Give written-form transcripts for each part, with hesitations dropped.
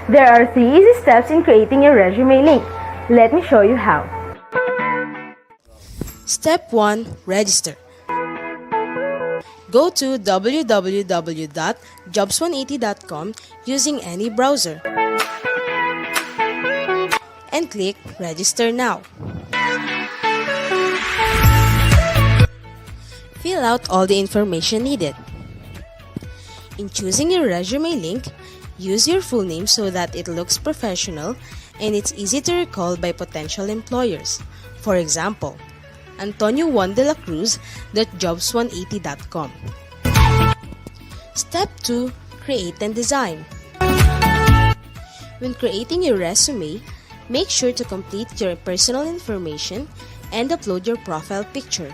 There are 3 easy steps in creating your resume link. Let me show you how. Step 1. Register. Go to www.jobs180.com using any browser and click Register Now. Fill out all the information needed. In choosing your resume link, use your full name so that it looks professional and it's easy to recall by potential employers. For example, Antonio Juan de la Cruz.jobs180.com. Step 2. Create and design. When creating your resume, make sure to complete your personal information and upload your profile picture.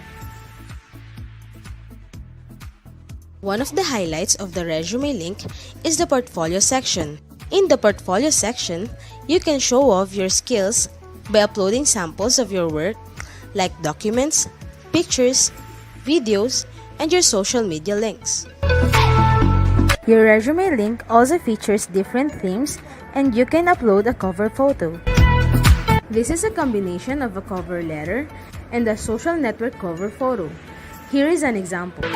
One of the highlights of the resume link is the portfolio section. In the portfolio section, you can show off your skills by uploading samples of your work like documents, pictures, videos, and your social media links. Your resume link also features different themes and you can upload a cover photo. This is a combination of a cover letter and a social network cover photo. Here is an example.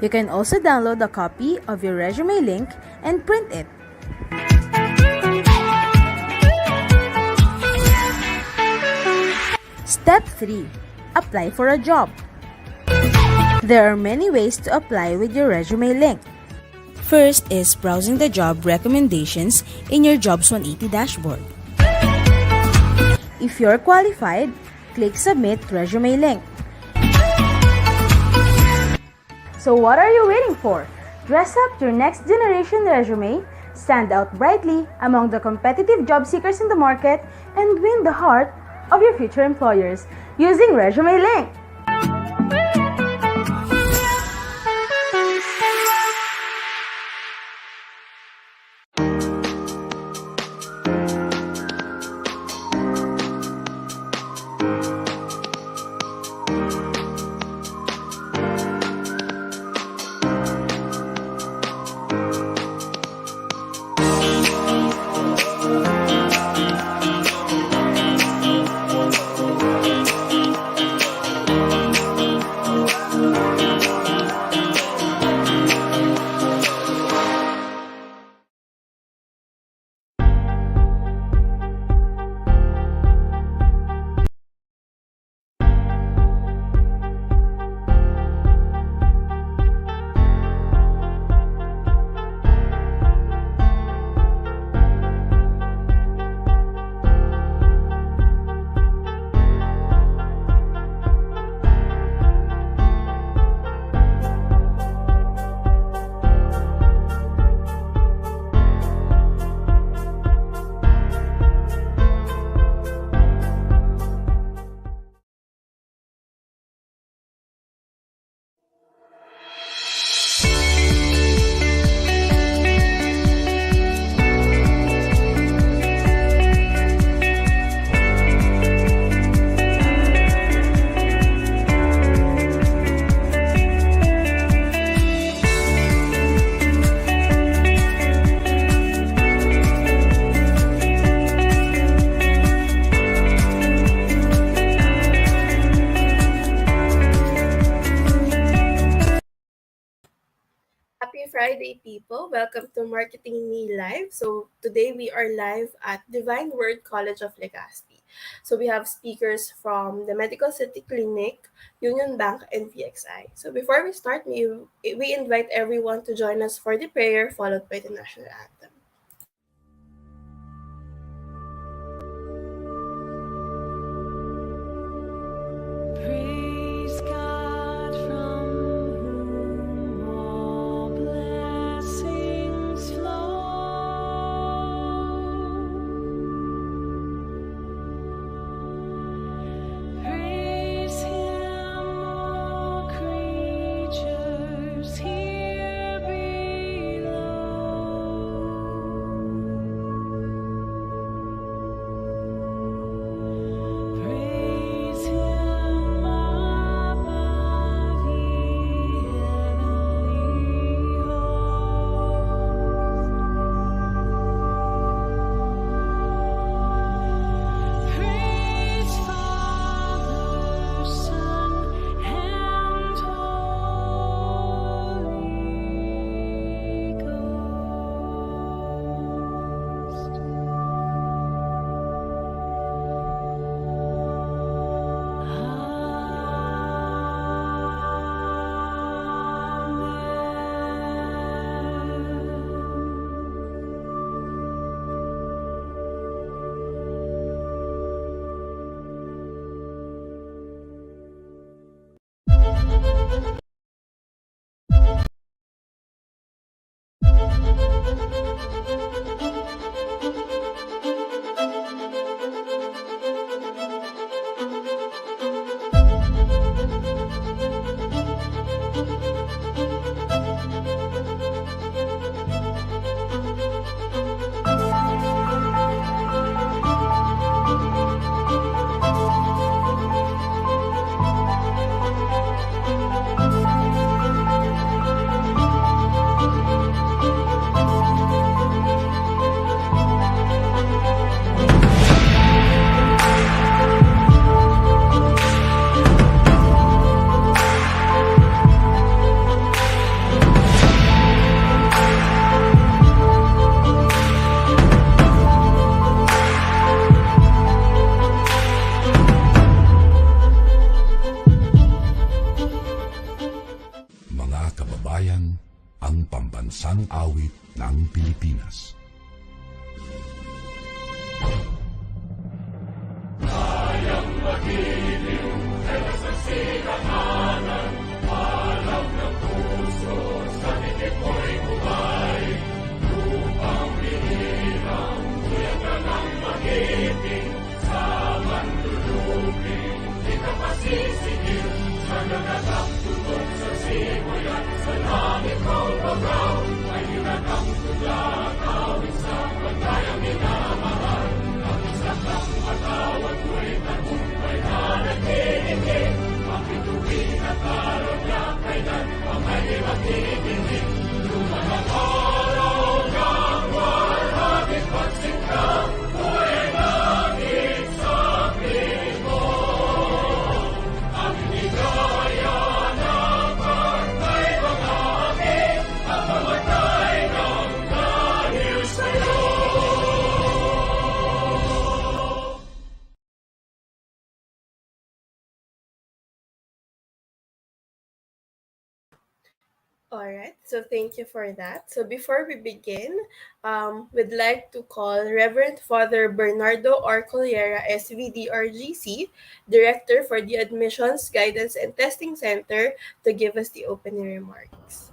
You can also download a copy of your resume link and print it. Step 3. Apply for a job. There are many ways to apply with your resume link. First is browsing the job recommendations in your Jobs 180 dashboard. If you're qualified, click Submit Resume Link. So what are you waiting for? Dress up your next generation resume, stand out brightly among the competitive job seekers in the market, and win the heart of your future employers using Resume Link. Friday, people. Welcome to Marketing Me Live. So today we are live at Divine Word College of Legazpi. So we have speakers from the Medical City Clinic, UnionBank, and VXI. So before we start, we invite everyone to join us for the prayer followed by the national anthem. Praise God from whom all blessings flow. Praise Him, all creatures here below. mga kababayan, ang pambansang awit ng Pilipinas. All right, so thank you for that. So before we begin, we'd like to call Reverend Father Bernardo Orcolera, SVD RGC, Director for the Admissions, Guidance, and Testing Center, to give us the opening remarks.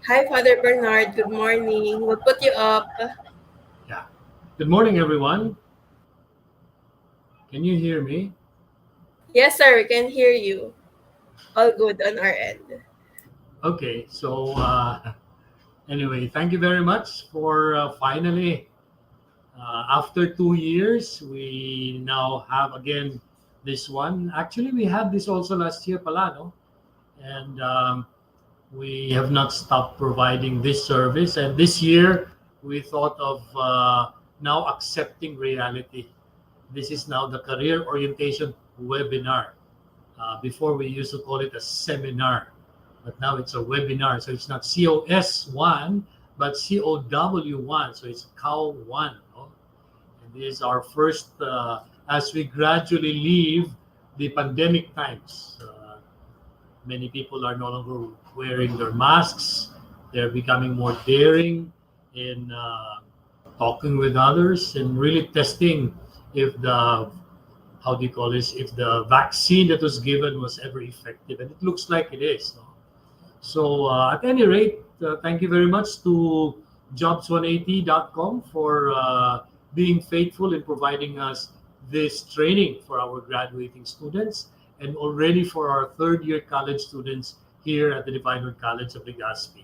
Hi, Father Bernard. Good morning. We'll put you up. Yeah. Good morning, everyone. Can you hear me? Yes, sir, we can hear you. All good on our end. Okay. So, anyway, thank you very much for finally, after 2 years, we now have again this one. Actually, we had this also last year, pala, no? And we have not stopped providing this service. And this year, we thought of now accepting reality. This is now the career orientation webinar. Before we used to call it a seminar, but now it's a webinar. So it's not COS1, but COW1. So it's COW1. No? And this is our first, as we gradually leave the pandemic times. Many people are no longer wearing their masks. They're becoming more daring in talking with others and really testing if the how do you call this, if the vaccine that was given was ever effective, and it looks like it is. No? So at any rate, thank you very much to jobs180.com for being faithful in providing us this training for our graduating students and already for our third year college students here at the Divine Word College of Legazpi.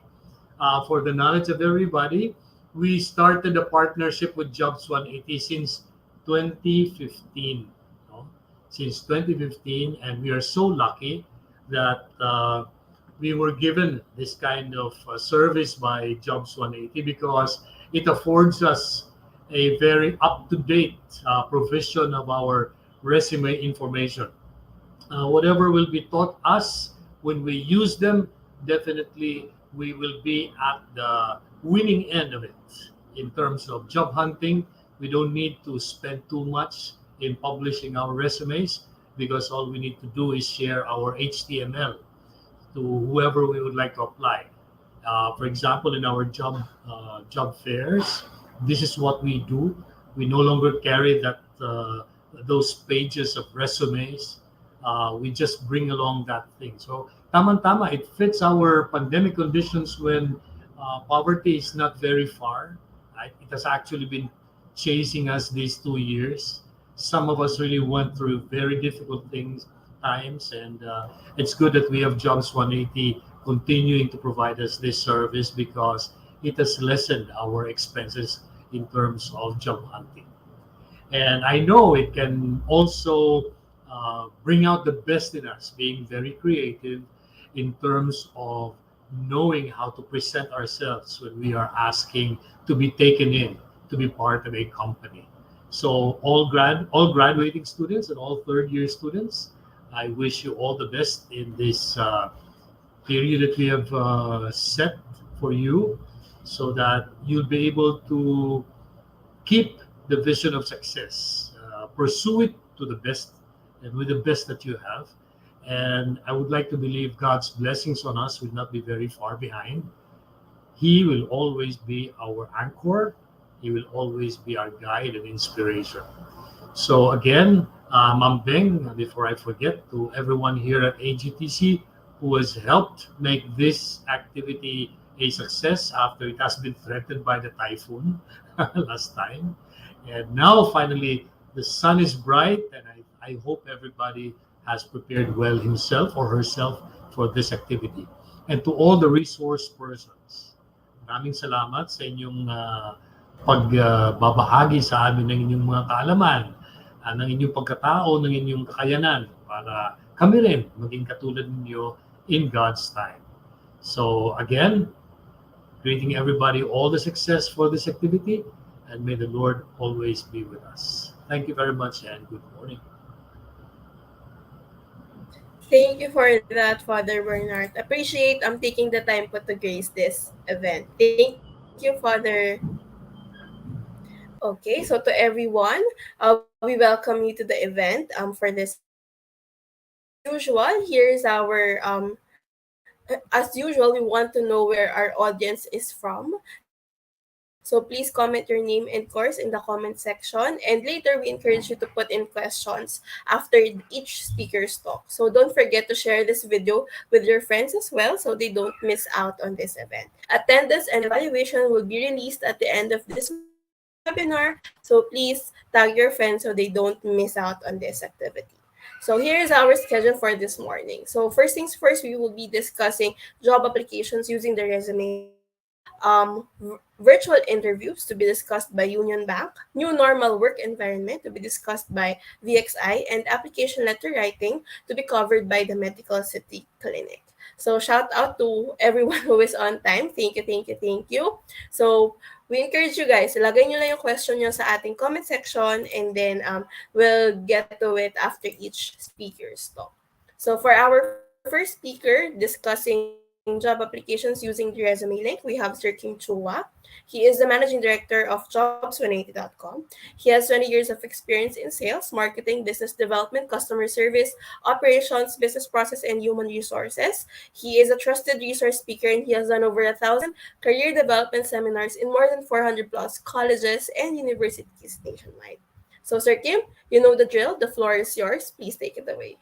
For the knowledge of everybody, we started a partnership with Jobs 180 since 2015. No? Since 2015, and we are so lucky that we were given this kind of service by Jobs 180 because it affords us a very up-to-date provision of our resume information. Whatever will be taught us when we use them, definitely we will be at the winning end of it. In terms of job hunting, we don't need to spend too much in publishing our resumes because all we need to do is share our HTML to whoever we would like to apply. For example, in our job fairs, this is what we do. We no longer carry those pages of resumes. We just bring along that thing. So tama, it fits our pandemic conditions when poverty is not very far. Right? It has actually been chasing us these 2 years. Some of us really went through very difficult times, and it's good that we have Jobs 180 continuing to provide us this service because it has lessened our expenses in terms of job hunting. And I know it can also bring out the best in us, being very creative in terms of knowing how to present ourselves when we are asking to be taken in, to be part of a company. So all graduating students and all third year students, I wish you all the best in this period that we have set for you so that you'll be able to keep the vision of success, pursue it to the best and with the best that you have, And I would like to believe God's blessings on us will not be very far behind. He will always be our anchor. He will always be our guide and inspiration. So again, Ma'am Beng, before I forget, to everyone here at AGTC who has helped make this activity a success after it has been threatened by the typhoon last time. And now finally the sun is bright, and I hope everybody has prepared well himself or herself for this activity. And to all the resource persons, maraming salamat sa inyong pagbabahagi sa amin ng inyong mga kaalaman, ng inyong pagkatao, ng inyong kakayanan para kami rin maging katulad ninyo in God's time. So again, greeting everybody all the success for this activity, and may the Lord always be with us. Thank you very much and good morning. Thank you for that, Father Bernard. Appreciate taking the time po to grace this event. Thank you, Father. Okay, so to everyone, we welcome you to the event for this session. As usual, here's our as usual, we want to know where our audience is from. So please comment your name and course in the comment section. And later, we encourage you to put in questions after each speaker's talk. So don't forget to share this video with your friends as well so they don't miss out on this event. Attendance and evaluation will be released at the end of this webinar. So please tag your friends so they don't miss out on this activity. So here is our schedule for this morning. So first things first, we will be discussing job applications using the resume link, virtual interviews to be discussed by UnionBank, new normal work environment to be discussed by VXI, and application letter writing to be covered by the Medical City Clinic. So shout out to everyone who is on time. Thank you, thank you, thank you. So we encourage you guys, ilagay nyo lang yung question nyo sa ating comment section, and then we'll get to it after each speaker's talk. So for our first speaker discussing job applications using the resume link, we have Sir Kim Chua. He is the managing director of jobs180.com. He has 20 years of experience in sales, marketing, business development, customer service, operations, business process, and human resources. He is a trusted resource speaker, and he has done over 1,000 career development seminars in more than 400 plus colleges and universities nationwide. So, Sir Kim, you know the drill. The floor is yours. Please take it away.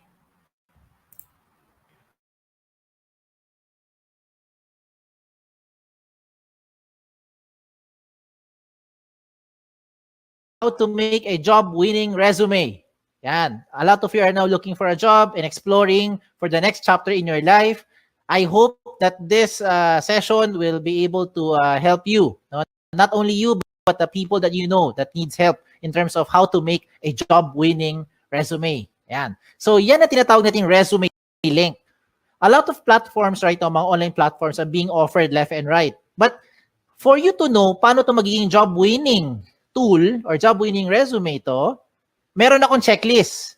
How to make a job-winning resume. Yan. A lot of you are now looking for a job and exploring for the next chapter in your life. I hope that this session will be able to help you. No? Not only you, but the people that you know that needs help in terms of how to make a job-winning resume. Yan. So yan na tinatawag nating resume link. A lot of platforms right now, mga online platforms are being offered left and right. But for you to know paano to magiging job-winning tool or job-winning resume to, meron akong checklist.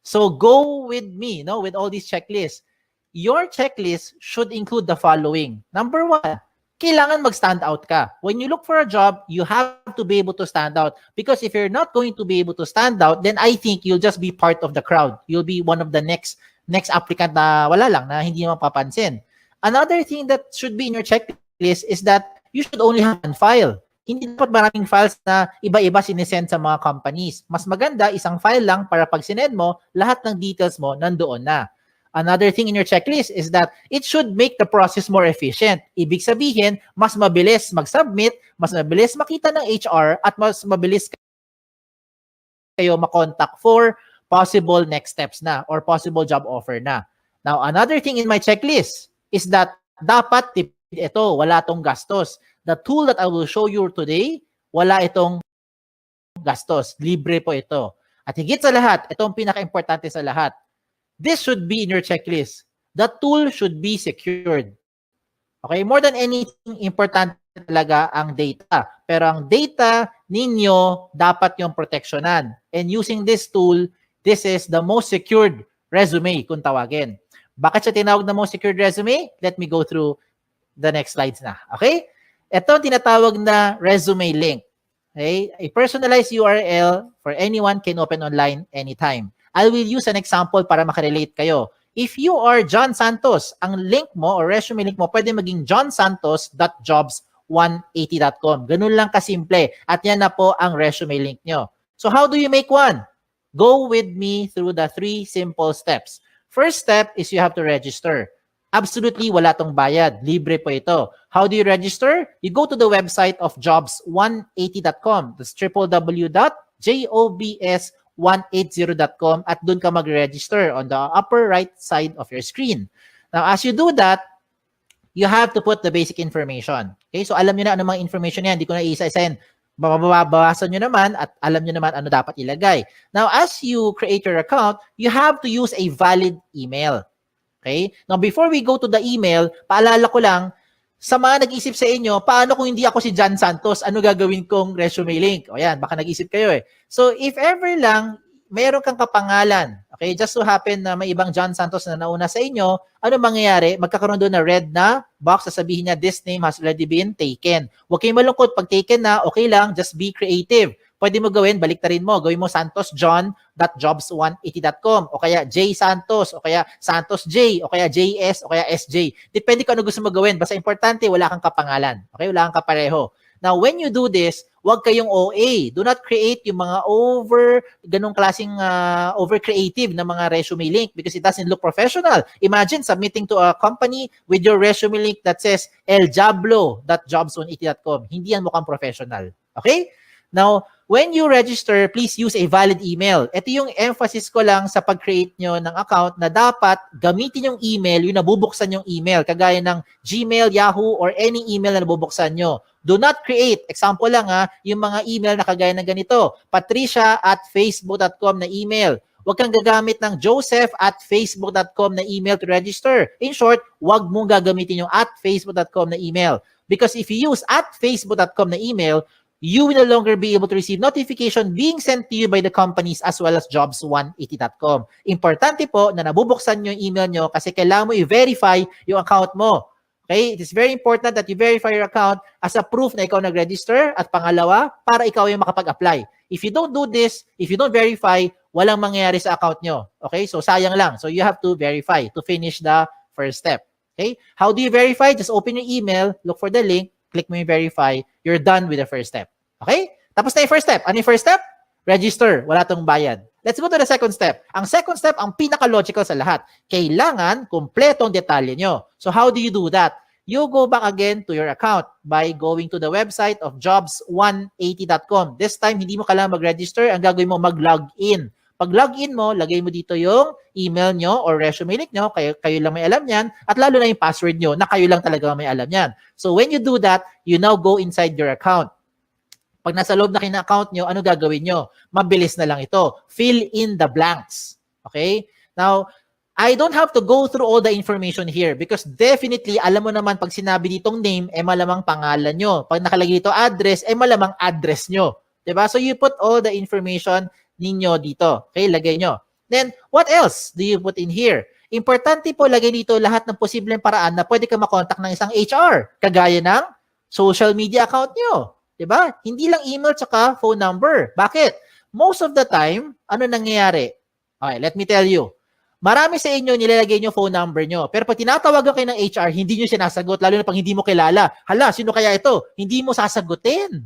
So go with me, no, with all these checklists. Your checklist should include the following. Number one, kailangan mag-stand out ka. When you look for a job, you have to be able to stand out. Because if you're not going to be able to stand out, then I think you'll just be part of the crowd. You'll be one of the next applicant na wala lang, na hindi mo mapapansin. Another thing that should be in your checklist is that you should only have one file. Hindi dapat maraming files na iba-iba sinesend sa mga companies. Mas maganda, isang file lang para pag sinend mo, lahat ng details mo nandoon na. Another thing in your checklist is that it should make the process more efficient. Ibig sabihin, mas mabilis mag-submit, mas mabilis makita ng HR, at mas mabilis kayo makontak for possible next steps na or possible job offer na. Now, another thing in my checklist is that dapat tipid ito, wala tong gastos. The tool that I will show you today, wala itong gastos. Libre po ito. At higit sa lahat, itong pinaka-importante sa lahat, this should be in your checklist. The tool should be secured. Okay? More than anything, importante talaga ang data. Pero ang data ninyo, dapat yung protectionan. And using this tool, this is the most secured resume, kung tawagin. Bakit siya tinawag na most secured resume? Let me go through the next slides na. Okay? Ito ang tinatawag na resume link. Okay? A personalized URL for anyone can open online anytime. I will use an example para makarelate kayo. If you are John Santos, ang link mo or resume link mo pwede maging johnsantos.jobs180.com. Ganun lang kasimple. At yan na po ang resume link nyo. So how do you make one? Go with me through the 3 simple steps. First step is you have to register. Absolutely wala tong bayad. Libre po ito. How do you register? You go to the website of jobs180.com. That's www.jobs180.com at dun ka mag-register on the upper right side of your screen. Now, as you do that, you have to put the basic information. Okay? So, alam nyo na ano mga information yan. Hindi ko na isa-isahin. Babawasan nyo naman at alam nyo naman ano dapat ilagay. Now, as you create your account, you have to use a valid email. Okay? Now, before we go to the email, paalala ko lang, sa mga nag-isip sa inyo, paano kung hindi ako si John Santos, ano gagawin kong resume link? O yan, baka nag-isip kayo eh. So, if ever lang, mayroon kang kapangalan, okay, just so happen na may ibang John Santos na nauna sa inyo, ano mangyayari? Magkakaroon doon na red na box, sasabihin niya, this name has already been taken. Huwag kayong malungkot. Pag taken na, okay lang, just be creative. Pwede mo gawin, baliktarin mo. Gawin mo santosjohn.jobs180.com o kaya J Santos o kaya Santos J o kaya JS o kaya SJ. Depende kung ano gusto mo gawin. Basta importante, wala kang kapangalan. Okay? Wala kang kapareho. Now, when you do this, huwag kayong OA. Do not create yung mga ganong klaseng over creative na mga resume link because it doesn't look professional. Imagine submitting to a company with your resume link that says eljablo.jobs180.com. Hindi yan mukhang professional. Okay? Now, when you register, please use a valid email. Ito yung emphasis ko lang sa pag-create nyo ng account na dapat gamitin yung email, yung nabubuksan yung email, kagaya ng Gmail, Yahoo, or any email na nabubuksan nyo. Do not create, example lang yung mga email na kagaya ng ganito, patricia@facebook.com na email. Huwag kang gagamit ng joseph@facebook.com na email to register. In short, huwag mong gagamitin yung @facebook.com na email. Because if you use @facebook.com na email, you will no longer be able to receive notification being sent to you by the companies as well as jobs180.com. Importante po na nabubuksan nyo yung email nyo kasi kailangan mo i-verify yung account mo. Okay? It is very important that you verify your account as a proof na ikaw nag-register at pangalawa, para ikaw yung makapag-apply. If you don't do this, if you don't verify, walang mangyayari sa account nyo. Okay? So sayang lang. So you have to verify to finish the first step. Okay? How do you verify? Just open your email, look for the link, click mo yung verify, you're done with the first step. Okay? Tapos na yung first step. Ano yung first step? Register. Wala tong bayad. Let's go to the second step. Ang second step, ang pinaka-logical sa lahat. Kailangan kumpletong detalye nyo. So how do you do that? You go back again to your account by going to the website of jobs180.com. This time, hindi mo kailangan mag-register. Ang gagawin mo, mag-login. Pag login mo, lagay mo dito yung email nyo or resume link nyo, kayo lang may alam yan, at lalo na yung password nyo na kayo lang talaga may alam yan. So when you do that, you now go inside your account. Pag nasa loob na kayo ng account nyo, ano gagawin nyo? Mabilis na lang ito. Fill in the blanks. Okay? Now, I don't have to go through all the information here because definitely, alam mo naman pag sinabi ditong name, malamang pangalan nyo. Pag nakalagay dito address, malamang address nyo. Diba? So you put all the information ninyo dito. Okay, lagay nyo. Then, what else do you put in here? Importante po, lagay dito lahat ng posibleng paraan na pwede ka makontak ng isang HR, kagaya ng social media account nyo. Diba? Hindi lang email tsaka phone number. Bakit? Most of the time, ano nangyayari? Okay, let me tell you. Marami sa inyo nilalagay nyo phone number nyo. Pero pag tinatawagan kayo ng HR, hindi nyo sinasagot, lalo na pag hindi mo kilala. Hala, sino kaya ito? Hindi mo sasagutin.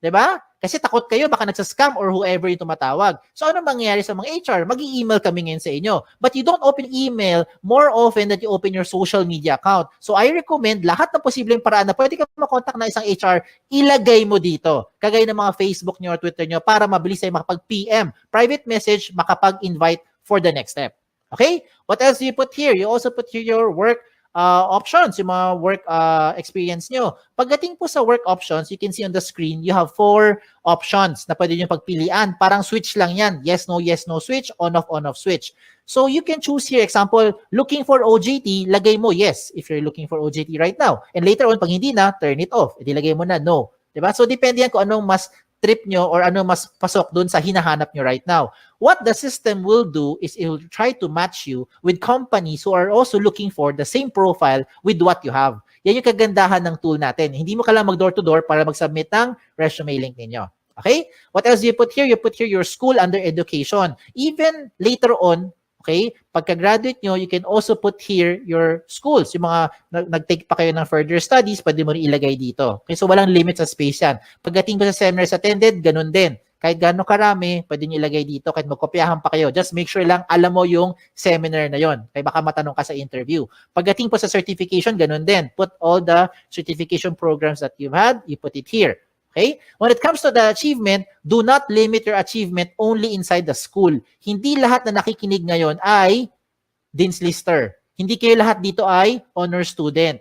Diba? Kasi takot kayo, baka nagsascam or whoever yung tumatawag. So, ano mangyayari sa mga HR? Mag-i-email kami ngayon sa inyo. But you don't open email more often than you open your social media account. So, I recommend lahat ng posibleng paraan na pwede ka makontak na isang HR, ilagay mo dito. Kagaya ng mga Facebook nyo or Twitter nyo para mabilis ay makapag-PM. Private message, makapag-invite for the next step. Okay? What else do you put here? You also put here your work options, yung mga work experience nyo. Pagdating po sa work options, you can see on the screen, you have 4 options na pwede nyo pagpilian. Parang switch lang yan. Yes, no switch, on, off switch. So you can choose here, example, looking for OJT, lagay mo yes, if you're looking for OJT right now. And later on, pag hindi na, turn it off. Edi lagay mo na no. Diba? So depende yan kung anong mas trip nyo or ano mas pasok dun sa hinahanap nyo right now. What the system will do is it will try to match you with companies who are also looking for the same profile with what you have. Yan yung kagandahan ng tool natin. Hindi mo kailangan mag-door-to-door para mag-submit ng resume link ninyo. Okay? What else do you put here? You put here your school under education. Even later on, Okay? Pagka-graduate nyo, you can also put here your schools. Yung mga nag-take pa kayo ng further studies, pwede mo rin ilagay dito. Okay? So walang limit sa space yan. Pagdating ko sa seminars attended, ganun din. Kahit gaano karami, pwede nyo ilagay dito. Kahit magkopyahan pa kayo. Just make sure lang, alam mo yung seminar na yon. Kaya baka matanong ka sa interview. Pagdating po sa certification, ganun din. Put all the certification programs that you've had, you put it here. Okay? When it comes to the achievement, do not limit your achievement only inside the school. Hindi lahat na nakikinig ngayon ay Dean's Lister. Hindi kayo lahat dito ay honor student.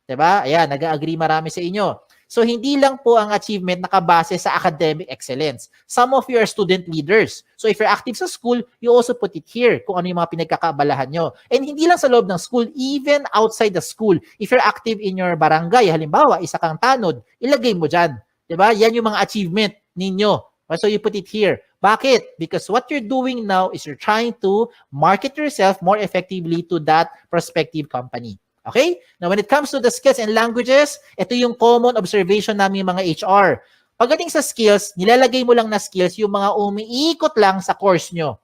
Diba? Ayan, nag-agree marami sa inyo. So, hindi lang po ang achievement nakabase sa academic excellence. Some of you are student leaders. So, if you're active sa school, you also put it here kung ano yung mga pinagkakaabalahan nyo. And hindi lang sa loob ng school, even outside the school. If you're active in your barangay, halimbawa, isa kang tanod, ilagay mo dyan. Diba? Yan yung mga achievement ninyo. So you put it here. Bakit? Because what you're doing now is you're trying to market yourself more effectively to that prospective company. Okay? Now, when it comes to the skills and languages, ito yung common observation namin mga HR. Pagdating sa skills, nilalagay mo lang na skills yung mga umiikot lang sa course nyo.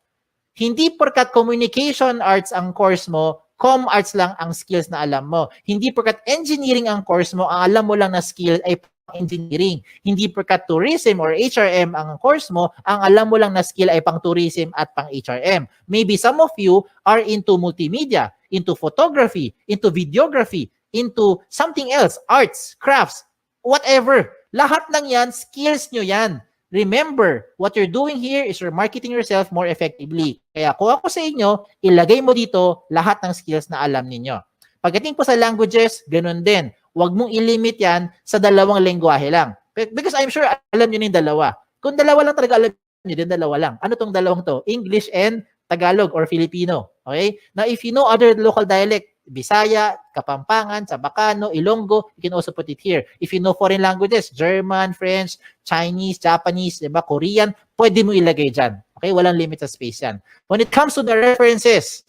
Hindi porkat communication arts ang course mo, com arts lang ang skills na alam mo. Hindi porkat engineering ang course mo, ang alam mo lang na skill ay engineering. Hindi porkat tourism or HRM ang course mo, ang alam mo lang na skill ay pang tourism at pang HRM. Maybe some of you are into multimedia, into photography, into videography, into something else, arts, crafts, whatever. Lahat ng yan, skills nyo yan. Remember, what you're doing here is you're marketing yourself more effectively. Kaya kung ako sa inyo, ilagay mo dito lahat ng skills na alam ninyo. Pagdating po sa languages, ganun din. Huwag mong ilimit yan sa dalawang lengguwahe lang. Because I'm sure alam nyo na yung dalawa. Kung dalawa lang talaga alam nyo din, dalawa lang. Ano tong dalawang to? English and Tagalog or Filipino. Okay? Now, if you know other local dialect, Bisaya, Kapampangan, Sabacano, Ilonggo, you can also put it here. If you know foreign languages, German, French, Chinese, Japanese, diba, Korean, pwede mo ilagay dyan. Okay? Walang limit sa space yan. When it comes to the references,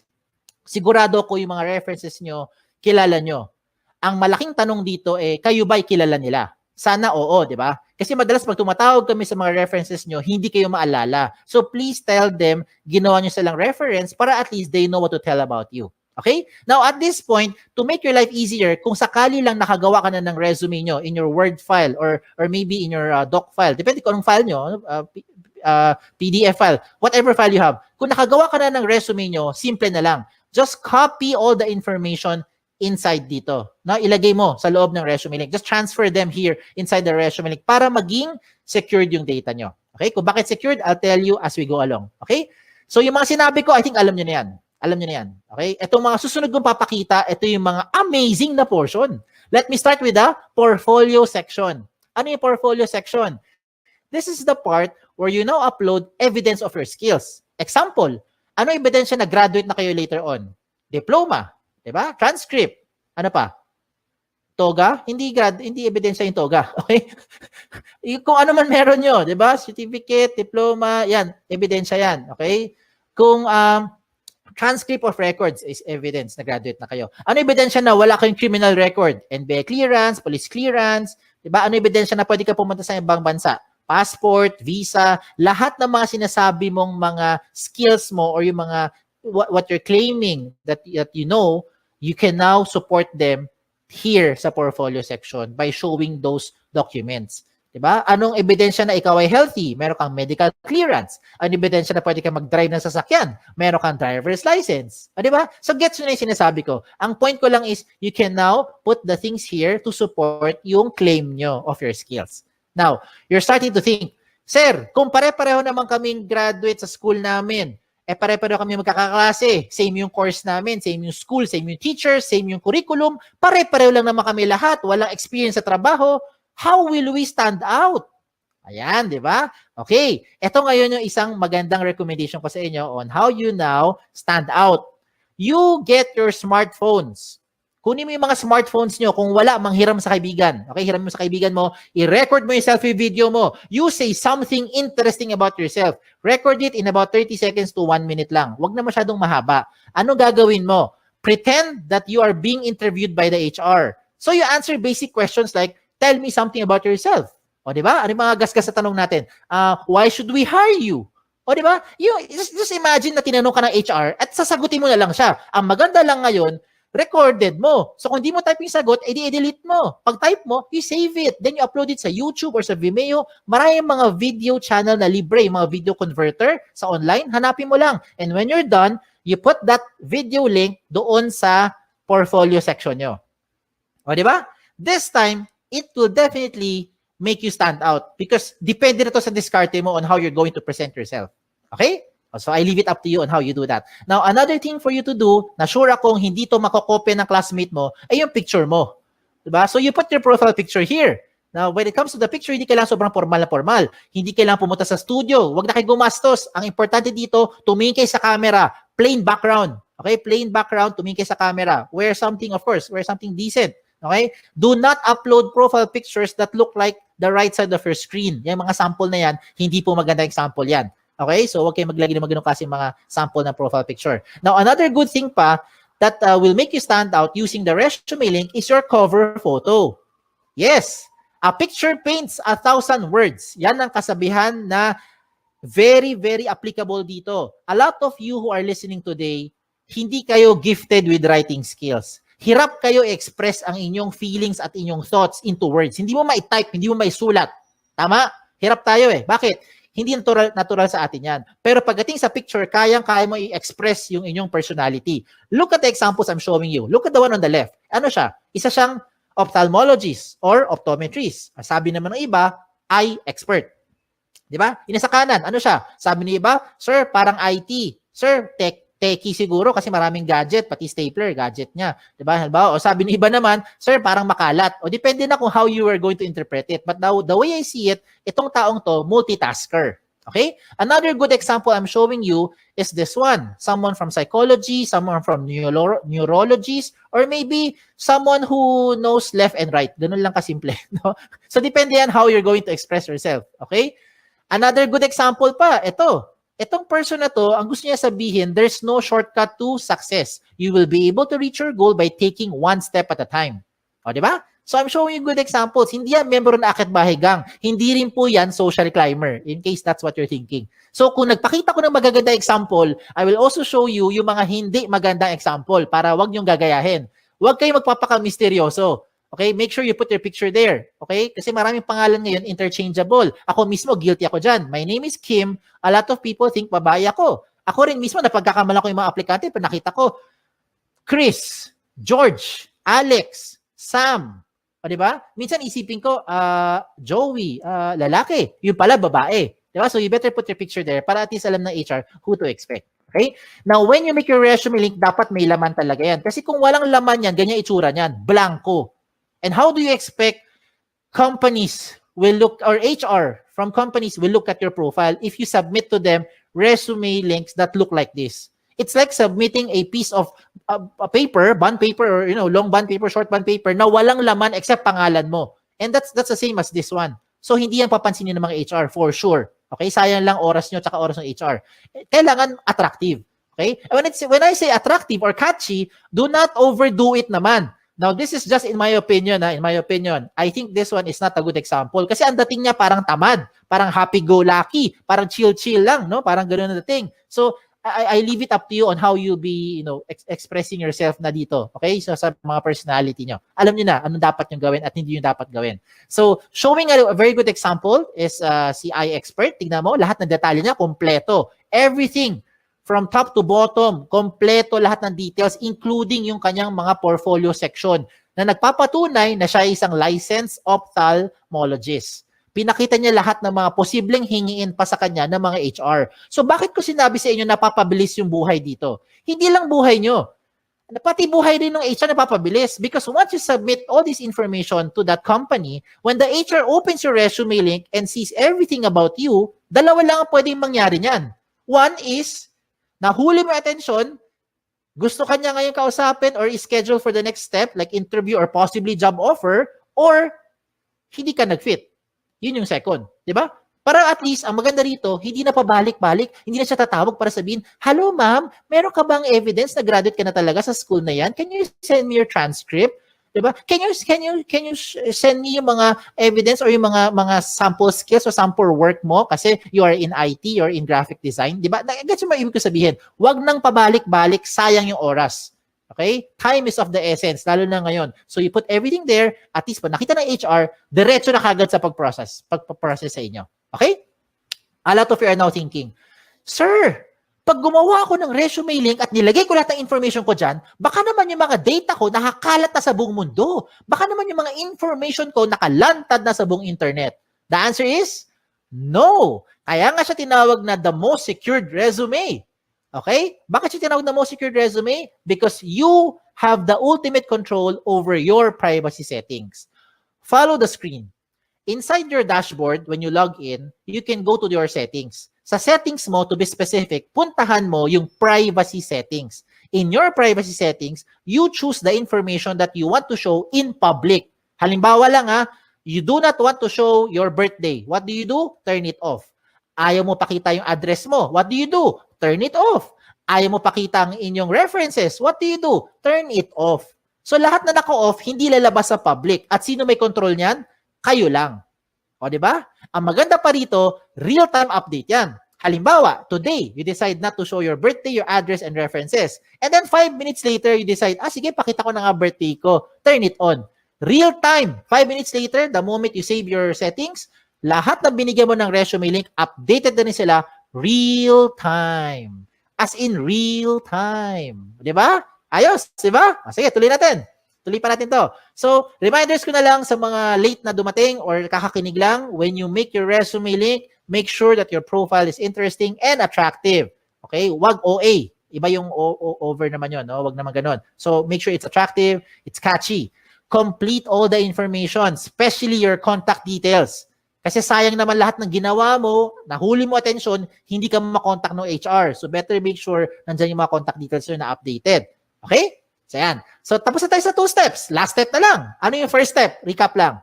sigurado ko yung mga references nyo, kilala nyo. Ang malaking tanong dito kayo ba'y kilala nila? Sana oo, di ba? Kasi madalas pag tumatawag kami sa mga references nyo, hindi kayo maalala. So please tell them, ginawa nyo silang reference para at least they know what to tell about you. Okay? Now at this point, to make your life easier, kung sakali lang nakagawa ka na ng resume nyo in your Word file or maybe in your doc file, depende kung anong file nyo, PDF file, whatever file you have. Kung nakagawa ka na ng resume nyo, simple na lang. Just copy all the information inside dito. No, ilagay mo sa loob ng resume link. Just transfer them here inside the resume link para maging secured yung data nyo. Okay? Kung bakit secured, I'll tell you as we go along. Okay? So yung mga sinabi ko, I think alam nyo na yan. Alam nyo na yan. Okay? Itong mga susunod kong papakita, ito yung mga amazing na portion. Let me start with the portfolio section. Ano yung portfolio section? This is the part where you now upload evidence of your skills. Example, ano ebidensya na graduate na kayo later on? Diploma. Diba? Transcript. Ano pa? Toga? Hindi ebidensya yung toga. Okay? Kung ano man meron nyo, diba? Certificate, diploma, yan. Ebidensya yan. Okay? Kung transcript of records is evidence na graduate na kayo. Ano ebidensya na wala kayong criminal record? NBA clearance, police clearance, diba? Ano ebidensya na pwede ka pumunta sa ibang bansa? Passport, visa, lahat ng mga sinasabi mong mga skills mo or yung mga what you're claiming that you know, you can now support them here sa portfolio section by showing those documents. Diba? Anong ebidensya na ikaw ay healthy? Meron kang medical clearance. Anong ebidensya na pwede kang mag-drive ng sasakyan? Meron kang driver's license. Diba? So gets nyo na yung sinasabi ko. Ang point ko lang is you can now put the things here to support yung claim nyo of your skills. Now, you're starting to think, Sir, kung pare-pareho naman kaming graduate sa school namin, pare-pareho kami magkakaklase, same yung course namin, same yung school, same yung teachers, same yung curriculum, pare-pareho lang naman kami lahat, walang experience sa trabaho, how will we stand out? Ayan, di ba? Okay, ito ngayon yung isang magandang recommendation ko sa inyo on how you now stand out. You get your smartphones. Kunin mo yung mga smartphones nyo. Kung wala, manghiram sa kaibigan. Okay, hiram mo sa kaibigan mo. I-record mo yung selfie video mo. You say something interesting about yourself. Record it in about 30 seconds to 1 minute lang. Huwag na masyadong mahaba. Ano gagawin mo? Pretend that you are being interviewed by the HR. So you answer basic questions like, tell me something about yourself. O, di ba? Ano yung mga gasgas sa tanong natin? Why should we hire you? O di ba? Just imagine na tinanong ka ng HR at sasagutin mo na lang siya. Ang maganda lang ngayon, recorded mo. So kung di mo type yung sagot, edi delete mo. Pag type mo, you save it. Then you upload it sa YouTube or sa Vimeo. Maraming mga video channel na libre, mga video converter sa online. Hanapin mo lang. And when you're done, you put that video link doon sa portfolio section nyo. O di ba? This time, it will definitely make you stand out because depende na to sa diskarte mo on how you're going to present yourself. Okay? So I leave it up to you on how you do that. Now, another thing for you to do, na sure akong hindi to makokopya ng classmate mo, ay yung picture mo. Diba? So you put your profile picture here. Now, when it comes to the picture, hindi kailangan sobrang formal na formal. Hindi kailangan pumunta sa studio. Huwag na kayo gumastos. Ang importante dito, tumingin kayo sa camera. Plain background. Okay? Plain background, tumingin kayo sa camera. Wear something, of course, wear something decent. Okay? Do not upload profile pictures that look like the right side of your screen. Yung mga sample na yan, hindi po maganda example yan. Okay? So, huwag kayo maglagay ng mga kasi mga sample ng profile picture. Now, another good thing pa that will make you stand out using the resume link is your cover photo. Yes! A picture paints 1,000 words. Yan ang kasabihan na very, very applicable dito. A lot of you who are listening today, hindi kayo gifted with writing skills. Hirap kayo express ang inyong feelings at inyong thoughts into words. Hindi mo ma-type, hindi mo ma-sulat. Tama? Hirap tayo eh. Bakit? Hindi natural sa atin yan. Pero pagdating sa picture, kaya mo i-express yung inyong personality. Look at the examples I'm showing you. Look at the one on the left. Ano siya? Isa siyang ophthalmologist or optometrist. Sabi naman ng iba, eye expert. Di ba? Yung sa kanan, ano siya? Sabi ng iba, sir, parang IT. Sir, techie siguro kasi maraming gadget, pati stapler, gadget niya. Diba? Halimbawa, o sabi ng iba naman, sir, parang makalat. O depende na kung how you are going to interpret it. But now, the way I see it, itong taong to, multitasker. Okay? Another good example I'm showing you is this one. Someone from psychology, someone from neurologies, or maybe someone who knows left and right. Ganun lang kasimple. No? So depende yan how you're going to express yourself. Okay? Another good example pa, ito. Itong person na to, ang gusto niya sabihin, there's no shortcut to success. You will be able to reach your goal by taking one step at a time. O, di ba? So, I'm showing you good examples. Hindi yan member na Akit Bahay Gang. Hindi rin po yan social climber, in case that's what you're thinking. So, kung nagpakita ko ng magaganda example, I will also show you yung mga hindi magandang example para wag niyong gagayahin. Huwag kayong magpapaka-misteryoso. Okay, make sure you put your picture there. Okay, kasi maraming pangalan ngayon interchangeable. Ako mismo, guilty ako dyan. My name is Kim. A lot of people think babae ako. Ako rin mismo, napagkakamala ko yung mga aplikante, pero nakita ko, Chris, George, Alex, Sam. O, diba? Minsan isipin ko, Joey, lalaki. Yung pala, babae. Diba? So you better put your picture there para at least alam ng HR who to expect. Okay? Now, when you make your resume link, dapat may laman talaga yan. Kasi kung walang laman yan, ganyan itsura niyan, blanco. And how do you expect companies will look, or HR from companies will look at your profile if you submit to them resume links that look like this? It's like submitting a piece of a paper, bond paper, or long bond paper, short bond paper na walang laman except pangalan mo. And that's the same as this one. So hindi yan papansinin ng mga HR for sure. Okay? Sayang lang oras nyo tsaka oras ng HR. Kailangan attractive. Okay? When I say attractive or catchy, do not overdo it naman. Now, this is just in my opinion. In my opinion, I think this one is not a good example. Kasi ang dating niya parang tamad, parang happy-go-lucky, parang chill-chill lang, no? Parang gano'n na dating. So, I leave it up to you on how you'll be, expressing yourself na dito. Okay? So, sa mga personality nyo. Alam niyo na anong dapat nyo gawin at hindi nyo dapat gawin. So, showing a very good example is si eye expert. Tignan mo, lahat ng detalye niya, kompleto. Everything. From top to bottom, kompleto lahat ng details, including yung kanyang mga portfolio section na nagpapatunay na siya ay isang licensed ophthalmologist. Pinakita niya lahat ng mga posibleng hingiin pa sa kanya ng mga HR. So bakit ko sinabi sa inyo napapabilis yung buhay dito? Hindi lang buhay nyo. Pati buhay rin ng HR napapabilis because once you submit all this information to that company, when the HR opens your resume link and sees everything about you, dalawa lang ang pwedeng mangyari niyan. One is, nahuli mo attention, gusto kanya ngayon kausapin or schedule for the next step like interview or possibly job offer, or hindi ka nag-fit. Yun yung second. Diba? Para at least, ang maganda rito, hindi na pabalik-balik, hindi na siya tatawag para sabihin, hello ma'am, meron ka bang evidence na graduate ka na talaga sa school na yan? Can you send me your transcript? Diba? Can you send me yung mga evidence or yung mga sample skills o sample work mo kasi you are in IT or in graphic design, diba? Gets mo ibig ko sabihin. Wag nang pabalik-balik, sayang yung oras. Okay? Time is of the essence, lalo na ngayon. So you put everything there, at least pag nakita ng HR, diretso na kagad sa pagprocess sa inyo. Okay? A lot of you are now thinking, Sir, pag gumawa ako ng resume link at nilagay ko lahat ng information ko dyan, baka naman yung mga data ko nakakalat na sa buong mundo. Baka naman yung mga information ko nakalantad na sa buong internet. The answer is, no. Kaya nga siya tinawag na the most secured resume. Okay? Bakit siya tinawag na most secured resume? Because you have the ultimate control over your privacy settings. Follow the screen. Inside your dashboard, when you log in, you can go to your settings. Sa settings mo, to be specific, puntahan mo yung privacy settings. In your privacy settings, you choose the information that you want to show in public. Halimbawa lang you do not want to show your birthday. What do? Turn it off. Ayaw mo pakita yung address mo. What do? Turn it off. Ayaw mo pakita ang inyong references. What do? Turn it off. So lahat na naka-off, hindi lalabas sa public. At sino may control niyan? Kayo lang. O, di ba? Ang maganda pa rito, real-time update yan. Halimbawa, today, you decide not to show your birthday, your address, and references. And then 5 minutes later, you decide, sige, pakita ko na nga birthday ko. Turn it on. Real-time. 5 minutes later, the moment you save your settings, lahat ng binigyan mo ng resume link, updated na rin sila real-time. As in real-time. Di ba? Ayos, di ba? Sige, tuloy natin. Tuloy pa natin to. So, reminders ko na lang sa mga late na dumating or kakakinig lang, when you make your resume link, make sure that your profile is interesting and attractive. Okay? Wag OA. Iba yung over naman yun. No? Wag naman ganun. So, make sure it's attractive, it's catchy. Complete all the information, especially your contact details. Kasi sayang naman lahat ng ginawa mo, nahuli mo attention, hindi ka makontak ng HR. So, better make sure nandyan yung mga contact details na updated. Okay? So, yan. So, tapos na tayo sa 2 steps. Last step na lang. Ano yung first step? Recap lang.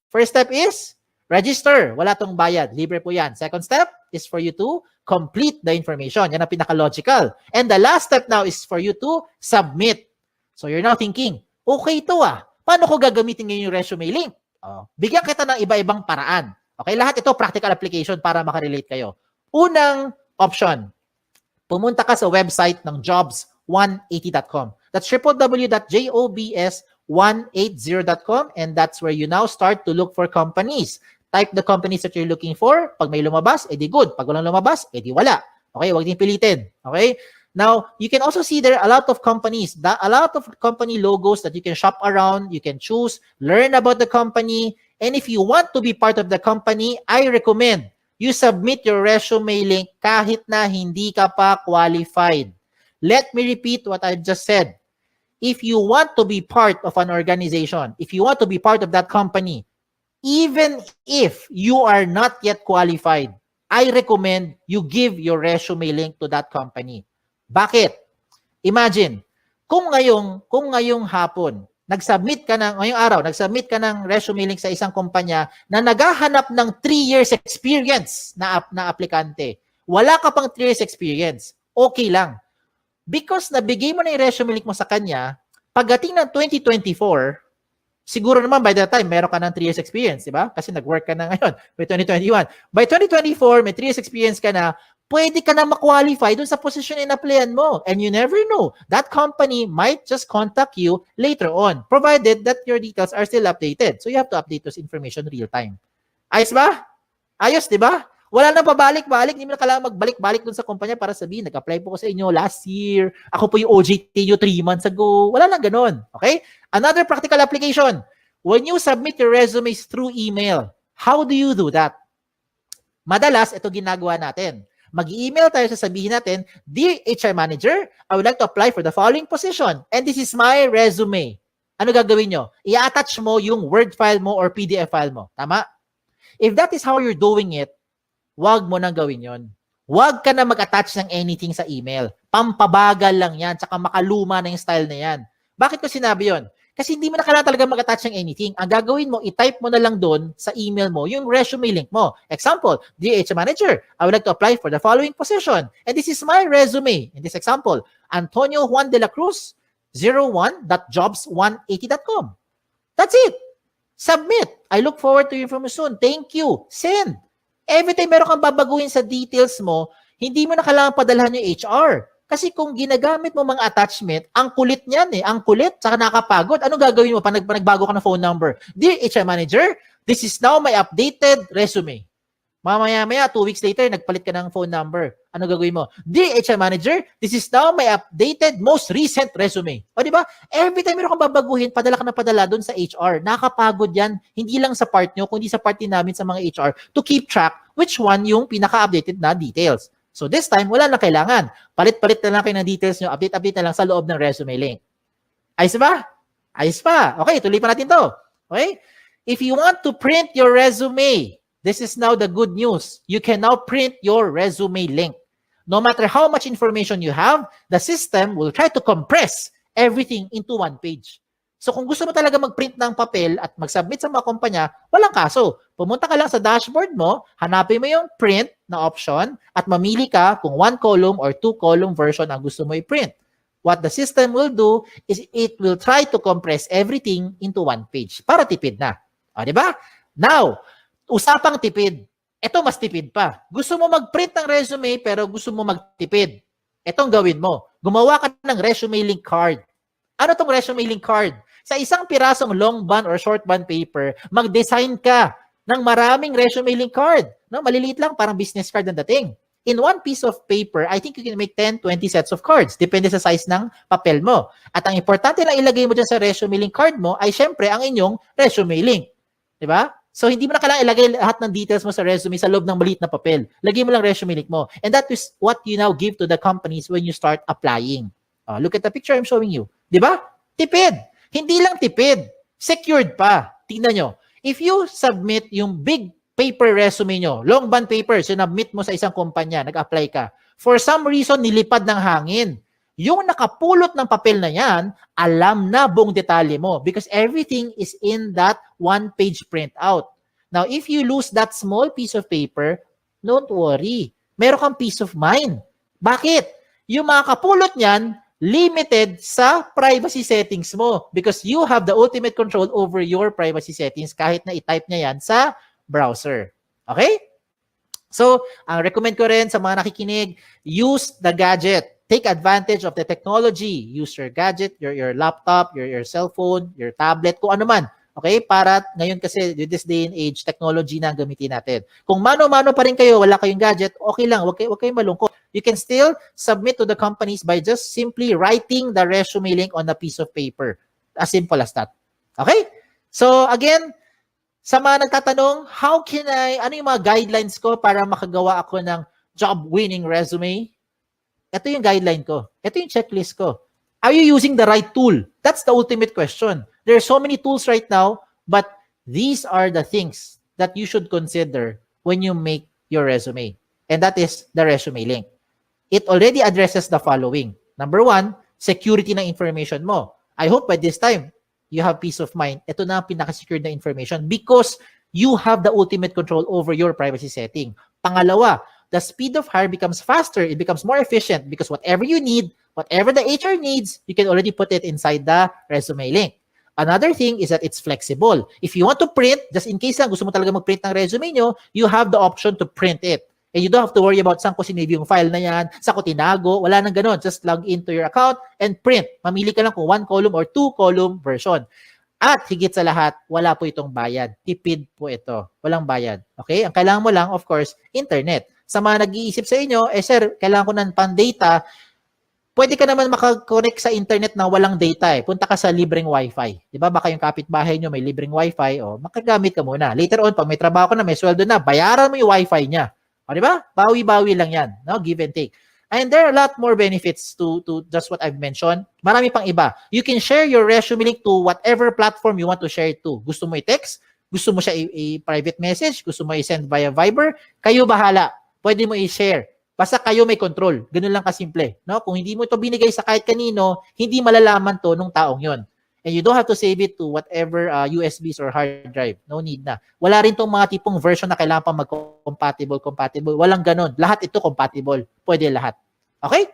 First step is register. Wala tong bayad. Libre po yan. Second step is for you to complete the information. Yan ang pinaka-logical. And the last step now is for you to submit. So, you're now thinking, okay ito paano ko gagamitin ngayon yung resume link? Bigyan kita ng iba-ibang paraan. Okay, lahat ito practical application para makarelate kayo. Unang option, pumunta ka sa website ng jobs180.com. That's www.jobs180.com and that's where you now start to look for companies. Type the companies that you're looking for. Pag may lumabas, edi good. Pag walang lumabas, edi wala. Okay, huwag din pilitin. Okay? Now, you can also see there a lot of companies, a lot of company logos that you can shop around, you can choose, learn about the company, and if you want to be part of the company, I recommend you submit your resume link kahit na hindi ka pa qualified. Let me repeat what I've just said. If you want to be part of an organization, if you want to be part of that company, even if you are not yet qualified, I recommend you give your resume link to that company. Bakit? Imagine, kung ngayong hapon, ngayong araw, nag-submit ka ng resume link sa isang kumpanya na naghahanap ng 3 years experience na aplikante. Wala ka pang 3 years experience. Okay lang. Because nabigay mo na yung resume link mo sa kanya, pagdating ng 2024, siguro naman by that time, meron ka ng 3 years experience, di ba? Kasi nag-work ka na ngayon, by 2021. By 2024, may 3 years experience ka na, pwede ka na ma-qualify dun sa position in-applyan mo. And you never know. That company might just contact you later on, provided that your details are still updated. So you have to update those information real time. Ayos ba? Ayos, di ba? Wala nang pabalik-balik. Hindi mo na kailangan magbalik-balik dun sa kumpanya para sabihin, nag-apply po ko sa inyo last year. Ako po yung OJT nyo 3 months ago. Wala nang ganun. Okay? Another practical application. When you submit your resumes through email, how do you do that? Madalas, ito ginagawa natin. Mag-email tayo, sasabihin natin, Dear HR Manager, I would like to apply for the following position and this is my resume. Ano gagawin nyo? I-attach mo yung Word file mo or PDF file mo. Tama? If that is how you're doing it, wag mo nang gawin yon. Wag ka na mag-attach ng anything sa email. Pampabagal lang yan, tsaka makaluma na yung style na yan. Bakit ko sinabi yon? Kasi hindi mo na kailangan talaga mag-attach ng anything. Ang gagawin mo, i-type mo na lang doon sa email mo yung resume link mo. Example, Dear HR Manager, I would like to apply for the following position. And this is my resume. In this example, Antonio Juan de la Cruz, 01.jobs180.com. That's it. Submit. I look forward to you from you soon. Thank you. Send. Every time meron kang babaguhin sa details mo, hindi mo na kailangan padalhan yung HR. Kasi kung ginagamit mo mga attachment, ang kulit niyan eh. Ang kulit, saka nakapagod. Ano gagawin mo pag nagbago ka ng phone number? Dear HR Manager, this is now my updated resume. Mamaya-maya, 2 weeks later, nagpalit ka ng phone number. Ano gagawin mo? Dear HR Manager, this is now my updated, most recent resume. O di ba? Every time meron kang babaguhin, padala ka na padala doon sa HR. Nakakapagod yan. Hindi lang sa part nyo, kundi sa part din namin sa mga HR to keep track which one yung pinaka-updated na details. So this time, wala na kailangan. Palit-palit na lang kayo ng details nyo. Update na lang sa loob ng resume link. Ayos ba? Ayos pa. Okay, tuloy pa natin to. Okay? If you want to print your resume, this is now the good news. You can now print your resume link. No matter how much information you have, the system will try to compress everything into one page. So kung gusto mo talaga mag-print ng papel at mag-submit sa mga kumpanya, walang kaso. Pumunta ka lang sa dashboard mo, hanapin mo yung print na option at mamili ka kung 1 column or 2 column version ang gusto mo i-print. What the system will do is it will try to compress everything into one page para tipid na. O, di ba? Now, usapang tipid. Ito mas tipid pa. Gusto mo mag-print ng resume pero gusto mo magtipid. Itong gawin mo. Gumawa ka ng resume link card. Ano tong resume link card? Sa isang pirasong long bond or short bond paper, mag-design ka ng maraming resume link card. No, maliliit lang, parang business card ang dating. In one piece of paper, I think you can make 10, 20 sets of cards. Depende sa size ng papel mo. At ang importante lang ilagay mo dyan sa resume link card mo ay syempre ang inyong resume link. Diba? So, hindi mo na kailangan ilagay lahat ng details mo sa resume sa loob ng maliit na papel. Lagay mo lang resume link mo. And that is what you now give to the companies when you start applying. Look at the picture I'm showing you. Diba? Tipid. Hindi lang tipid. Secured pa. Tingnan nyo. If you submit yung big paper resume nyo, long bond paper, sinubmit mo sa isang kumpanya, nag-apply ka. For some reason, nilipad ng hangin. Yung nakapulot ng papel na yan, alam na buong detalye mo because everything is in that one-page printout. Now, if you lose that small piece of paper, don't worry. Meron kang peace of mind. Bakit? Yung mga kapulot niyan, limited sa privacy settings mo because you have the ultimate control over your privacy settings kahit na i-type niya yan sa browser. Okay? So, ang recommend ko rin sa mga nakikinig, use the gadget. Take advantage of the technology. Use your gadget, your laptop, your cell phone, your tablet, kung ano man. Okay? Para ngayon kasi, with this day and age, technology na ang gamitin natin. Kung mano-mano pa rin kayo, wala kayong gadget, okay lang. Huwag kayong malungkot. You can still submit to the companies by just simply writing the resume link on a piece of paper. As simple as that. Okay? So, again, sa mga nagtatanong, ano yung mga guidelines ko para makagawa ako ng job-winning resume? Ito yung guideline ko. Ito yung checklist ko. Are you using the right tool? That's the ultimate question. There are so many tools right now, but these are the things that you should consider when you make your resume. And that is the resume link. It already addresses the following. Number 1, security ng information mo. I hope by this time, you have peace of mind. Ito na ang pinaka-secured na information because you have the ultimate control over your privacy setting. Pangalawa, the speed of hire becomes faster. It becomes more efficient because whatever you need, whatever the HR needs, you can already put it inside the resume link. Another thing is that it's flexible. If you want to print, just in case lang gusto mo talaga mag-print ng resume nyo, you have the option to print it. And you don't have to worry about saan ko sinave yung file na yan, saan ko tinago, wala nang ganun. Just log into your account and print. Mamili ka lang kung 1 column or 2 column version. At higit sa lahat, wala po itong bayad. Tipid po ito. Walang bayad. Okay? Ang kailangan mo lang, of course, internet. Sa mga nag-iisip sa inyo, sir, kailangan ko ng pan-data, pwede ka naman makakonect sa internet na walang data eh. Punta ka sa libreng wifi. Di ba? Baka yung kapitbahay nyo may libreng wifi, makagamit ka muna. Later on, pag may trabaho ka na, may sweldo na, bayaran mo yung wifi niya. O, di ba? Bawi-bawi lang yan. No? Give and take. And there are a lot more benefits to just what I've mentioned. Marami pang iba. You can share your resume link to whatever platform you want to share it to. Gusto mo i-text? Gusto mo siya i-private message? Gusto mo i-send via Viber? Kayo bahala. Pwede mo i-share. Basta kayo may control. Ganun lang kasimple. No? Kung hindi mo ito binigay sa kahit kanino, hindi malalaman to nung taong yon. And you don't have to save it to whatever USBs or hard drive. No need na. Wala rin tong mga tipong version na kailangan pa mag-compatible. Walang ganun. Lahat ito compatible. Pwede lahat. Okay?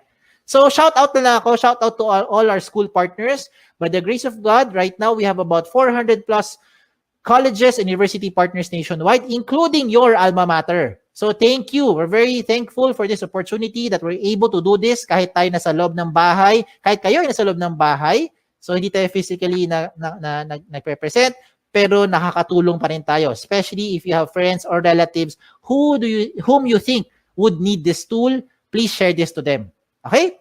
So shout out na lang ako. Shout out to all our school partners. By the grace of God, right now we have about 400 plus colleges and university partners nationwide, including your alma mater. So thank you. We're very thankful for this opportunity that we're able to do this kahit tayo nasa loob ng bahay, kahit kayo ay nasa loob ng bahay. So hindi tayo physically nagpe-present, pero nakakatulong pa rin tayo, especially if you have friends or relatives whom you think would need this tool. Please share this to them. Okay?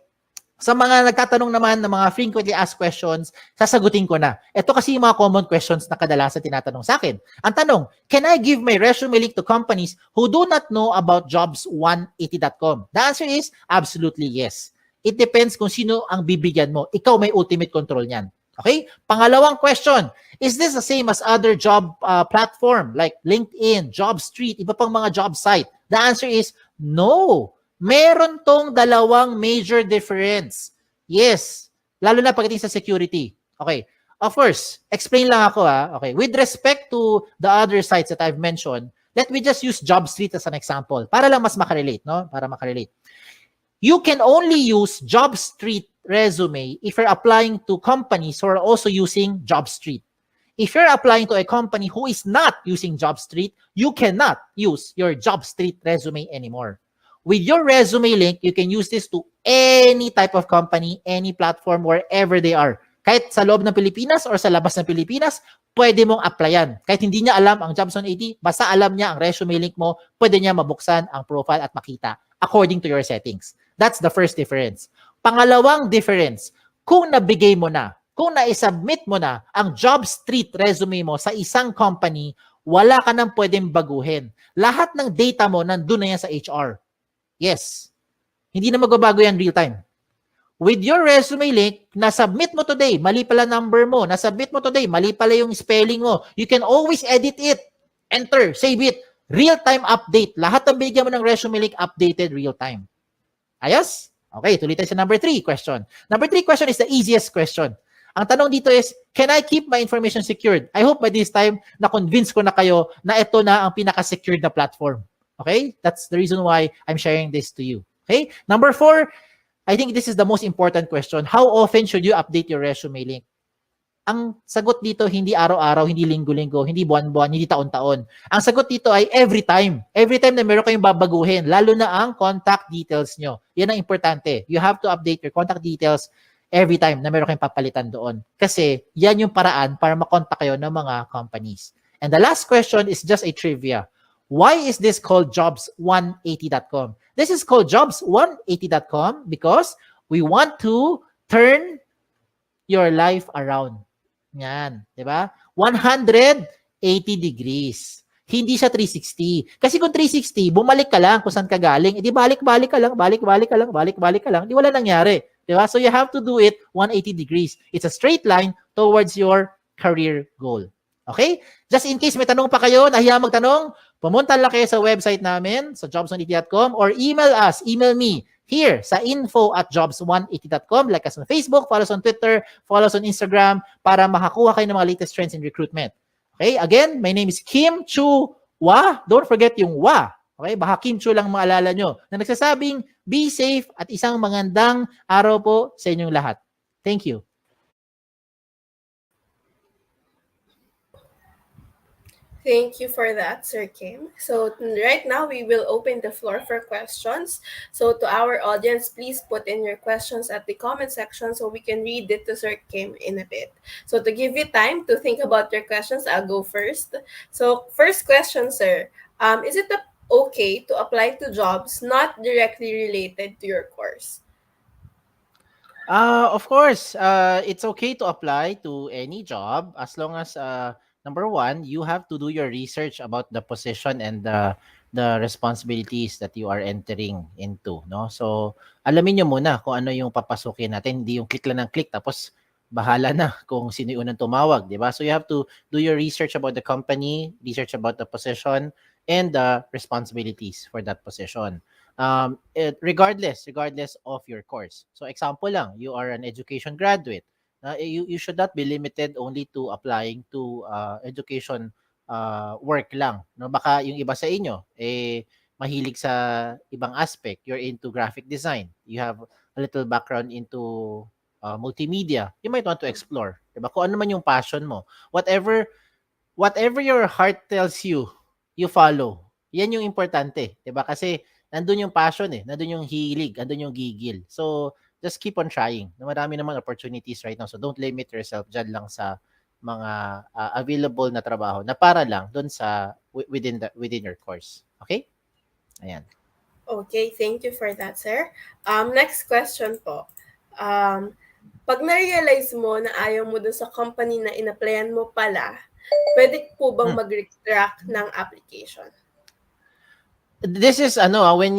Sa mga nagtatanong naman ng mga frequently asked questions, sasagutin ko na. Ito kasi yung mga common questions na kadalasan tinatanong sa akin. Ang tanong, can I give my resume link to companies who do not know about jobs180.com? The answer is absolutely yes. It depends kung sino ang bibigyan mo. Ikaw may ultimate control niyan. Okay? Pangalawang question, is this the same as other job platform like LinkedIn, JobStreet, iba pang mga job site? The answer is no. Meron tong dalawang major difference. Yes. Lalo na pagdating sa security. Okay. Of course, explain lang ako Okay. With respect to the other sites that I've mentioned, let me just use JobStreet as an example para lang mas makarelate, no? Para makarelate. You can only use JobStreet resume if you're applying to companies who are also using JobStreet. If you're applying to a company who is not using JobStreet, you cannot use your JobStreet resume anymore. With your resume link, you can use this to any type of company, any platform, wherever they are. Kahit sa loob ng Pilipinas or sa labas ng Pilipinas, pwede mong applyan. Kahit hindi niya alam ang Jobs 180, basta alam niya ang resume link mo, pwede niya mabuksan ang profile at makita according to your settings. That's the first difference. Pangalawang difference, kung nabigay mo na, kung na-submit mo na ang JobStreet resume mo sa isang company, wala ka nang pwedeng baguhin. Lahat ng data mo nandun na yan sa HR. Yes. Hindi na magbabago yan real time. With your resume link, na-submit mo today, mali pala number mo, na-submit mo today, mali pala yung spelling mo, you can always edit it. Enter, save it. Real-time update. Lahat ng bigyan mo ng resume link, updated real-time. Ayos? Okay, tuloy tayo sa number 3 question. Number 3 question is the easiest question. Ang tanong dito is, can I keep my information secured? I hope by this time, na-convince ko na kayo na ito na ang pinaka-secured na platform. Okay? That's the reason why I'm sharing this to you. Okay? Number 4, I think this is the most important question. How often should you update your resume link? Ang sagot dito, hindi araw-araw, hindi linggo-linggo, hindi buwan-buwan, hindi taon-taon. Ang sagot dito ay every time. Every time na meron kayong babaguhin, lalo na ang contact details nyo. Yan ang importante. You have to update your contact details every time na meron kayong papalitan doon. Kasi yan yung paraan para makontak kayo ng mga companies. And the last question is just a trivia. Why is this called jobs180.com? This is called jobs180.com because we want to turn your life around. Yan, 'di ba? 180 degrees. Hindi siya 360. Kasi kung 360, bumalik ka lang kung saan ka galing. Edi balik-balik ka lang, balik-balik ka lang, balik-balik ka lang. Di wala nangyari. 'Di ba? So you have to do it 180 degrees. It's a straight line towards your career goal. Okay? Just in case may tanong pa kayo, nahiya magtanong, pumunta lang kayo sa website namin, sa jobs180.com, or email me here sa info@jobs180.com. Like us on Facebook, follow us on Twitter, follow us on Instagram para makakuha kayo ng mga latest trends in recruitment. Okay? Again, my name is Kim Chua. Don't forget yung wa. Okay? Baka Kim Chu lang maalala nyo na nagsasabing, be safe at isang magandang araw po sa inyong lahat. Thank you. Thank you for that, Sir Kim. So right now, we will open the floor for questions. So to our audience, please put in your questions at the comment section so we can read it to Sir Kim in a bit. So to give you time to think about your questions, I'll go first. So first question, sir. Is it okay to apply to jobs not directly related to your course? Of course, it's okay to apply to any job as long as number one, you have to do your research about the position and the responsibilities that you are entering into, no? So, alamin nyo muna kung ano yung papasukin natin, hindi yung click lang ng click tapos bahala na kung sino yung unang tumawag, di ba? So, you have to do your research about the company, research about the position, and the responsibilities for that position. Regardless of your course. So, example lang, you are an education graduate. You should not be limited only to applying to education work lang. No, baka yung iba sa inyo mahilig sa ibang aspect. You're into graphic design. You have a little background into multimedia, you might want to explore, 'di ba? Kung ano man yung passion mo. Whatever your heart tells you, you follow. Yan yung importante, 'di ba? Kasi nandun yung passion nandun yung hilig, nandun yung gigil. So, just keep on trying. Marami naman opportunities right now. So, don't limit yourself dyan lang sa mga available na trabaho na para lang doon sa within your course. Okay? Ayan. Okay, thank you for that, sir. Next question po. Pag na-realize mo na ayaw mo dun sa company na in-applyan mo pala, pwede po bang mag-retract ng application? This is when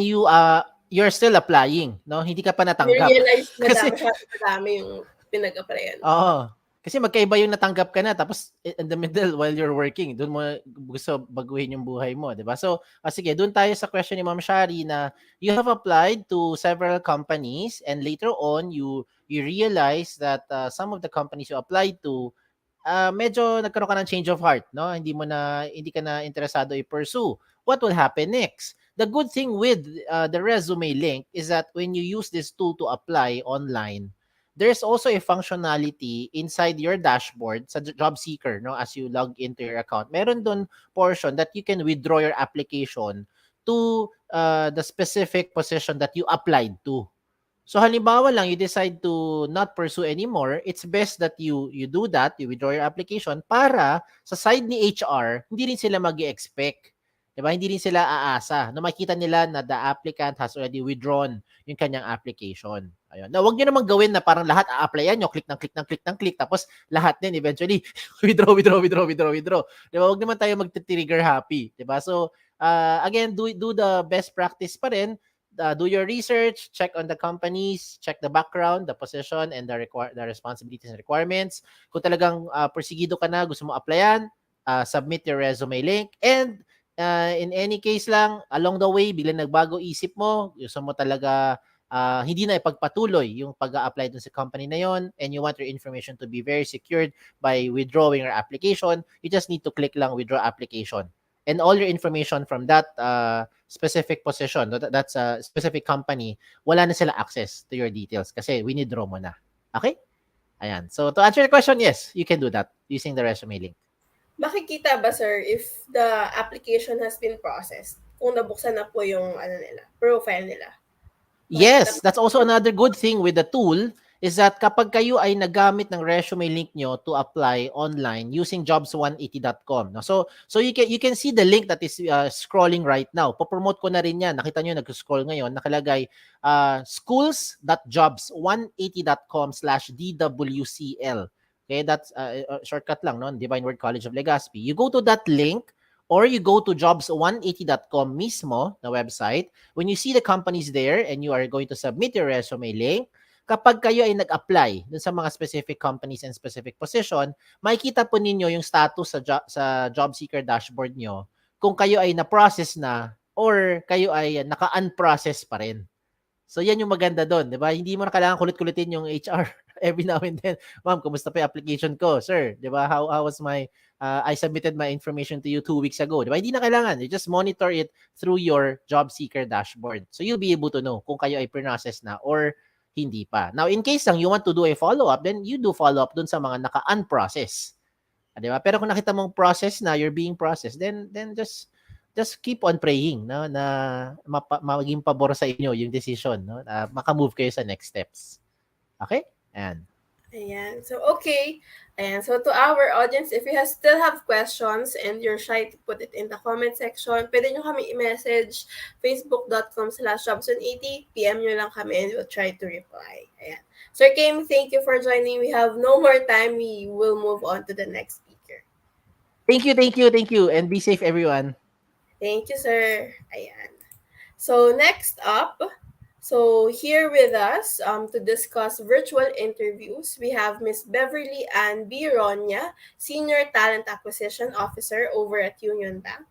you're still applying, no? Hindi ka pa natanggap. Ni-realize na Kasi masyadong madami yung pinag-applyan. Oo. Kasi magkaiba yung natanggap ka na tapos in the middle while you're working, doon mo gusto baguhin yung buhay mo, 'di ba? So, sige, doon tayo sa question ni Ma'am Shari na you have applied to several companies and later on you realize that some of the companies you applied to medyo nagkaroon ka ng change of heart, no? Hindi ka na interesado i-pursue. What will happen next? The good thing with the resume link is that when you use this tool to apply online, there's also a functionality inside your dashboard sa job seeker, no? As you log into your account, meron doon portion that you can withdraw your application to the specific position that you applied to. So halimbawa lang you decide to not pursue anymore, it's best that you do that, you withdraw your application para sa side ni HR, hindi rin sila magi-expect. 'Di ba? Hindi rin sila aasa. No, makita nila na the applicant has already withdrawn yung kanyang application. Ayun. Na wag niyo naman gawin na parang lahat a-applyan niyo, click ng click ng click ng click tapos lahat din eventually withdraw. 'Di ba? Wag naman tayo mag-trigger happy, 'di ba? So again, do the best practice pa rin. Do your research, check on the companies, check the background, the position, and the responsibilities and requirements. Kung talagang persigido ka na, gusto mo applyan, submit your resume link. And in any case lang, along the way, biglang nagbago isip mo, gusto mo talaga hindi na ipagpatuloy yung pag-a-apply dun sa company na yon and you want your information to be very secured by withdrawing your application, you just need to click lang withdraw application. And all your information from that specific position, that's a specific company, wala na sila access to your details kasi winidraw mo na. Okay? Ayan. So to answer your question, yes, you can do that using the resume link. Makikita ba, sir, if the application has been processed? Kung nabuksan na po yung profile nila? Yes, that's also another good thing with the tool is that kapag kayo ay nagamit ng resume link nyo to apply online using jobs180.com. No? So you can see the link that is scrolling right now. Popromote ko na rin yan. Nakita nyo nag-scroll ngayon. Nakalagay schools.jobs180.com/DWCL. Okay, that's shortcut lang, no? Divine Word College of Legazpi. You go to that link or you go to jobs180.com mismo, the website. When you see the companies there and you are going to submit your resume link, kapag kayo ay nag-apply dun sa mga specific companies and specific position, makikita po ninyo yung status sa job seeker dashboard nyo kung kayo ay na-process na or kayo ay naka-unprocess pa rin. So yan yung maganda doon, 'di ba? Hindi mo na kailangan kulit-kulitin yung HR every now and then. Ma'am, kumusta pa yung application ko? Sir, 'di ba? How was my I submitted my information to you 2 weeks ago. 'Di ba? Hindi na kailangan. You just monitor it through your job seeker dashboard. So you'll be able to know kung kayo ay process na or hindi pa. Now, in case lang you want to do a follow-up, then you do follow-up dun sa mga naka-unprocess. Di ba? Pero kung nakita mong process na, you're being processed, then just keep on praying, no, na maging pabor sa inyo yung decision, no, maka-move kayo sa next steps. Okay? Ayan. So, okay. Ayan. So, to our audience, if you still have questions and you're shy to put it in the comment section, pwede nyo kami i-message facebook.com/jobs180. PM nyo lang kami and we'll try to reply. Ayan. Sir Kim, thank you for joining. We have no more time. We will move on to the next speaker. Thank you. And be safe, everyone. Thank you, sir. Ayan. So, next up, so here with us to discuss virtual interviews, we have Miss Beverly and B. Rona, Senior Talent Acquisition Officer over at UnionBank.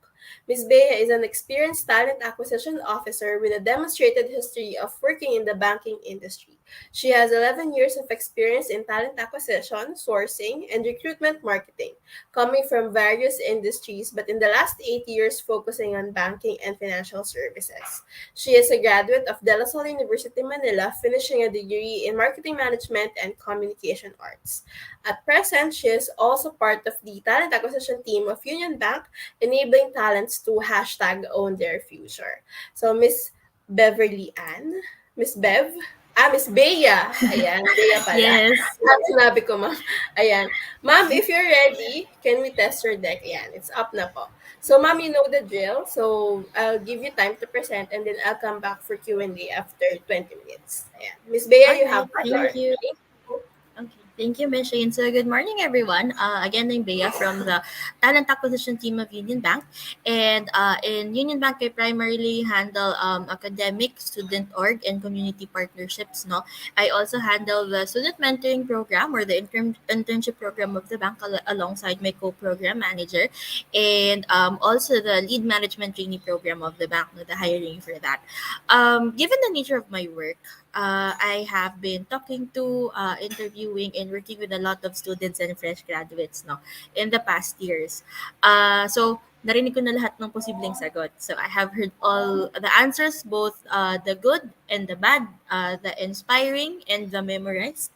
Ms. Bea is an experienced talent acquisition officer with a demonstrated history of working in the banking industry. She has 11 years of experience in talent acquisition, sourcing, and recruitment marketing, coming from various industries, but in the last 8 years focusing on banking and financial services. She is a graduate of De La Salle University, Manila, finishing a degree in marketing management and communication arts. At present, she is also part of the talent acquisition team of Union Bank, enabling talents to hashtag own their future. So, Miss Beverly Ann, Miss Bev, Miss Bea. Ayan, Bea pala. Yes. Sinabi ko, ma'am. Ayan. Ma'am, if you're ready, can we test your deck? Ayan, it's up na po. So, ma'am, you know the drill. So, I'll give you time to present and then I'll come back for Q&A after 20 minutes. Ayan. Miss Bea, All you right. have the floor. Thank you. Okay. Thank you, Miss Shane. So, good morning, everyone. Again, I'm Bea from the talent acquisition team of Union Bank. And in Union Bank, I primarily handle academic, student org, and community partnerships. No, I also handle the student mentoring program or the internship program of the bank alongside my co-program manager, and also the lead management trainee program of the bank. No, the hiring for that. Given the nature of my work, I have been talking to, interviewing, and working with a lot of students and fresh graduates, no, in the past years. So, narinig ko na lahat ng posibleng sagot. So, I have heard all the answers, both the good and the bad, the inspiring and the memorized.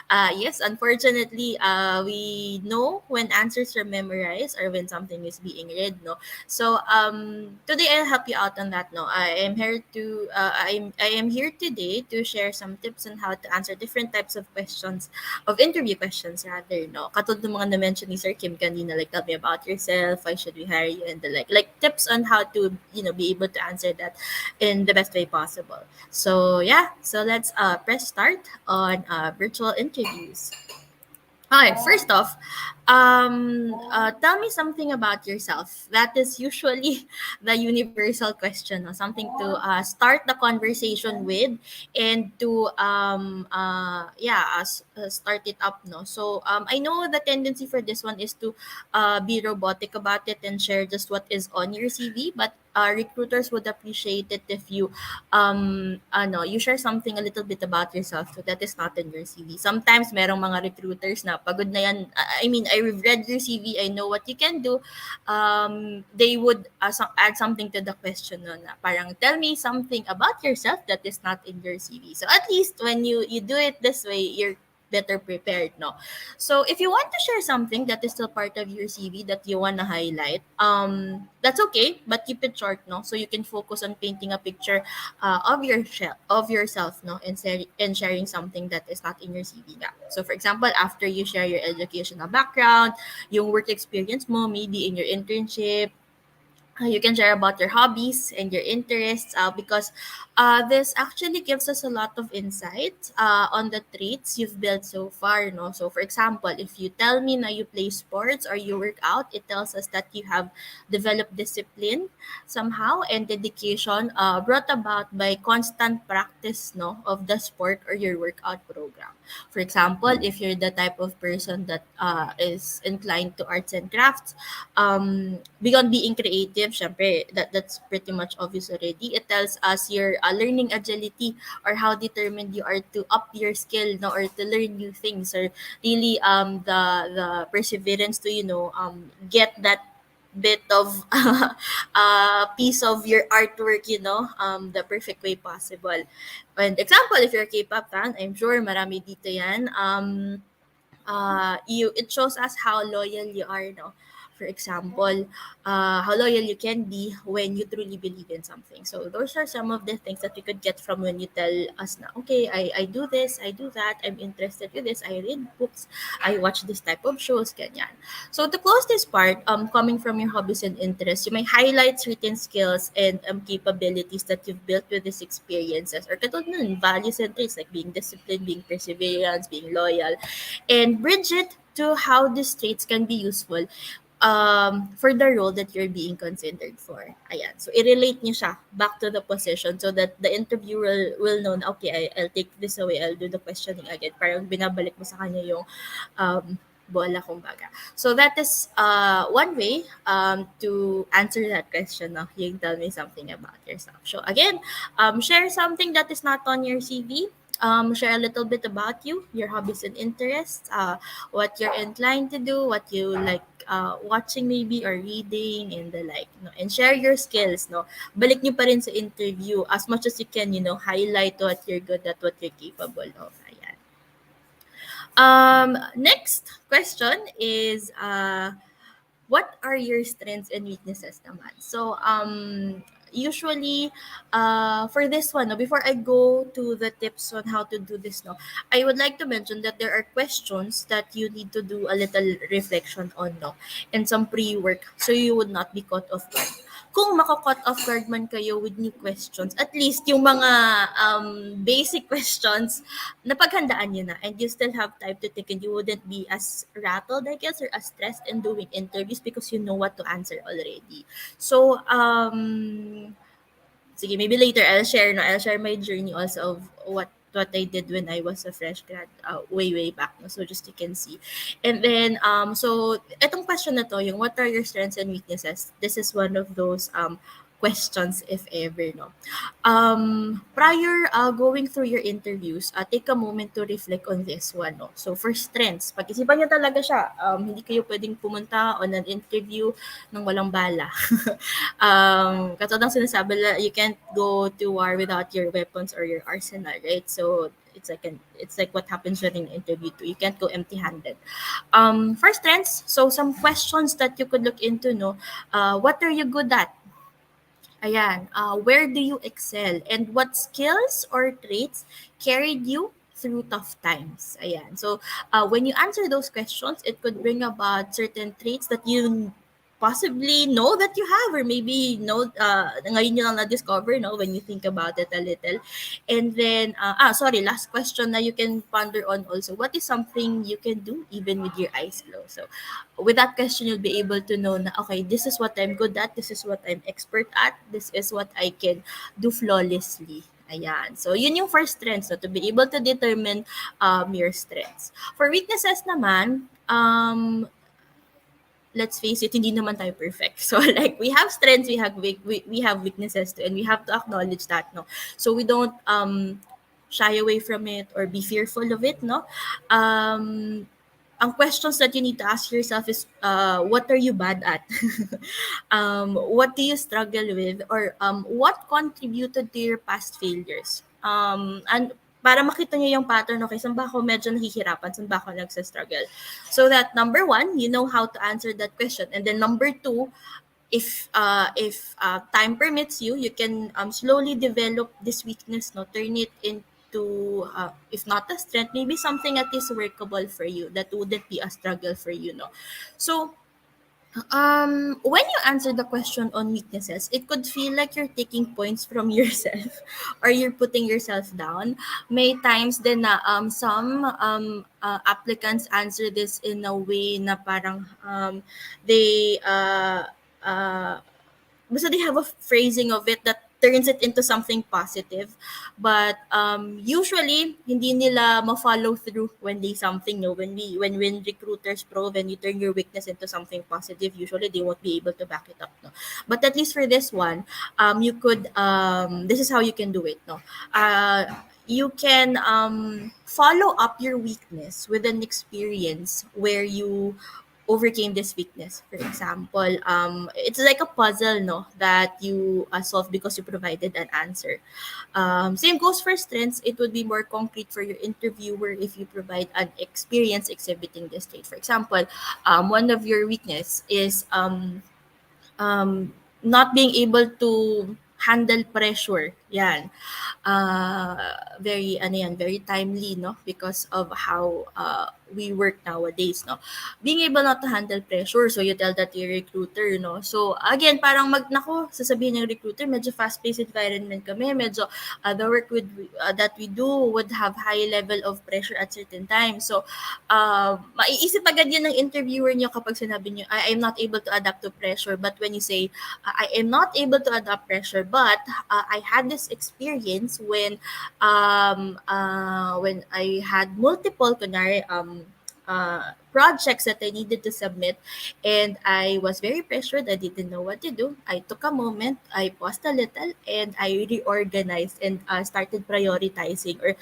Yes, unfortunately, we know when answers are memorized or when something is being read, no. So today I'll help you out on that. No, I am here today to share some tips on how to answer different types of questions, of interview questions rather. No, katulad ng mga na-mention ni Sir Kim kanina, like tell me about yourself, why should we hire you, and the like tips on how to be able to answer that in the best way possible. So yeah, so let's press start on virtual interviews. Hi, first off, tell me something about yourself. That is usually the universal question, or something to start the conversation with, and to start it up. No, so I know the tendency for this one is to be robotic about it and share just what is on your CV, but recruiters would appreciate it if you you share something a little bit about yourself so that is not in your CV. Sometimes merong mga recruiters na pagod na yan. I mean, I read your CV, I know what you can do. They would add something to the question no, na parang tell me something about yourself that is not in your CV. So at least when you do it this way, you're better prepared, no? So if you want to share something that is still part of your CV that you want to highlight, that's okay, but keep it short, no? So you can focus on painting a picture of yourself, no, and sharing something that is not in your CV. Nga. So for example, after you share your educational background, yung work experience mo, maybe in your internship, you can share about your hobbies and your interests because this actually gives us a lot of insight on the traits you've built so far, no? So for example, if you tell me now you play sports or you work out, it tells us that you have developed discipline somehow and dedication brought about by constant practice, no, of the sport or your workout program. For example, if you're the type of person that is inclined to arts and crafts, beyond being creative, syempre, that's pretty much obvious already. It tells us your learning agility or how determined you are to up your skill, no, or to learn new things, or really the perseverance to get that bit of piece of your artwork, the perfect way possible. And example, if you're a K-pop fan, I'm sure marami dito yan. It shows us how loyal you are, no? For example, how loyal you can be when you truly believe in something. So those are some of the things that we could get from when you tell us na, okay, I do this, I do that, I'm interested with this, I read books, I watch this type of shows, ganyan. So to close this part, coming from your hobbies and interests, you may highlight certain skills and capabilities that you've built with these experiences, or katulad nun, values and traits like being disciplined, being perseverance, being loyal, and bridge it to how these traits can be useful for the role that you're being considered for. Ayan. So, i-relate niyo siya back to the position so that the interviewer will know na, okay, I'll take this away, I'll do the questioning again. Parang binabalik mo sa kanya yung bola kumbaga. So that is one way to answer that question. No? You can tell me something about yourself. So again, share something that is not on your CV. Share a little bit about you, your hobbies and interests, what you're inclined to do, what you like watching maybe or reading and the like. No? And share your skills. No? Balik nyo pa rin sa interview as much as you can, highlight what you're good at, what you're capable of. Ayan. Next question is what are your strengths and weaknesses naman? So, usually, for this one, no, before I go to the tips on how to do this, no, I would like to mention that there are questions that you need to do a little reflection on, no, and some pre-work so you would not be caught off guard. Kung mako-caught off guard man kayo with new questions, at least yung mga basic questions, napaghandaan nyo na and you still have time to think and you wouldn't be as rattled, I guess, or as stressed in doing interviews because you know what to answer already. So, sige, maybe later I'll share, no? I'll share my journey also of what I did when I was a fresh grad way back, no? So just you can see. And then so etong question na to, yung what are your strengths and weaknesses? This is one of those questions if ever, no. Prior going through your interviews, take a moment to reflect on this one, no. So for strengths, pag-isipan niyo talaga siya. Hindi kayo pwedeng pumunta on an interview ng walang bala. Katulad ng sinasabi na you can't go to war without your weapons or your arsenal, right? So it's like what happens during an interview too. You can't go empty-handed. For strengths, so some questions that you could look into, no. What are you good at? Ayan, where do you excel? And what skills or traits carried you through tough times? Ayan. So, when you answer those questions, it could bring about certain traits that you possibly know that you have or maybe know ngayon nyo lang na-discover, no, when you think about it a little. And then, sorry, last question na you can ponder on also. What is something you can do even with your eyes closed? So, with that question, you'll be able to know na, okay, this is what I'm good at, this is what I'm expert at, this is what I can do flawlessly. Ayan. So, yun yung first strengths, so to be able to determine your strengths. For weaknesses naman, let's face it, hindi naman tayo perfect. So, like, we have strengths, we have weaknesses too, and we have to acknowledge that, no? So, we don't shy away from it or be fearful of it, no? Ang questions that you need to ask yourself is, what are you bad at? What do you struggle with? Or what contributed to your past failures? And para makita niyo yung pattern, okay, saan ba ako medyo nahihirapan, saan ba ako nagsa-struggle? So that number one, you know how to answer that question. And then number two, if time permits you, you can slowly develop this weakness, no, turn it into if not a strength, maybe something that is workable for you, that wouldn't be a struggle for you, no. So when you answer the question on weaknesses, it could feel like you're taking points from yourself or you're putting yourself down. May times din na some applicants answer this in a way na parang they basta they have a phrasing of it that turns it into something positive. But usually, hindi nila ma-follow through when they something, no? When recruiters probe and you turn your weakness into something positive, usually they won't be able to back it up, no? But at least for this one, you could, this is how you can do it, no? You can follow up your weakness with an experience where you overcame this weakness. For example, it's like a puzzle, no, that you solve because you provided an answer. Same goes for strengths. It would be more concrete for your interviewer if you provide an experience exhibiting this trait. For example, one of your weakness is not being able to handle pressure. Yan. Very ano yan, very timely, no, because of how we work nowadays, no. Being able not to handle pressure, so you tell that to your recruiter, no. So again, parang sasabihin ng recruiter, medyo fast-paced environment kami, medyo the work that we do would have high level of pressure at certain times. So maiisip agad yun ng interviewer niyo kapag sinabi niyo, I'm not able to adapt to pressure. But when you say, I am not able to adapt pressure, but I had this experience when I had multiple projects that I needed to submit, and I was very pressured. I didn't know what to do. I took a moment, I paused a little, and I reorganized and started prioritizing or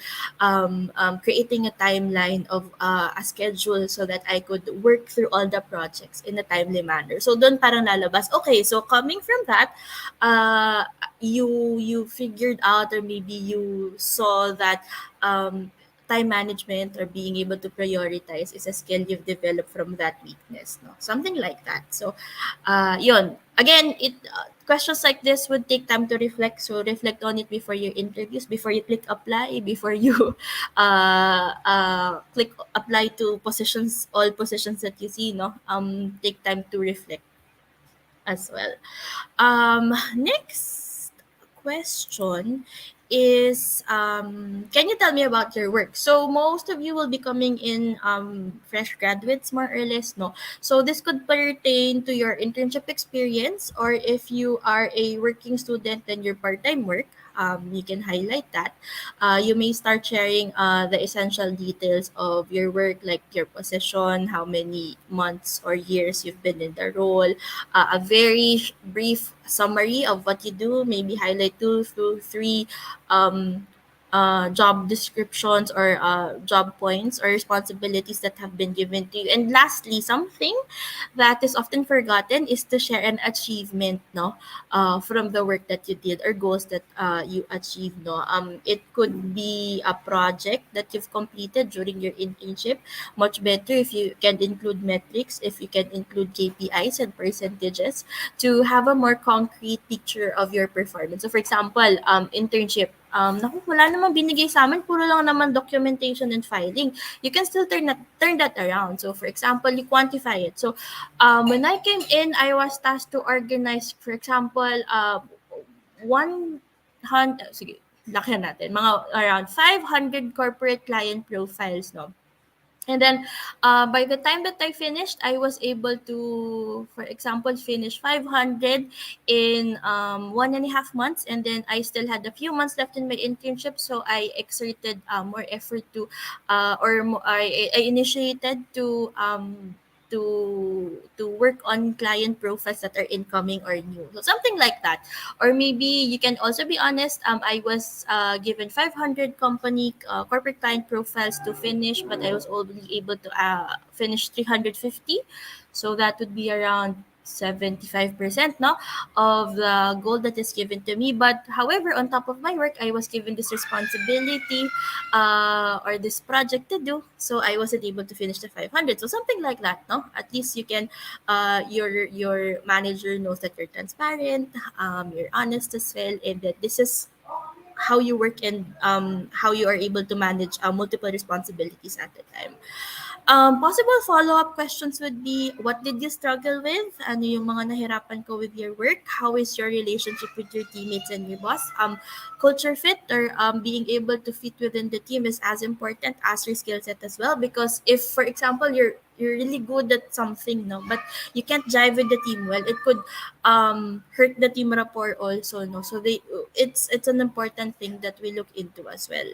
creating a timeline of a schedule so that I could work through all the projects in a timely manner. So doon parang lalabas, okay, so coming from that, uh, you figured out, or maybe you saw that time management or being able to prioritize is a skill you've developed from that weakness, no, something like that. So yun, again, it questions like this would take time to reflect, so reflect on it before your interviews, before you click apply, before you click apply to positions, all positions that you see, no, take time to reflect as well. Next question is, can you tell me about your work? So most of you will be coming in fresh graduates, more or less, no? So this could pertain to your internship experience, or if you are a working student, then your part-time work. You can highlight that. You may start sharing the essential details of your work, like your position, how many months or years you've been in the role, a very brief summary of what you do, maybe highlight two to three um, job descriptions or job points or responsibilities that have been given to you. And lastly, something that is often forgotten is to share an achievement, no, from the work that you did or goals that you achieved, no. It could be a project that you've completed during your internship. Much better if you can include metrics, if you can include KPIs and percentages to have a more concrete picture of your performance. So for example, internship, naku, wala namang binigay sa amin, puro lang naman documentation and filing. You can still turn that around. So for example, you quantify it. So when I came in, I was tasked to organize, for example, 100, sige, laki natin, mga around 500 corporate client profiles, no? And then by the time that I finished, I was able to, for example, finish 500 in 1.5 months. And then I still had a few months left in my internship. So I exerted more effort to, I initiated to work on client profiles that are incoming or new. So something like that. Or maybe you can also be honest. I was given 500 company corporate client profiles to finish, but I was only able to finish 350. So that would be around 75%, no, of the goal that is given to me. But however, on top of my work, I was given this responsibility or this project to do, so I wasn't able to finish the 500. So something like that, no, at least you can your manager knows that you're transparent, you're honest as well, and that this is how you work, and how you are able to manage multiple responsibilities at a time. Possible follow-up questions would be, what did you struggle with? Ano yung mga nahirapan ko with your work? How is your relationship with your teammates and your boss? Culture fit, or being able to fit within the team, is as important as your skill set as well. Because if, for example, you're really good at something, no, but you can't jive with the team well, it could hurt the team rapport also, no. So it's an important thing that we look into as well.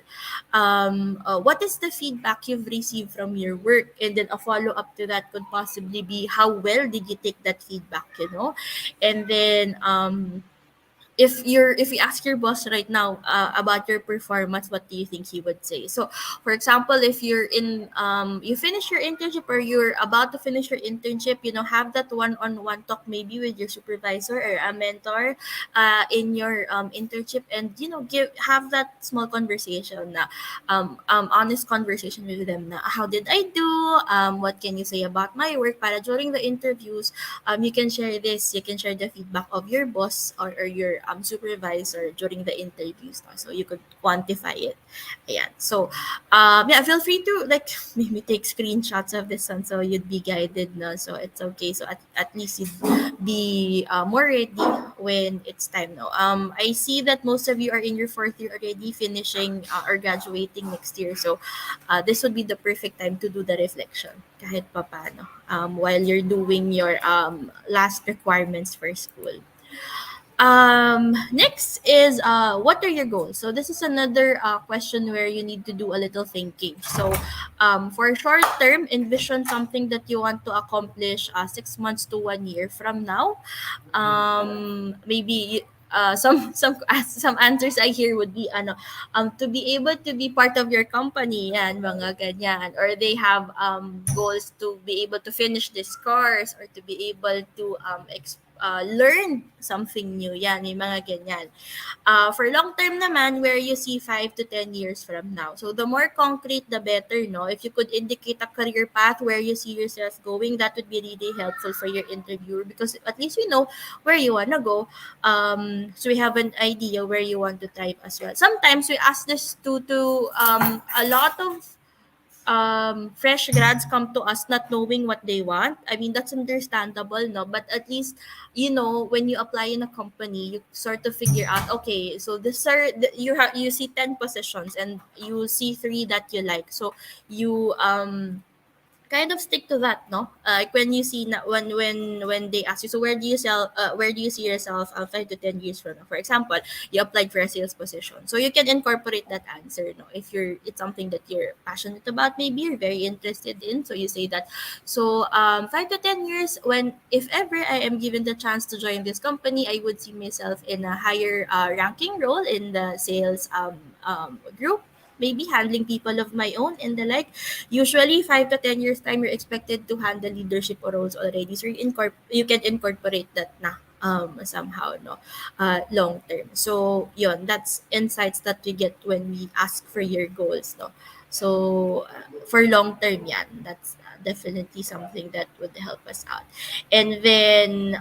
What is the feedback you've received from your work? And then a follow up to that could possibly be, how well did you take that feedback, you know? And then if you ask your boss right now about your performance, what do you think he would say? So for example, if you're in you finish your internship, or you're about to finish your internship, you know, have that one-on-one talk maybe with your supervisor or a mentor in your internship, and you know, have that small conversation na honest conversation with them na, how did I do, what can you say about my work, para during the interviews you can share this, you can share the feedback of your boss, or your supervisor during the interviews, no? So you could quantify it. Ayan. So yeah, feel free to like maybe take screenshots of this one, so you'd be guided, no? So it's okay. So at least you'd be more ready when it's time, no? I see that most of you are in your fourth year already, finishing or graduating next year. So this would be the perfect time to do the reflection kahit papano while you're doing your last requirements for school. Next is what are your goals? So this is another question where you need to do a little thinking. So for short term, envision something that you want to accomplish 6 months to 1 year from now. Maybe some answers I hear would be ano to be able to be part of your company yan mga ganyan, or they have goals to be able to finish this course or to be able to learn something new yan, may mga ganyan. For long term naman, where you see 5 to 10 years from now. So the more concrete, the better, no? If you could indicate a career path where you see yourself going, that would be really helpful for your interviewer because at least we know where you wanna go. So we have an idea where you want to thrive as well. Sometimes we ask this to a lot of fresh grads come to us not knowing what they want. I mean, that's understandable, no? But at least, when you apply in a company, you sort of figure out, okay, so this are, you see 10 positions and you see three that you like. So you kind of stick to that, no? Like when you see when they ask you, so where do you see yourself 5 to 10 years from now? For example, you applied for a sales position, so you can incorporate that answer, no? If it's something that you're passionate about, maybe you're very interested in, so you say that. So 5 to 10 years, when if ever I am given the chance to join this company, I would see myself in a higher ranking role in the sales group, maybe handling people of my own and the like. Usually 5 to 10 years time you're expected to handle leadership roles already. So you can incorporate that na somehow, no, long term. So yun, that's insights that we get when we ask for your goals, no. So for long term yan, that's definitely something that would help us out. And then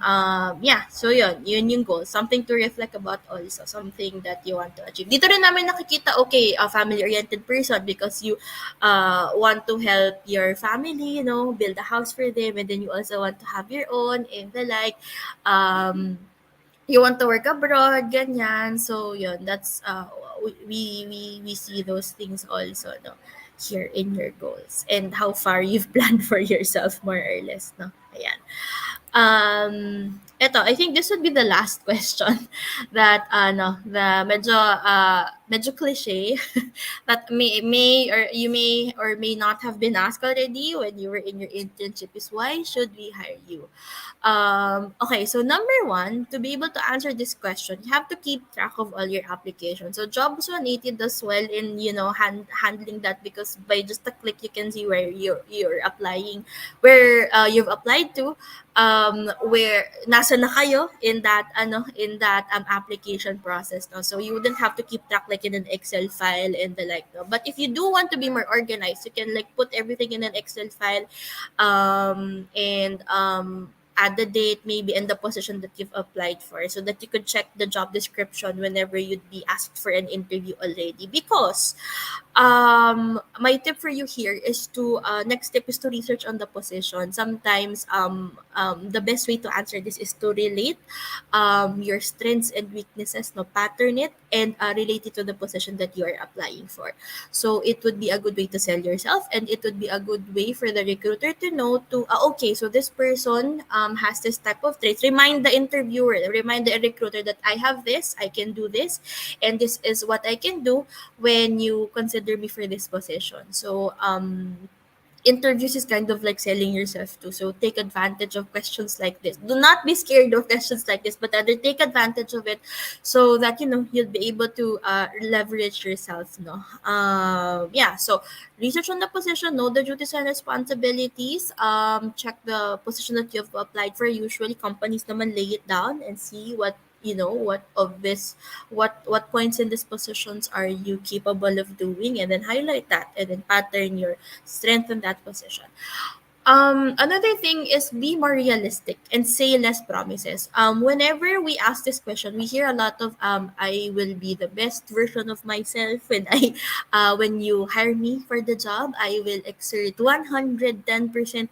yeah, so yun yung goal, something to reflect about, also something that you want to achieve. Dito rin namin nakikita, okay, a family oriented person because you want to help your family, build a house for them, and then you also want to have your own and the like. You want to work abroad, ganyan. So yun, that's we see those things also, no, here in your goals and how far you've planned for yourself, more or less, no. Ayan. Eto, I think this would be the last question that no, the medyo cliche that may or you may or may not have been asked already when you were in your internship is, why should we hire you? Okay, so number one, to be able to answer this question, you have to keep track of all your applications. So Jobs 180 does well in handling that, because by just a click you can see where you're applying, where you've applied to, where nasa na kayo in that application process, no. So you wouldn't have to keep track like in an Excel file and the like, no. But if you do want to be more organized, you can like put everything in an Excel file, and add the date maybe and the position that you've applied for, so that you could check the job description whenever you'd be asked for an interview already. Because my tip for you here is to next step is to research on the position. Sometimes the best way to answer this is to relate your strengths and weaknesses, no, pattern it and relate it to the position that you are applying for. So it would be a good way to sell yourself, and it would be a good way for the recruiter to know to okay, so this person has this type of traits. Remind the interviewer, remind the recruiter that I have this, I can do this, and this is what I can do when you consider me for this position. So interviews is kind of like selling yourself too. So take advantage of questions like this. Do not be scared of questions like this, but rather take advantage of it, so that you'll be able to leverage yourself. No, yeah. So research on the position, know the duties and responsibilities. Check the position that you've applied for. Usually, companies naman lay it down and see what of this, what points in these positions are you capable of doing, and then highlight that, and then pattern your strength in that position. Another thing is, be more realistic and say less promises. Whenever we ask this question, we hear a lot of I will be the best version of myself when when you hire me for the job. I will exert 110%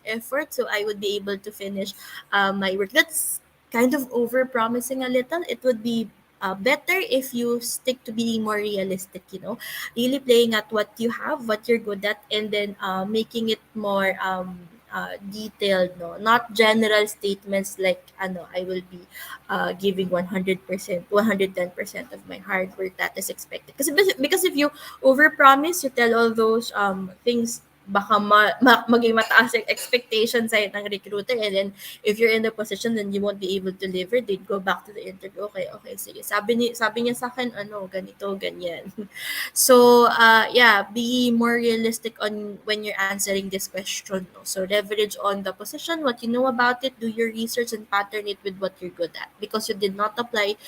effort, so I would be able to finish my work. That's kind of over promising a little. It would be better if you stick to being more realistic, really playing at what you have, what you're good at, and then making it more detailed, no, not general statements like ano, I will be giving 100%, 110% of my hard work that is expected. Because if you overpromise, you tell all those things, baka maging mataas yung expectation sa'yo ng recruiter, and then if you're in the position, then you won't be able to deliver. They'd go back to the interview. Okay, okay, sige. Sabi niya sa akin, ano, ganito, ganyan. So, yeah, be more realistic on when you're answering this question. No? So, leverage on the position, what you know about it, do your research and pattern it with what you're good at. Because you did not apply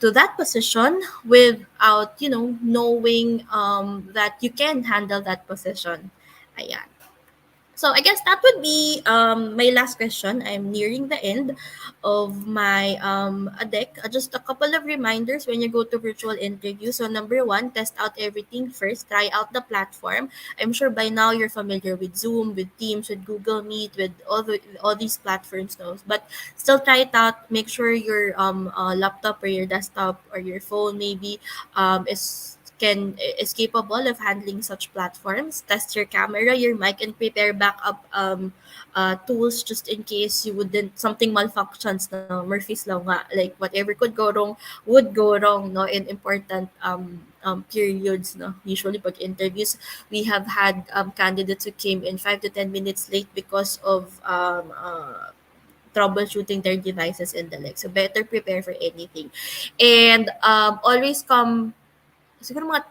to that position without, knowing that you can handle that position. Ayan. So I guess that would be my last question. I'm nearing the end of my deck. Just a couple of reminders when you go to virtual interview. So number one, test out everything first. Try out the platform. I'm sure by now you're familiar with Zoom, with Teams, with Google Meet, with all these platforms now. But still try it out. Make sure your laptop or your desktop or your phone maybe is capable of handling such platforms. Test your camera, your mic, and prepare backup tools just in case you wouldn't something malfunctions. No, Murphy's law nga, like whatever could go wrong would go wrong. No, in important periods. No, usually pag interviews, we have had candidates who came in 5 to 10 minutes late because of troubleshooting their devices and the like. So better prepare for anything, and always come siguro mga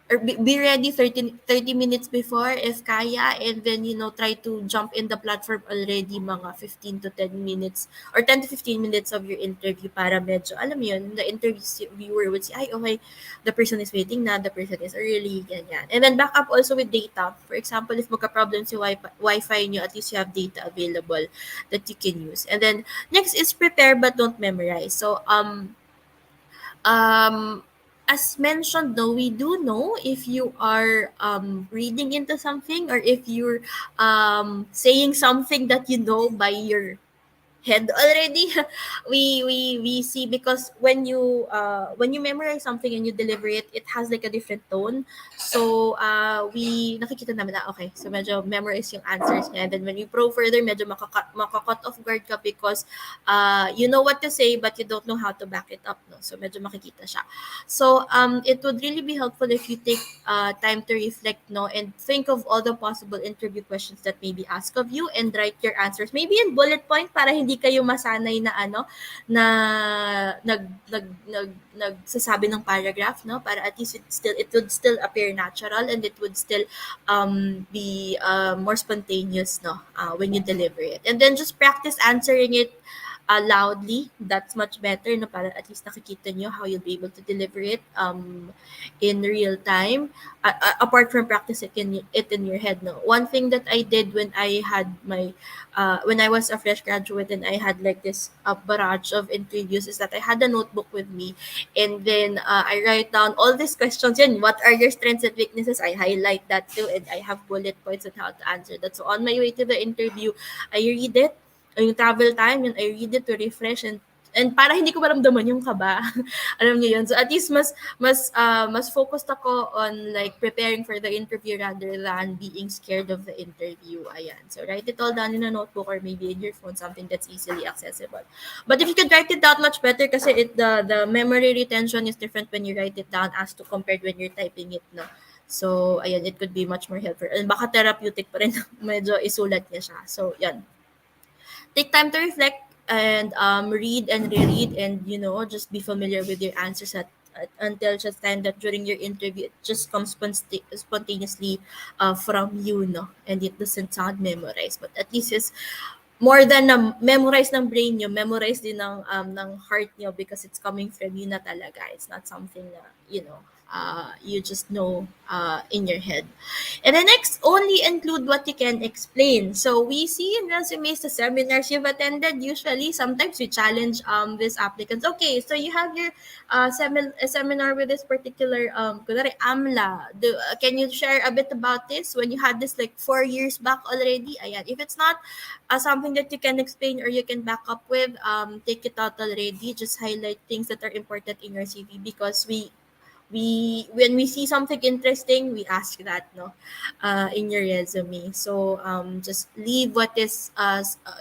or be ready 30 minutes before if kaya, and then try to jump in the platform already mga 15 to 10 minutes or 10 to 15 minutes of your interview para medyo alam mo yun, the interviewer would say ay okay, the person is waiting na, the person is early, ganyan. And then back up also with data. For example, if magka-problem si Wi-Fi nyo, at least you have data available that you can use. And then next is prepare but don't memorize. So um as mentioned, though, we do know if you are reading into something, or if you're saying something that you know by your head already. We see, because when you memorize something and you deliver it, it has like a different tone. So we nakikita namin na okay, so medyo memorize yung answers niya, and then when you probe further, medyo makakat off guard ka, because you know what to say but you don't know how to back it up, no, so medyo makikita siya. So it would really be helpful if you take time to reflect, no, and think of all the possible interview questions that may be asked of you, and write your answers maybe in bullet point, para hindi kayo masanay na na nagsasabi ng paragraph, no, para at least it would still appear natural, and it would still be more spontaneous, no, when you deliver it. And then just practice answering it loudly. That's much better, no, para at least nakikita nyo how you'll be able to deliver it in real time, apart from practicing it in your head. No, one thing that I did when I had my when I was a fresh graduate and I had like this barrage of interviews, is that I had a notebook with me, and then I write down all these questions. Yan, what are your strengths and weaknesses? I highlight that too, and I have bullet points on how to answer that. So on my way to the interview, I read it. Yung travel time, yun, I read it to refresh, and para hindi ko maramdaman yung kaba. Alam niyo yun. So at least mas focused ako on like preparing for the interview rather than being scared of the interview. Ayan. So write it all down in a notebook or maybe in your phone, something that's easily accessible. But if you could write it down, much better, kasi the memory retention is different when you write it down as to compared when you're typing it, no. So ayan, it could be much more helpful. And baka therapeutic pa rin medyo isulat niya siya. So yan. Take time to reflect, and read and reread, and just be familiar with your answers until just time that during your interview it just comes spontaneously from you, no, and it doesn't sound memorized, but at least it's more than na memorize ng brain nyo, memorize din ng heart nyo, because it's coming from you na talaga. It's not something na you just know in your head. And then next, only include what you can explain. So we see in resumes the seminars you've attended. Usually, sometimes we challenge these applicants. Okay, so you have your a seminar with this particular kunwari, AMLA. Can you share a bit about this when you had this like 4 years back already? Ayan. If it's not something that you can explain or you can back up with, take it out already. Just highlight things that are important in your CV, because when we see something interesting, we ask that, no, in your resume. So just leave what is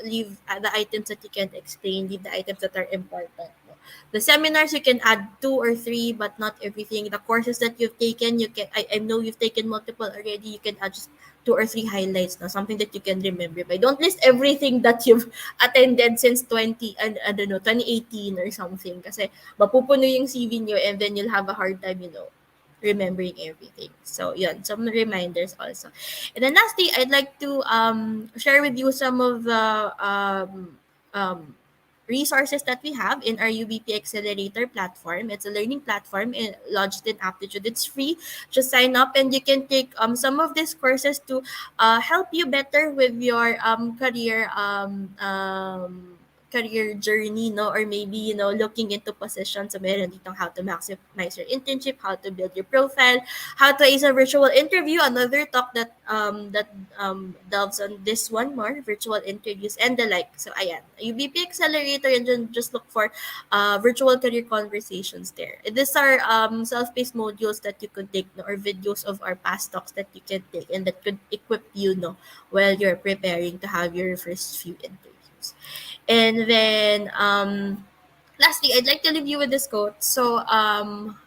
leave the items that you can't explain, leave the items that are important. No? The seminars you can add two or three, but not everything. The courses that you've taken, you can I know you've taken multiple already. You can add just two or three highlights, no, something that you can remember. But don't list everything that you've attended since 20 and I don't know 2018 or something. Kasi mapupuno yung CV nyo and then you'll have a hard time, remembering everything. So, yun, some reminders also. And then lastly, I'd like to share with you some of the um, resources that we have in our UBP Accelerator platform. It's a learning platform launched in Aptitude. It's free. Just sign up and you can take some of these courses to help you better with your career journey, no, or maybe looking into positions. So meron ditong how to maximize your internship, how to build your profile, how to ace a virtual interview, another talk that delves on this one more, virtual interviews and the like. So ayan, UBP Accelerator, and then just look for virtual career conversations there. These are self-paced modules that you could take, no, or videos of our past talks that you can take and that could equip you, no, while you're preparing to have your first few interviews. And then lastly, I'd like to leave you with this quote. So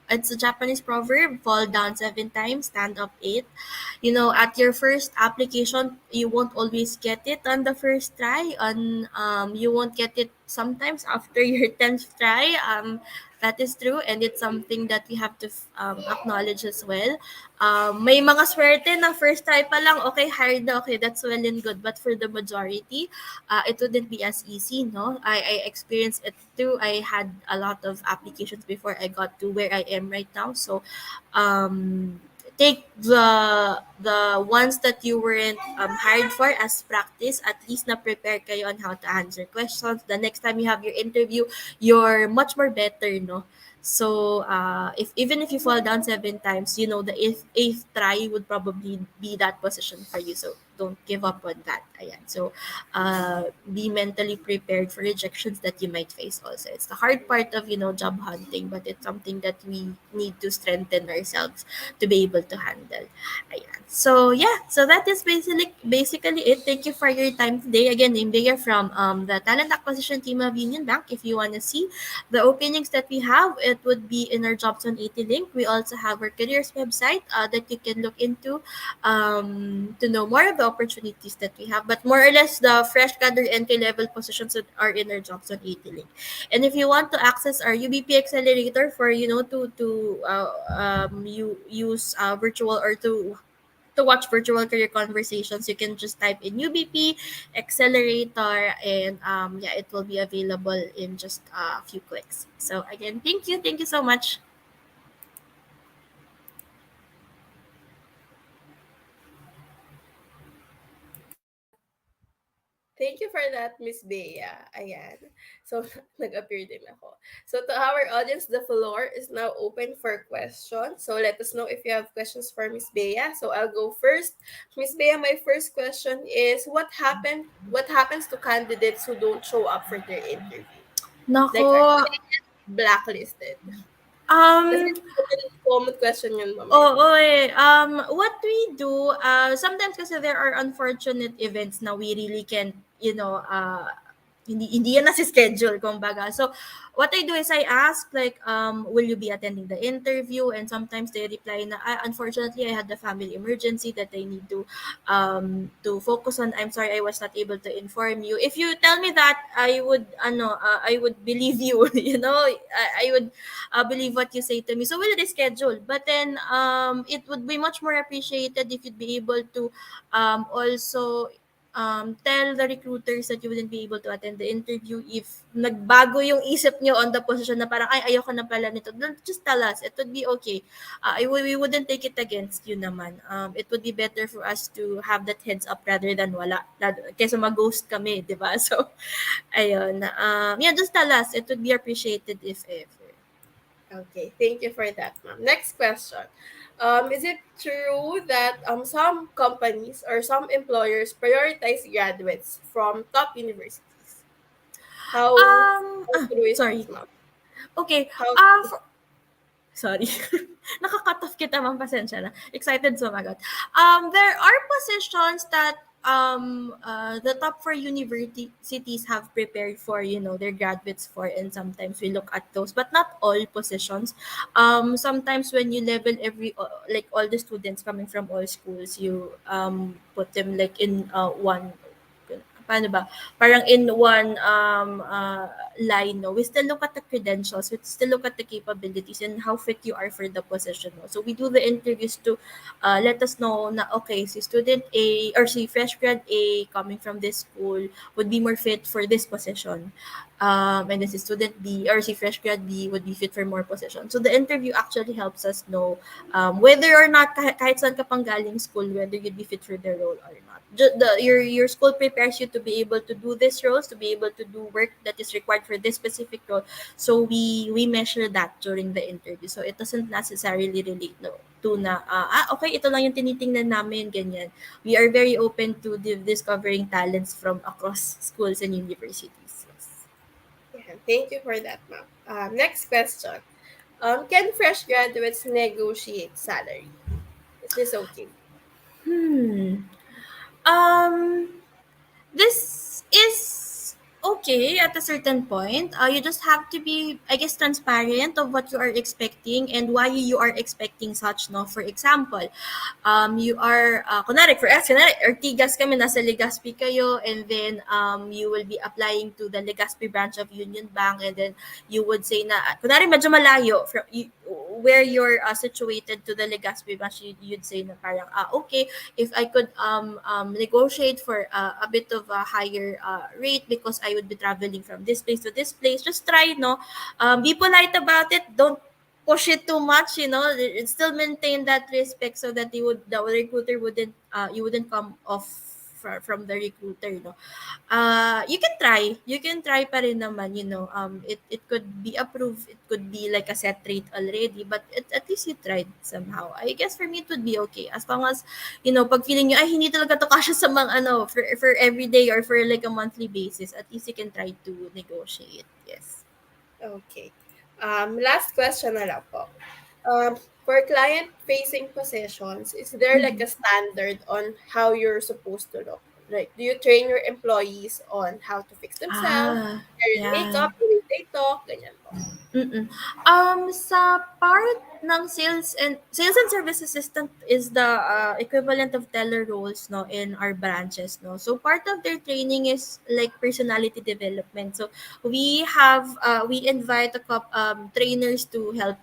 it's a Japanese proverb: fall down 7 times, stand up eight. At your first application, you won't always get it on the first try. You won't get it sometimes after your 10th try. That is true, and it's something that we have to acknowledge as well. May mga swerte na first try pa lang, okay, hired na, okay, that's well and good. But for the majority, it wouldn't be as easy, no? I experienced it too. I had a lot of applications before I got to where I am right now. So, take the ones that you weren't hired for as practice. At least na prepare kayo on how to answer questions. The next time you have your interview, you're much more better, no? So if even if you fall down 7 times, the eighth try would probably be that position for you. So don't give up on that. Ayan. So be mentally prepared for rejections that you might face also. It's the hard part of job hunting, but it's something that we need to strengthen ourselves to be able to handle. Ayan. So yeah, so that is basically it. Thank you for your time today. Again, I'm Bea from the talent acquisition team of Union Bank. If you want to see the openings that we have, it would be in our Jobs on 80 link. We also have our careers website that you can look into to know more of the opportunities that we have. But more or less, the fresh cadre entry level positions that are in our Jobs on 80 link. And if you want to access our UBP Accelerator for you use virtual or to watch virtual career conversations, you can just type in UBP Accelerator, and yeah, it will be available in just a few clicks. So again, thank you so much. Thank you for that, Miss Bea. Ayan. So, nag-appear din ako. So, to our audience, the floor is now open for questions. So, let us know if you have questions for Miss Bea. So, I'll go first. Miss Bea, my first question is, what happens to candidates who don't show up for their interview? Nako, Like, are they blacklisted? Kasi um, common question yun, ma'am. oo eh. What we do, sometimes kasi there are unfortunate events na we really can't, hindi yan nasi schedule kumbaga. So what I do is I ask like, will you be attending the interview? And sometimes they reply na, unfortunately I had a family emergency that I need to focus on. I'm sorry I was not able to inform you. If you tell me that, I would believe you. I would believe what you say to me. So we'll reschedule. But then it would be much more appreciated if you'd be able to also tell the recruiters that you wouldn't be able to attend the interview if nagbago yung isip nyo on the position na parang, ay, ayoko na pala nito. Then just tell us. It would be okay. We wouldn't take it against you naman. It would be better for us to have that heads up rather than wala. Kesa mag-ghost kami, di ba? So, ayun. Yeah, just tell us. It would be appreciated if ever. Okay, thank you for that, ma'am. Next question. Is it true that some companies or some employers prioritize graduates from top universities? How, how true is Sorry. this, ma'am? Okay. How Uh, true? for, Sorry. Naka-cut off kita, ma'am. Pasensya na. Excited sumagot. There are positions that the top four universities have prepared for, their graduates for, and sometimes we look at those, but not all positions. Sometimes when you level like all the students coming from all schools, you put them like in one, paano ba? Parang in one line, no? We still look at the credentials, we still look at the capabilities and how fit you are for the position, no? So we do the interviews to let us know na okay, si student A or si fresh grad A coming from this school would be more fit for this position. And then si student B or si fresh grad B would be fit for more positions. So the interview actually helps us know whether or not kahit saan ka pang galing school, whether you'd be fit for the role or not. Your school prepares you to be able to do these roles, to be able to do work that is required for this specific role. So we measure that during the interview. So it doesn't necessarily relate, no, to na okay, ito lang yung tinitingnan namin, ganyan. We are very open to discovering talents from across schools and universities. Yes. Yeah, thank you for that, ma'am. Next question. Can fresh graduates negotiate salary? Is this okay? Hmm. Um, this is okay at a certain point. You just have to be, I guess, transparent of what you are expecting and why you are expecting such, no? For example, you are, kunwari, for us, kunwari, Ortigas kami, nasa Legazpi kayo, and then you will be applying to the Legazpi branch of Union Bank, and then you would say na, kunwari, medyo malayo, from, where you're situated to the Legazpi branch, you'd say na parang, okay, if I could negotiate for a bit of a higher rate because I would be traveling from this place to this place, just try, no? Be polite about it. Don't push it too much, still maintain that respect so that the recruiter wouldn't you wouldn't come off from the recruiter, you can try pa rin naman, it could be approved, it could be like a set rate already, but at least you tried somehow. I guess for me it would be okay as long as, pag feeling nyo ay hindi talaga to kasya sa mga for every day or for like a monthly basis, at least you can try to negotiate. Yes. Okay. Last question na lang po. For client-facing positions, is there like a standard on how you're supposed to look? Like, do you train your employees on how to fix themselves, hair and Yeah. makeup, the way they talk, ganyan po? Mm. Sa part ng sales and service assistant is the equivalent of teller roles, no, in our branches, no. So part of their training is like personality development. So we invite trainers to help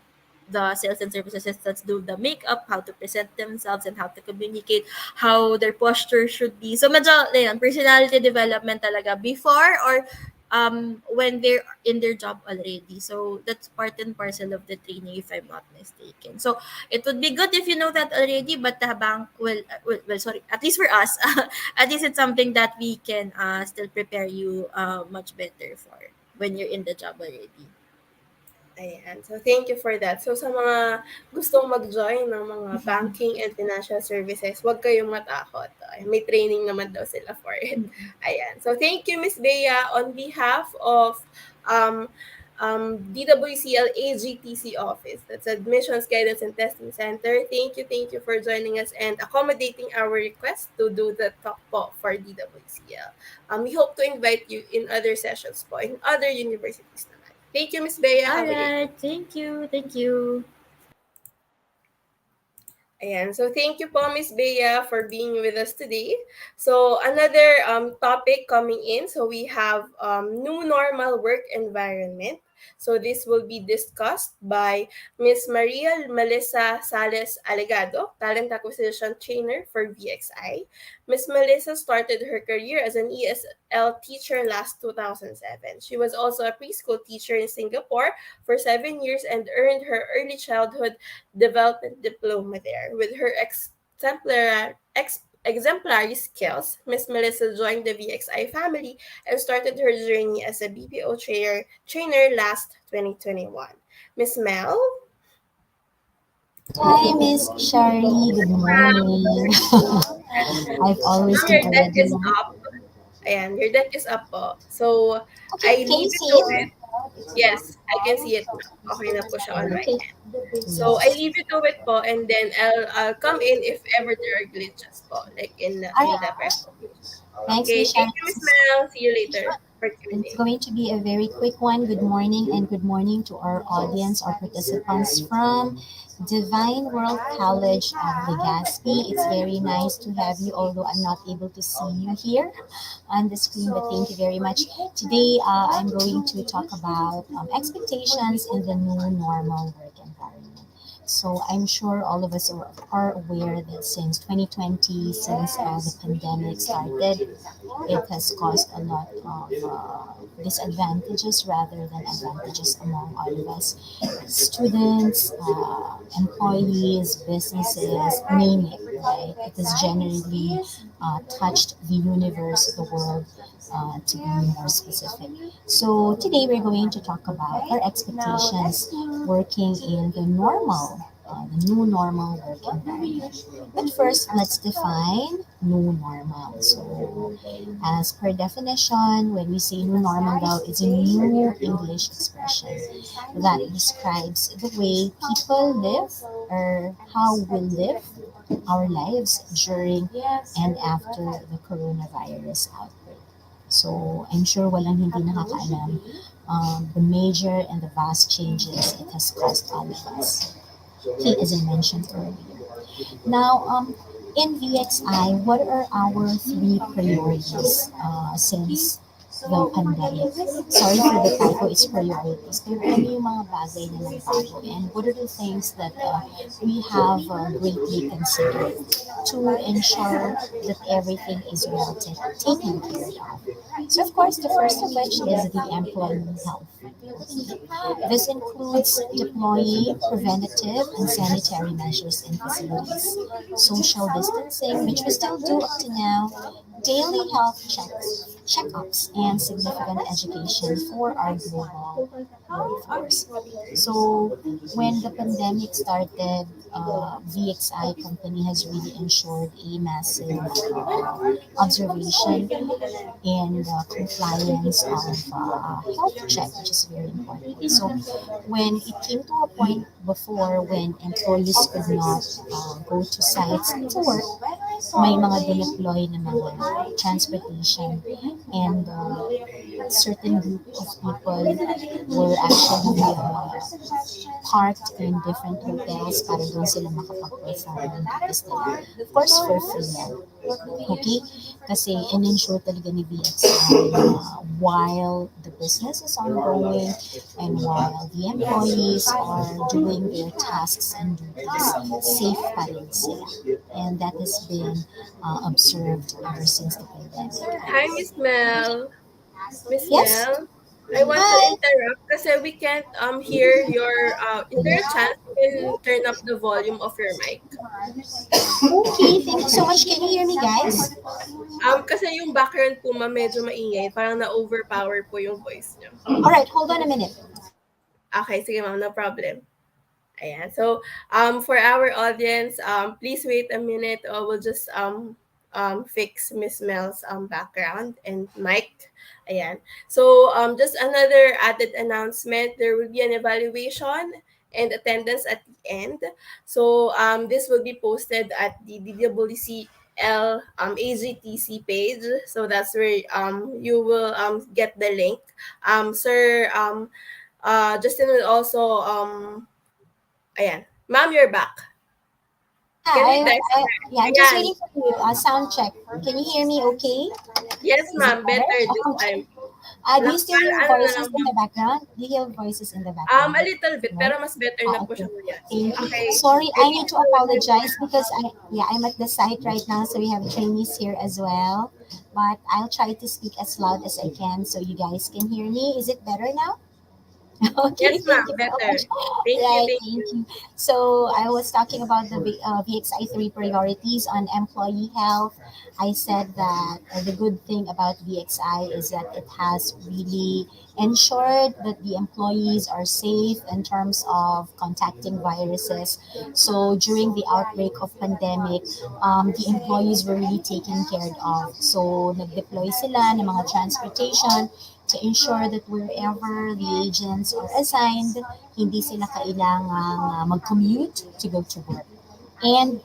the sales and service assistants do the makeup, how to present themselves, and how to communicate, how their posture should be. So medyo ayun, personality development talaga before or when they're in their job already. So that's part and parcel of the training, if I'm not mistaken. So it would be good if you know that already, but the bank sorry, at least for us, at least it's something that we can still prepare you much better for when you're in the job already. Ayan. So, thank you for that. So, sa mga gustong mag-join ng mga banking and financial services, huwag kayong matakot. Ay, may training naman daw sila for it. Ayan. So, thank you, Miss Bea. On behalf of DWCL AGTC office, that's Admissions Guidance and Testing Center, thank you for joining us and accommodating our request to do the talk po for DWCL. We hope to invite you in other sessions po, in other universities naman. Thank you, Miss Bea. All Have a great day. right. Thank you. Ayan. So, thank you po, Miss Bea, for being with us today. So, another topic coming in. So, we have new normal work environment. So, this will be discussed by Miss Maria Melissa Sales Alegado, Talent Acquisition Trainer for VXI. Miss Melissa started her career as an ESL teacher last 2007. She was also a preschool teacher in Singapore for 7 years and earned her early childhood development diploma there. With her exemplary skills, Miss Melissa joined the VXI family and started her journey as a BPO trainer last 2021. Miss Mel? Hi, Miss Shari. Good morning. I've always Ma'am, been your a deck is regular. up. Ayan, your deck is up po. So, Okay, I can you leave it see to it? it. Yes, I can see it, ma'am. Okay na po siya on my Okay. end. So I Yes. leave you to it po, and then I'll come in if ever there are glitches po, like All in the right. presentation. Thanks, Okay, Miss thank Sharon. you, Miss Mel. See you later for It's Q&A. going to be a very quick one. Good morning and good morning to our audience, our participants from Divine World College of Legazpi. It's very nice to have you, although I'm not able to see you here on the screen, but thank you very much. Today, I'm going to talk about expectations in the new normal work environment. So I'm sure all of us are aware that since 2020, since the pandemic started, it has caused a lot of disadvantages rather than advantages among all of us students, employees, businesses, name it, right? It has generally touched the universe, the world, to be more specific. So today we're going to talk about our expectations working in the normal, the new normal work environment. But first, let's define new normal. So, as per definition, when we say new normal, though, it's a new English expression that describes the way people live or how we live our lives during and after the coronavirus outbreak. So, I'm sure walang hindi nakakaalam the major and the vast changes it has caused all of us. Okay, as I mentioned earlier. Now, in VXI, what are our three priorities since the pandemic? Sorry for the typo, it's priorities. Pero ano yung mga bagay na nagbago and what are the things that we have greatly considered to ensure that everything is well taken care of? So, of course, the first of which is the employee health. This includes deploying preventative and sanitary measures in facilities, social distancing, which we still do up to now, daily health checkups, and significant education for our global workforce. So, when the pandemic started, VXI company has really ensured a massive observation and compliance of health check, which is very important. So when it came to a point before when employees could not go to sites to work, may mga dineploy na mga transportation and certain group of people were actually parked in different hotels para doon sila makapag-perform because of course for free yan. Okay? Kasi in-ensure talaga ni VXI while the business is ongoing and while the employees are doing their tasks and duties, safe pa rin sila. And that has been observed ever since the pandemic. Hi, Miss Mel. Miss Yes? Mel, I want to Hi! interrupt kasi we can't hear your is there a chance you can turn up the volume of your mic? Okay, thank you so much. Can you hear me, guys? Kasi yung background po ma'am medyo maingay, parang na-overpower po yung voice niyo. All right, hold on a minute. Okay, sige ma'am, no problem. Ayan. So, for our audience, please wait a minute. We'll just fix Miss Mel's background and mic. Ayan. So, just another added announcement. There will be an evaluation and attendance at the end. So, this will be posted at the DWCL AGTC page. So, that's where you will get the link. Sir Justin will also ayan. Ma'am, you're back. Yeah, Can we test? I'm just Ayan. waiting for you. Sound check. Can you hear me okay? Yes, Is it ma'am. better? Better this time. Do you still hear Ano na voices lang, in ma'am. the background? Do you hear voices in the background? A little bit, Right? pero mas better na po Okay. siya ngayon. Thank you. Okay. Sorry, I Ready need to to go with apologize because I'm at the site right now, so we have trainees here as well. But I'll try to speak as loud as I can so you guys can hear me. Is it better now? Okay, Yes, ma'am. thank you so Better. much. Thank you. Right, Thank thank you. you. So I was talking about the VXI 3 priorities on employee health. I said that the good thing about VXI is that it has really ensured that the employees are safe in terms of contacting viruses. So during the outbreak of pandemic, the employees were really taken care of. So nag-deploy sila ng mga transportation to ensure that wherever the agents are assigned, hindi sila kailangang mag-commute to go to work. And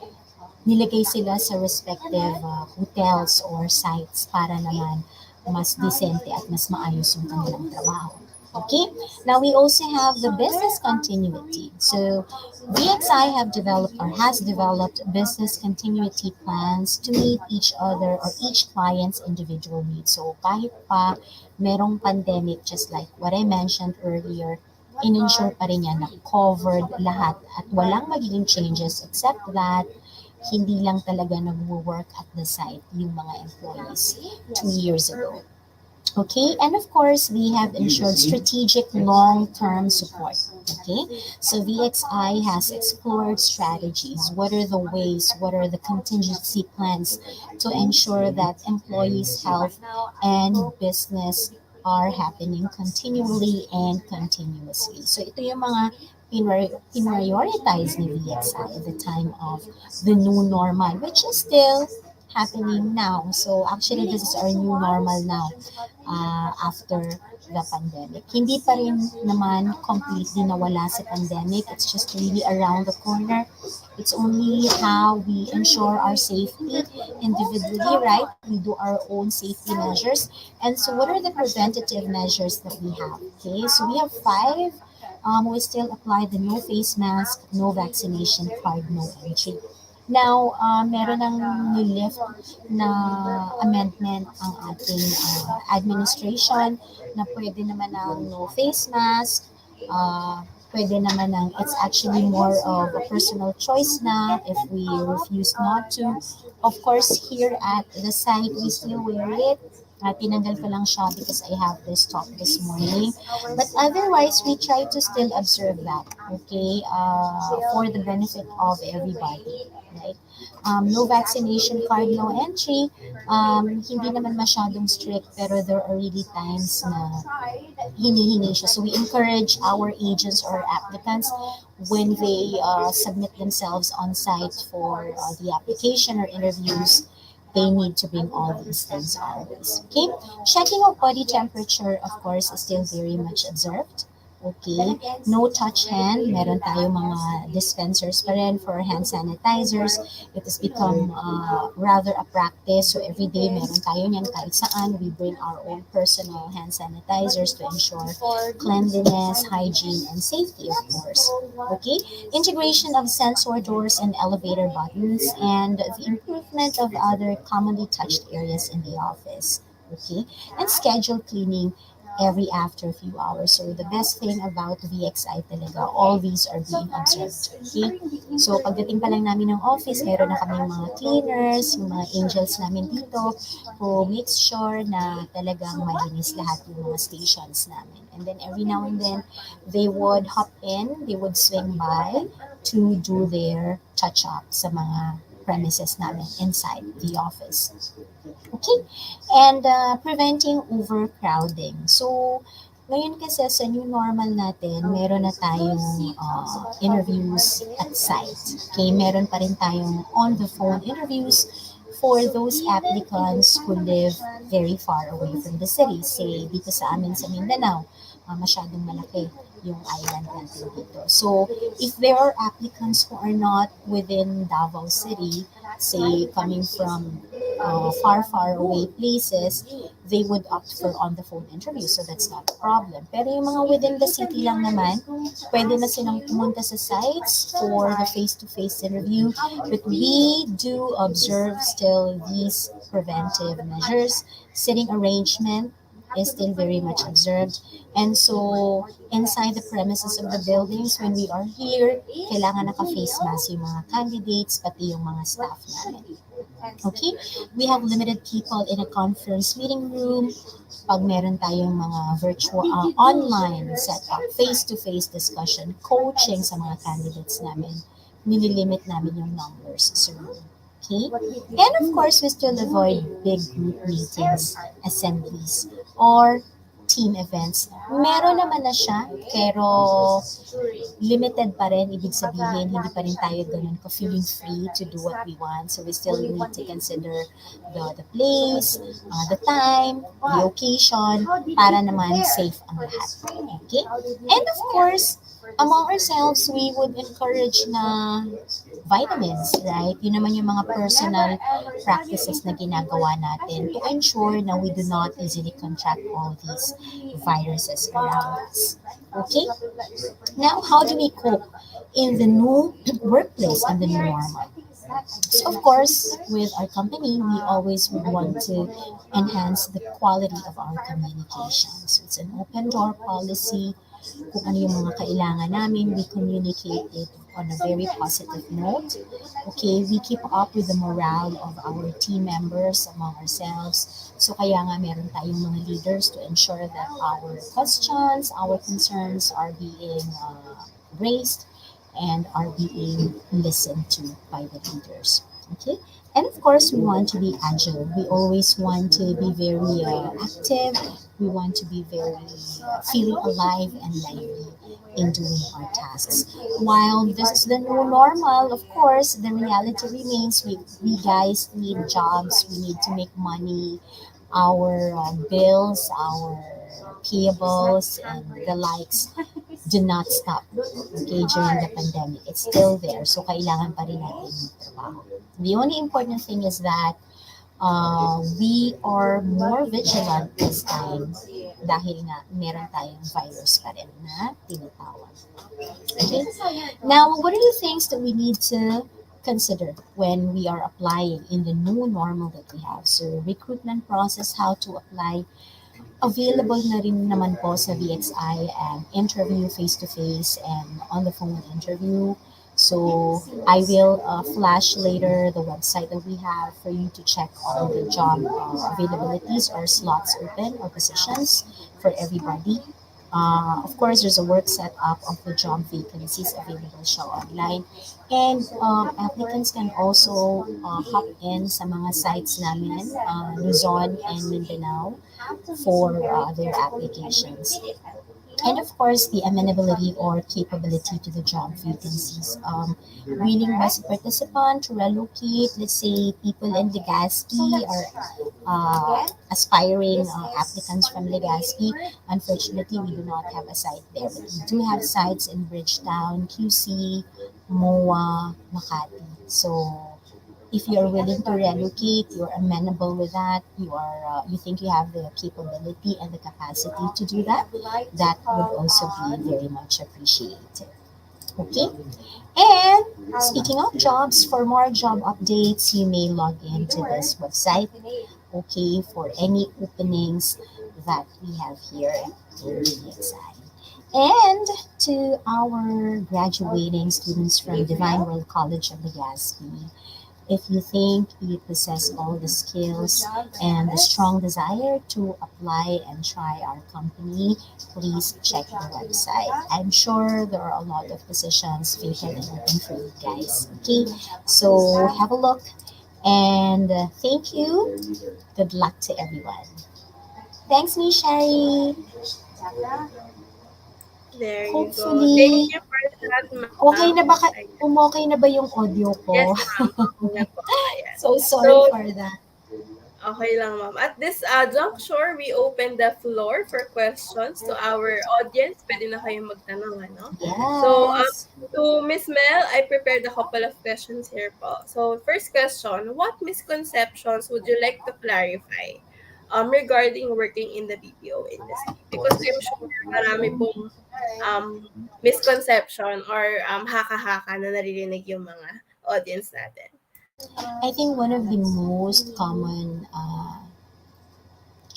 nilagay sila sa respective hotels or sites para naman mas decente at mas maayos yung kanilang trabaho. Okay, now we also have the business continuity. So VXI have developed or has developed business continuity plans to meet each other or each client's individual needs. So kahit pa merong pandemic, just like what I mentioned earlier, in-ensure pa rin niya na covered lahat at walang magiging changes except that hindi lang talaga nag-work at the site yung mga employees 2 years ago. Okay, and of course, we have ensured strategic long-term support. Okay, so VXI has explored strategies. What are the ways, what are the contingency plans to ensure that employees' health and business are happening continually and continuously. So ito yung mga pinrioritize ni VXI at the time of the new normal, which is still happening now. So actually, this is our new normal now after the pandemic. Hindi pa rin naman completely nawala sa pandemic. It's just really around the corner. It's only how we ensure our safety individually, right? We do our own safety measures. And so what are the preventative measures that we have? Okay, so we have five. We still apply the no face mask, no vaccination card, no entry. Now, meron ng nilift na amendment ang ating administration na pwede naman ng no face mask, pwede naman ng it's actually more of a personal choice na if we refuse not to. Of course, here at the site, we still wear it. Tinanggal ko lang siya because I have this talk this morning. But otherwise, we try to still observe that, okay, for the benefit of everybody, right? No vaccination card, no entry. Hindi naman masyadong strict, pero there are really times na hinihingi siya. So we encourage our agents or applicants when they submit themselves on site for the application or interviews, they need to bring all these things always. Okay? Checking of body temperature, of course, is still very much observed. Okay? No touch hand. Meron tayo mga dispensers pa rin for hand sanitizers. It has become rather a practice. So every day meron tayo niyan kahit saan. We bring our own personal hand sanitizers to ensure cleanliness, hygiene, and safety, of course. Okay? Integration of sensor doors and elevator buttons and the improvement of other commonly touched areas in the office. Okay? And schedule cleaning every after a few hours. So the best thing about VXI talaga, all these are being observed. Okay? So pagdating pa lang namin ng office, meron na kaming mga cleaners, yung mga angels namin dito who makes sure na talagang malinis lahat yung mga stations namin. And then every now and then, they would hop in, they would swing by to do their touch-up sa mga premises namin inside the office. Okay? And preventing overcrowding. So, ngayon kasi sa new normal natin, meron na tayong interviews at site. Okay? Meron pa rin tayong on-the-phone interviews for those applicants who live very far away from the city. Say, dito sa amin sa Mindanao, masyadong malaki yung island natin dito. So, if there are applicants who are not within Davao City, say coming from far away places, they would opt for on-the-phone interview. So, that's not a problem. Pero yung mga within the city lang naman, pwede na silang pumunta sa sites for the face-to-face interview. But we do observe still these preventive measures. Sitting arrangement is still very much observed. And so, inside the premises of the buildings, when we are here, kailangan naka-face mask yung mga candidates, pati yung mga staff namin. Okay? We have limited people in a conference meeting room. Pag meron tayong mga virtual, online setup, face-to-face discussion, coaching sa mga candidates namin, nililimit namin yung numbers sa room. Okay? And of course, we still avoid big group meetings, assemblies, or team events. Meron naman na siya, pero limited pa rin. Ibig sabihin, hindi pa rin tayo ganun ka-feeling free to do what we want. So we still need to consider the place, the time, the occasion, para naman safe ang lahat. Okay? And of course, among ourselves, we would encourage na vitamins, right? Yun naman yung mga personal practices na ginagawa natin to ensure na we do not easily contract all these viruses around us. Okay? Now, how do we cope in the new workplace and the new normal? So, of course, with our company, we always would want to enhance the quality of our communication. So, it's an open door policy. Kung ano yung mga kailangan namin, we communicate it on a very positive note. Okay, we keep up with the morale of our team members among ourselves. So kaya nga meron tayong mga leaders to ensure that our questions, our concerns are being raised and are being listened to by the leaders. Okay, and of course we want to be agile. We always want to be very active. We want to be very feeling alive and lively in doing our tasks. While this is the new normal, of course, the reality remains we guys need jobs, we need to make money, our bills, our payables, and the likes do not stop, okay, during the pandemic. It's still there, so kailangan pa rin natin magtrabaho. The only important thing is that we are more vigilant this time dahil nga meron tayong virus pa rin na tinatawag. Okay? Now, what are the things that we need to consider when we are applying in the new normal that we have? So, recruitment process, how to apply. Available na rin naman po sa VXI and interview face-to-face and on the phone interview. So I will flash later the website that we have for you to check all the job availabilities or slots open or positions for everybody. Of course, there's a work setup of the job vacancies available siya online. And applicants can also hop in sa mga sites namin, Luzon and Mindanao, for their applications. And of course, the amenability or capability to the job vacancies. Willingness participant to relocate, let's say people in Legazpi are aspiring applicants from Legazpi. Unfortunately, we do not have a site there, but we do have sites in Bridgetown, QC, MOA, Makati. So if you're willing to relocate, you're amenable with that, you think you have the capability and the capacity to do that, that would also be very much appreciated. Okay? And speaking of jobs, for more job updates, you may log into this website, okay, for any openings that we have here in DXI. And to our graduating students from Divine World College of Legazpi, if you think you possess all the skills and the strong desire to apply and try our company, please check the website. I'm sure there are a lot of positions vacant and open for you guys. Okay, so have a look and thank you. Good luck to everyone. Thanks, me, Sherry. There you go. Hopefully, Thank you for that, ma'am. okay na ba, okay na ba yung audio ko? Yes, ma'am. Okay na po. Ayan. So sorry So, for that. okay lang, ma'am. At this juncture, we open the floor for questions to our audience. Pwede na kayong magtanong, ano? So, Yes. to Miss Mel, I prepared a couple of questions here po. So, first question, what misconceptions would you like to clarify regarding working in the BPO industry? Because I'm sure marami pong misconception or haka-haka na naririnig yung mga audience natin. I think one of the most common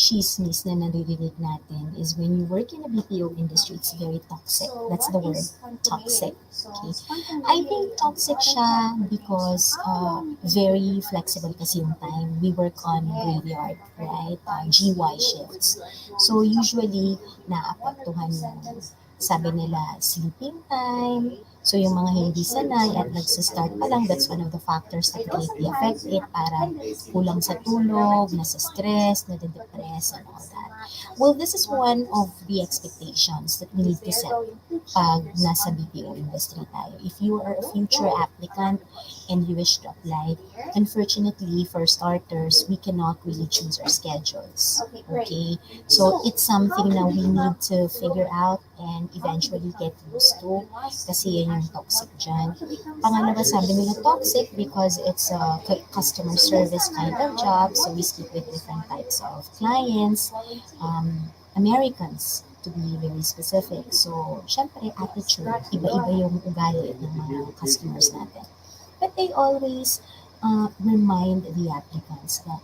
chismis na naririnig natin is when you work in the BPO industry, it's very toxic. That's the word, toxic. Okay. I think toxic siya because very flexible kasi yung time. We work on graveyard, right? GY shifts. So usually, naapektuhan yung, sabi nila, sleeping time, So yung mga hindi sanay at nagsistart pa lang, that's one of the factors that greatly affect it. Para kulang sa tulog, nasa stress, nade-depress, and all that. Well, this is one of the expectations that we need to set pag nasa BPO industry tayo. If you are a future applicant and you wish to apply, unfortunately, for starters, we cannot really choose our schedules. Okay? So, it's something na we need to figure out and eventually get used to kasi yan yung toxic dyan. Pangalawa, sabi nila toxic because it's a customer service kind of job. So, we speak with different types of clients, Americans, to be very specific. So, syempre, attitude, iba-iba yung ugali ng mga customers natin. But they always remind the applicants that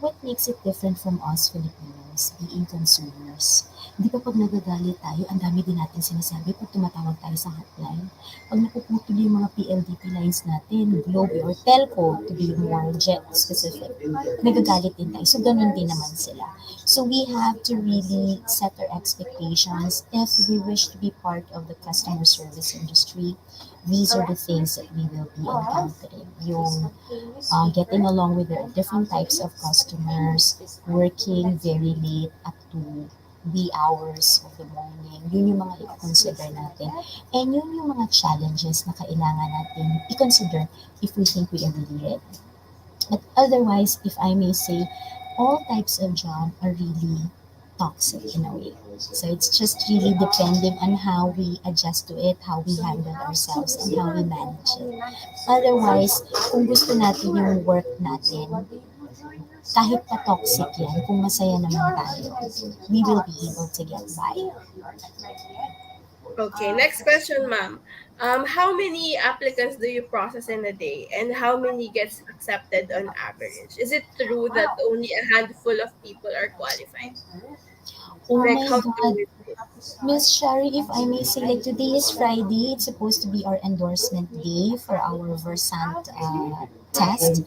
what makes it different from us Filipinos being consumers. Di ba pag nagagalit tayo, ang dami din natin sinasabi pag tumatawag tayo sa hotline. Pag napuputol yung mga PLDT lines natin, Globe or Telco to be more jet specific, nagagalit din tayo. So, ganun din naman sila. So, we have to really set our expectations if we wish to be part of the customer service industry. These are the things that we will be encountering. Yung getting along with the different types of customers, working very late up to the hours of the morning. Yun yung mga i-consider natin. And yun yung mga challenges na kailangan natin i-consider if we think we are really ready. But otherwise, if I may say, all types of job are really toxic in a way. So it's just really depending on how we adjust to it, how we handle ourselves, and how we manage it. Otherwise, kung gusto natin yung work natin, kahit pa toxic yan, kung masaya naman tayo, we will be able to get by. Okay, next question, ma'am. How many applicants do you process in a day, and how many gets accepted on average? Is it true that only a handful of people are qualified? Oh Like, my how God, true is it? Miss Shari, if I may say, like today is Friday, it's supposed to be our endorsement day for our Versant test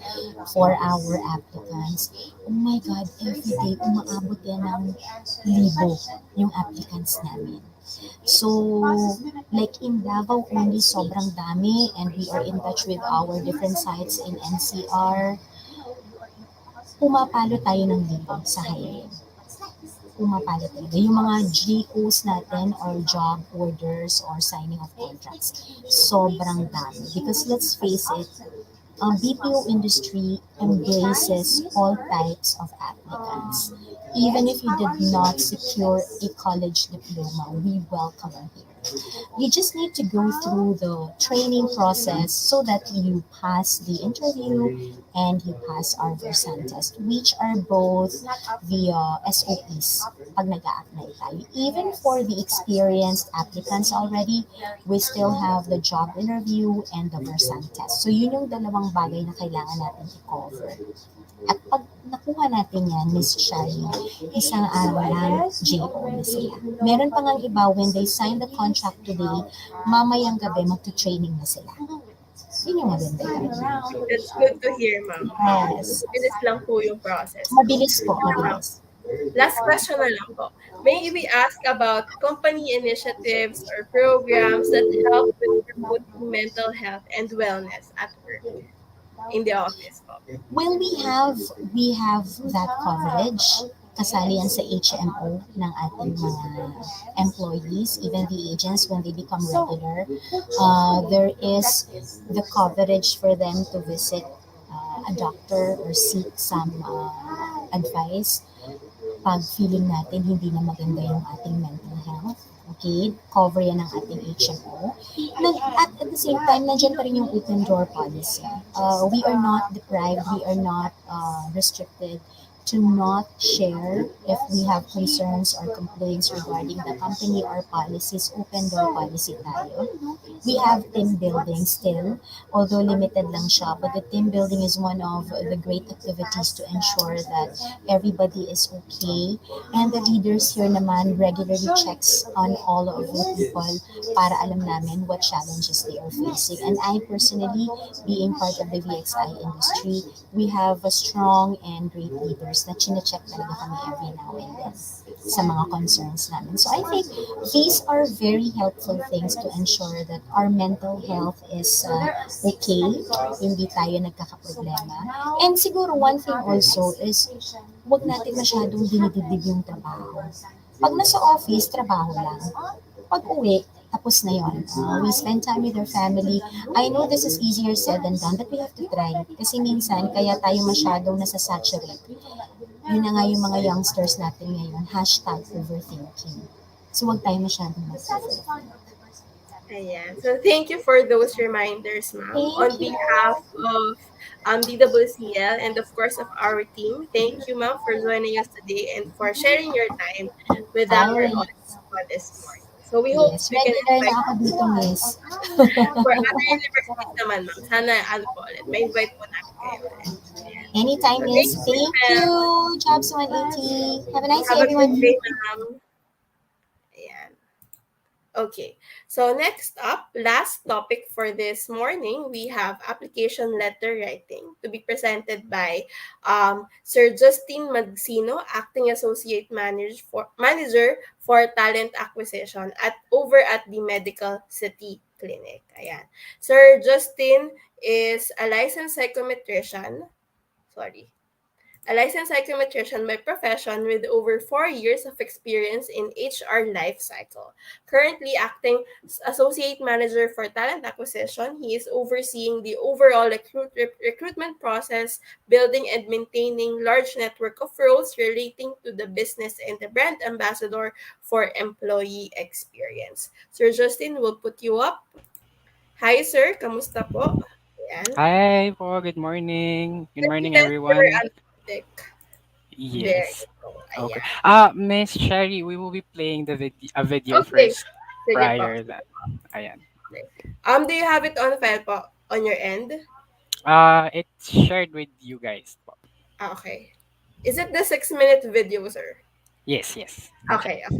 for our applicants. Oh my God, every day umaabot yan ng libo yung applicants namin. So, like in Davao only, sobrang dami, and we are in touch with our different sites in NCR. Pumapalo tayo ng libo sa hiring. Pumapalo talaga. Yung mga GOs natin or job orders or signing of contracts, sobrang dami. Because let's face it, BPO industry embraces all types of applicants. Even if you did not secure a college diploma, we welcome you here. You just need to go through the training process so that you pass the interview and you pass our Versant test, which are both the SOPs pag nag-a-apply tayo. Even for the experienced applicants already, we still have the job interview and the Versant test. So yun yung dalawang bagay na kailangan natin i-cover. At pag nakuha natin yan, Miss Shari, isang araw lang, JO na sila. Meron pa ngang iba, when they sign the contract today, mamayang gabi, magto-training na sila. Yun yung maganda yun. That's good to hear, ma'am. Yes. Bilis lang po yung process. Mabilis po, mabilis. Last question na lang po. May we ask about company initiatives or programs that help with promoting mental health and wellness at work in the office po? Well, we have that coverage. Kasali yan sa HMO ng ating mga employees, even the agents when they become regular. There is the coverage for them to visit a doctor or seek some advice pag feeling natin hindi na maganda yung ating mental health. Okay, cover yan ng ating HMO. At the same time, nandiyan pa rin yung open door policy. We are not deprived, we are not restricted to not share if we have concerns or complaints regarding the company or policies. Open door policy tayo. We have team building still, although limited lang siya, but the team building is one of the great activities to ensure that everybody is okay. And the leaders here naman regularly checks on all of the people para alam namin what challenges they are facing. And I personally, being part of the VXI industry, we have a strong and great leaders course, na chinecheck talaga kami every now and then sa mga concerns namin. So I think these are very helpful things to ensure that our mental health is okay, hindi tayo nagkakaproblema. And siguro one thing also is huwag natin masyadong dinidibdib yung trabaho. Pag nasa office, trabaho lang. Pag uwi, tapos na yun. We spend time with our family. I know this is easier said than done, but we have to try. Kasi minsan, kaya tayo masyadong nasa-saturate. Yun na nga yung mga youngsters natin ngayon, hashtag overthinking. So, huwag tayo masyadong mag-overthink. Ayan. So, thank you for those reminders, ma'am. Thank On you. behalf of DWCL and, of course, of our team, thank you, ma'am, for joining us today and for sharing your time with our Alright. audience for this morning. So, we hope Yes, we can regular na invite ako dito, miss. for other universities naman, ma'am. Sana, ano po ulit, may invite po namin kayo ulit. Anytime, So, miss. thank you, Thank ma'am. you, Jobs 180. Have a nice Have day, a good everyone. day, ma'am. Ayan. Okay, so next up, last topic for this morning, we have application letter writing to be presented by Sir Justine Magsino, Acting Associate Manager for Talent Acquisition over at the Medical City Clinic. Ayan. Sir Justine is a licensed psychometrician. A licensed psychometrician by profession with over 4 years of experience in HR life cycle. Currently acting associate manager for talent acquisition, he is overseeing the overall recruitment process, building and maintaining large network of roles relating to the business and the brand ambassador for employee experience. Sir Justin will put you up. Hi sir, kamusta po? Ayan. Hi po, good morning. Good morning, Let's everyone. There Yes. you go. Okay. Ayan. Miss Sherry, we will be playing a video Okay. first Sige po. prior that. Ayan. Do you have it on file po on your end? It's shared with you guys po. Okay. Is it the 6-minute video, sir? Yes, yes. Okay. I'll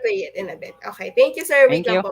play it in a bit. Okay. Thank you, sir. Wait Thank lang you. po.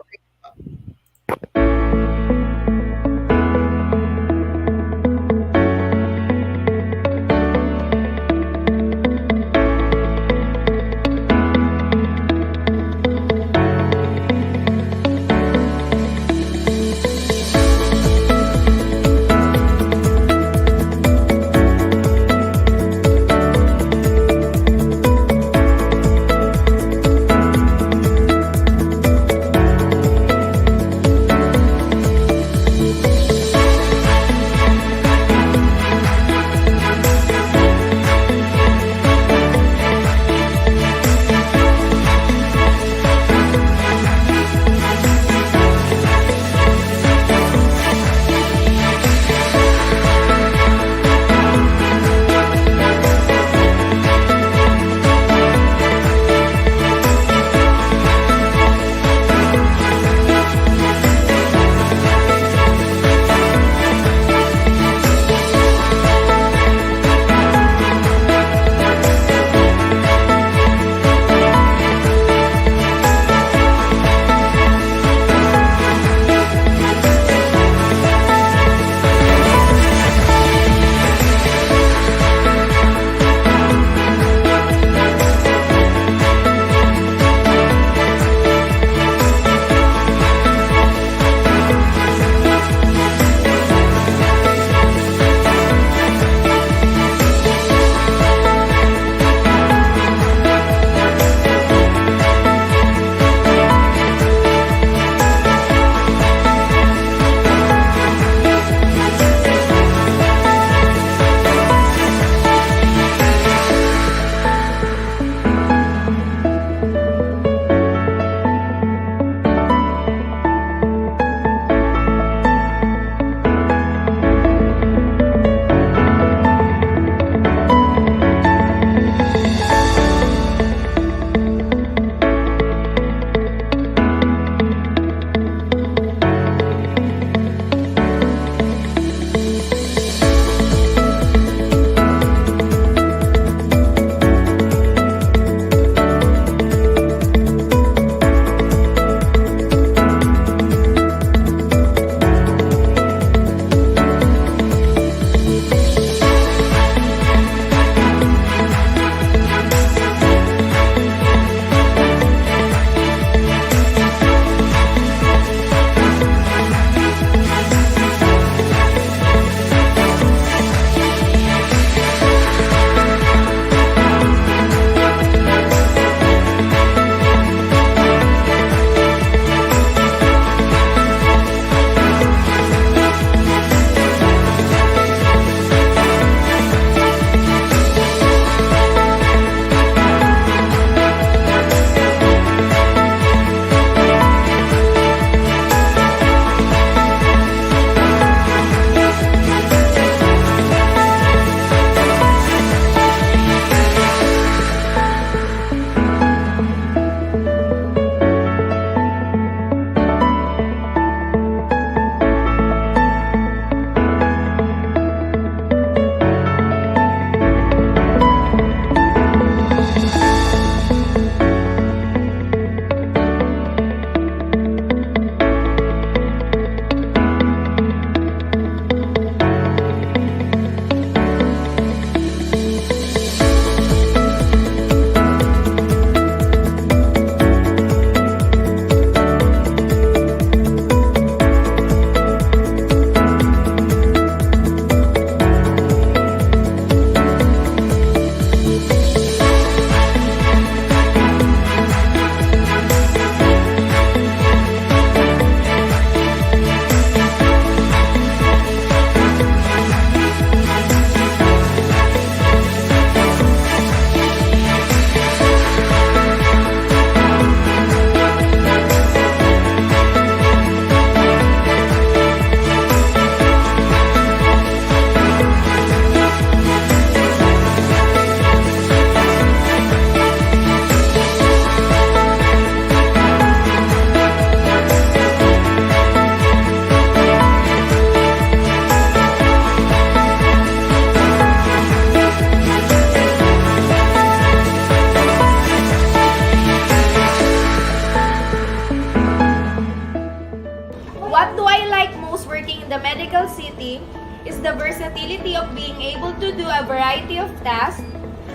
What do I like most working in the medical city is the versatility of being able to do a variety of tasks,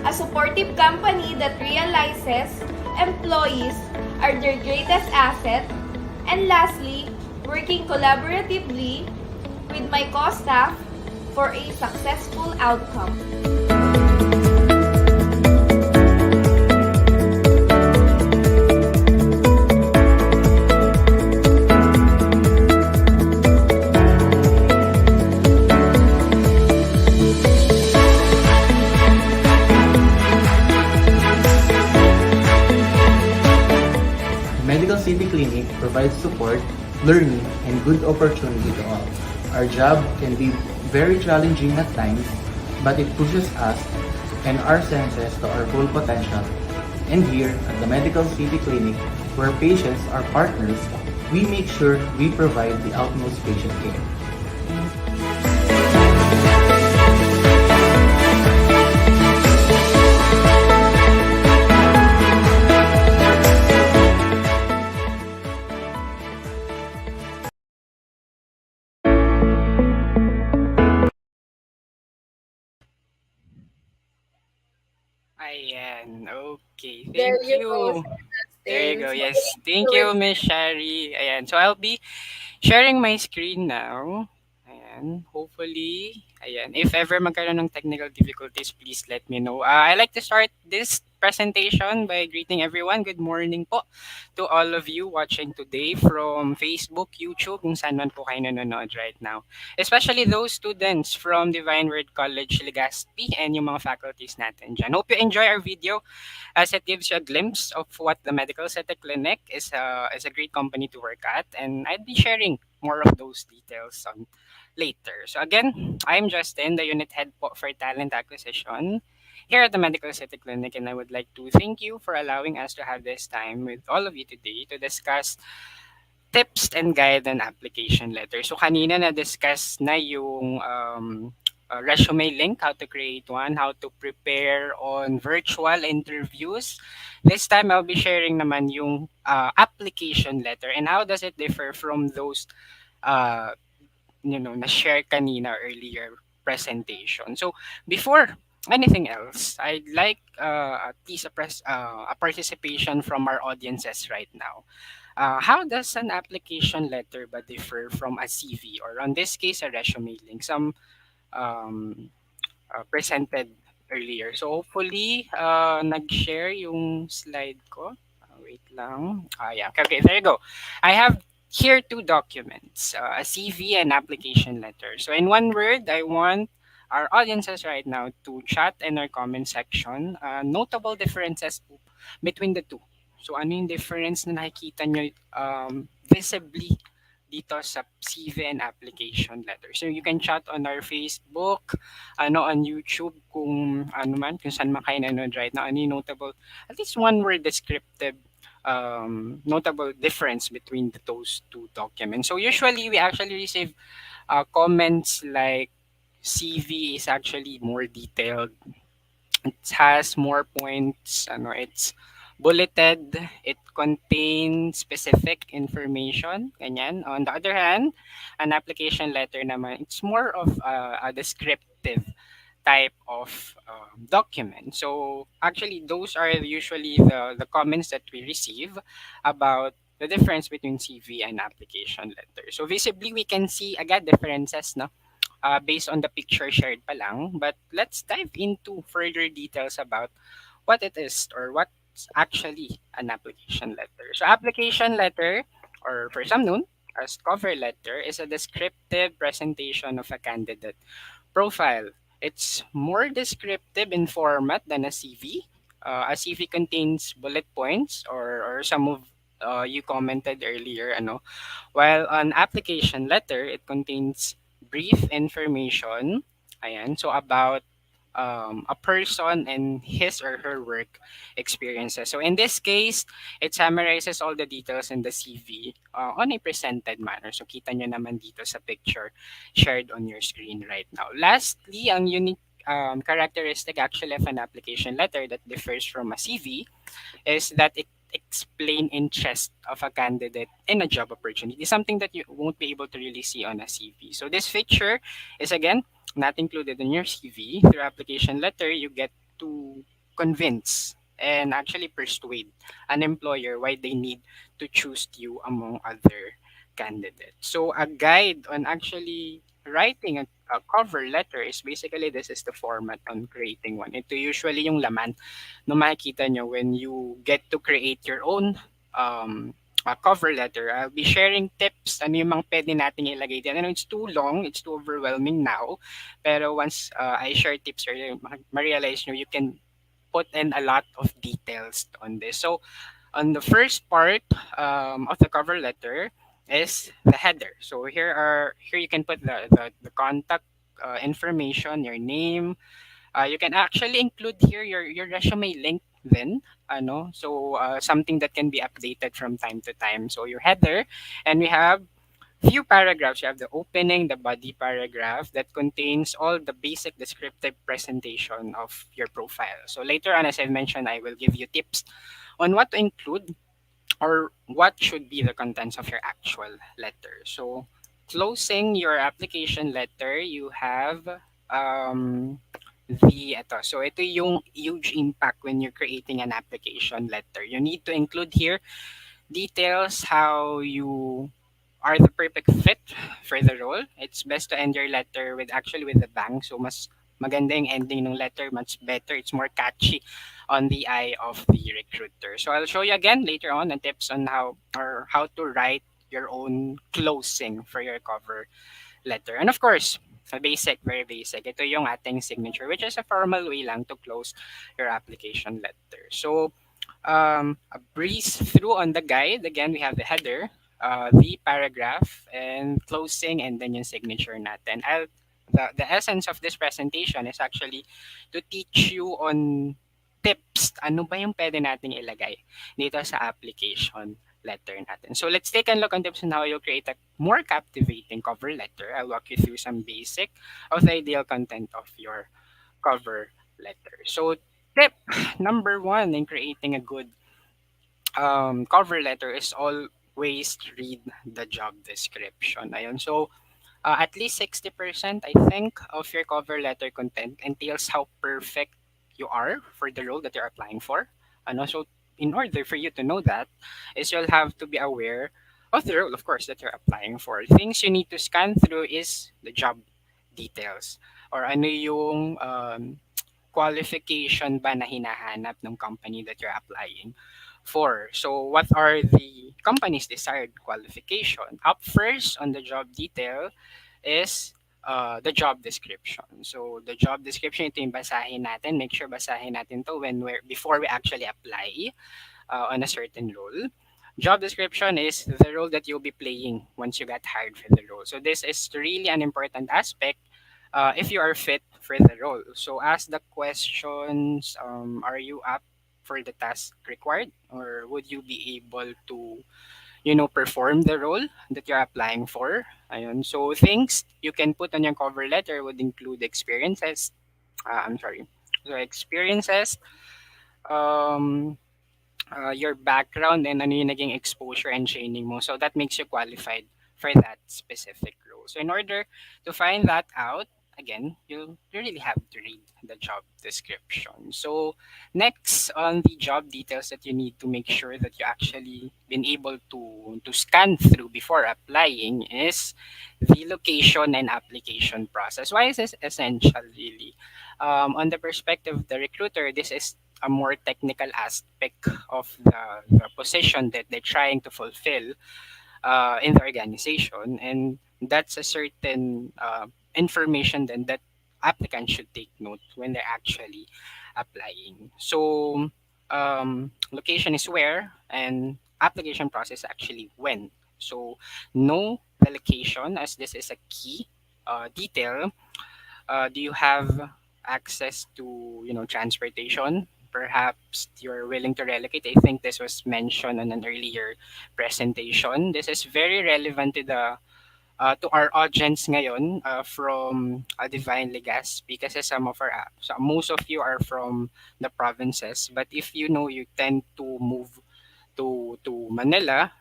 a supportive company that realizes employees are their greatest asset, and lastly, working collaboratively with my co-staff for a successful outcome. Medical City Clinic provides support, learning, and good opportunity to all. Our job can be very challenging at times, but it pushes us and our senses to our full potential. And here at the Medical City Clinic, where patients are partners, we make sure we provide the utmost patient care. Ayan, okay. There Thank you go, you. Sir There you Justin. go. So, Yes. Thank you, Miss Shari. Ayan. So I'll be sharing my screen now. Ayan. Hopefully, ayan. If ever magkaroon ng technical difficulties, please let me know. I like to start this presentation by greeting everyone. Good morning po to all of you watching today from Facebook, YouTube, kung saan man po kayo nanonood right now. Especially those students from Divine Word College, Legazpi, and yung mga faculties natin dyan. Hope you enjoy our video as it gives you a glimpse of what the Medical City Clinic is a great company to work at, and I'd be sharing more of those details on later. So again, I'm Justin, the unit head po for talent acquisition here at the Medical City Clinic, and I would like to thank you for allowing us to have this time with all of you today to discuss tips and guide and application letter. So kanina na-discuss na yung resume link, how to create one, how to prepare on virtual interviews. This time, I'll be sharing naman yung application letter and how does it differ from those uh, na-share kanina earlier presentation. So before anything else, I'd like at least a participation from our audiences right now. How does an application letter ba differ from a CV or on this case a resume link? Some um, presented earlier. So hopefully nag-share yung slide ko. Wait lang. Yeah. Okay, okay, there you go. I have here two documents, a CV and application letter. So in one word, I want our audiences right now to chat in our comment section notable differences po between the two. So ano yung difference na nakikita nyo visibly dito sa CV and application letter. So you can chat on our Facebook, on YouTube, kung ano man, kung saan man kayo nanonood right now, any notable, at least one word descriptive notable difference between those two documents. So usually we actually receive comments like CV is actually more detailed. It has more points. It's bulleted. It contains specific information. Ganyan. On the other hand, an application letter naman, it's more of a descriptive type of document. So actually, those are usually the comments that we receive about the difference between CV and application letter. So visibly, we can see agad differences, no? Based on the picture shared pa lang. But let's dive into further details about what it is or what's actually an application letter. So application letter, or for some known as cover letter, is a descriptive presentation of a candidate profile. It's more descriptive in format than a CV. A CV contains bullet points or some of you commented earlier, while an application letter, it contains brief information, ayan, so about a person and his or her work experiences. So in this case, it summarizes all the details in the CV on a presented manner. So kita nyo naman dito sa picture shared on your screen right now. Lastly, ang unique characteristic actually of an application letter that differs from a CV is that it explain interest of a candidate in a job opportunity, something that you won't be able to really see on a CV. So this feature is again not included in your CV. Through application letter, you get to convince and actually persuade an employer why they need to choose you among other candidates. So a guide on actually writing a cover letter is basically this is the format on creating one. Ito usually yung laman no makikita nyo when you get to create your own cover letter. I'll be sharing tips, ano yung mga pwede nating ilagay dyan. It's too long, it's too overwhelming now. Pero once I share tips, or ma-realize nyo, you can put in a lot of details on this. So on the first part of the cover letter is the header. So here you can put the contact information, your name. You can actually include here your resume link then ano so something that can be updated from time to time. So your header, and we have few paragraphs. You have the opening, the body paragraph that contains all the basic descriptive presentation of your profile. So later on, as I mentioned, I will give you tips on what to include or what should be the contents of your actual letter. So closing your application letter, you have ito yung huge impact when you're creating an application letter. You need to include here details how you are the perfect fit for the role. It's best to end your letter with a bang. So mas maganda yung ending ng letter, much better. It's more catchy on the eye of the recruiter. So I'll show you again later on the tips on how to write your own closing for your cover letter. And of course, a basic, very basic. Ito yung ating signature, which is a formal way lang to close your application letter. So a breeze through on the guide. Again, we have the header, the paragraph, and closing, and then yung signature natin. The essence of this presentation is actually to teach you on tips. Ano ba yung pwede nating ilagay dito sa application letter natin. So let's take a look on tips on how you create a more captivating cover letter. I'll walk you through some basic of the ideal content of your cover letter. So tip number one in creating a good cover letter is always read the job description. Ayun. So, at least 60%, I think, of your cover letter content entails how perfect you are for the role that you're applying for. So, in order for you to know that, is you'll have to be aware of the role, of course, that you're applying for. Things you need to scan through is the job details, or ano yung qualification ba na hinahanap ng company that you're applying for. So what are the company's desired qualification? Up first on the job detail is the job description. So the job description, ito yung basahin natin. Make sure basahin natin to before we actually apply on a certain role. Job description is the role that you'll be playing once you get hired for the role. So this is really an important aspect if you are fit for the role. So ask the questions, are you up for the task required, or would you be able to perform the role that you're applying for? Ayun. So things you can put on your cover letter would include experiences. I'm sorry. So experiences, um, your background, and ano yung naging exposure and training mo. So that makes you qualified for that specific role. So in order to find that out, again, you really have to read the job description. So next on the job details that you need to make sure that you actually been able to scan through before applying is the location and application process. Why is this essential really? On the perspective of the recruiter, this is a more technical aspect of the position that they're trying to fulfill in the organization, and that's a certain information then that applicants should take note when they're actually applying. So location is where, and application process actually when. So know the location, as this is a key detail. Do you have access to transportation? Perhaps you're willing to relocate. I think this was mentioned on an earlier presentation. This is very relevant to our audience ngayon from Divine Legazpi, kasi most of you are from the provinces, but if you tend to move to Manila,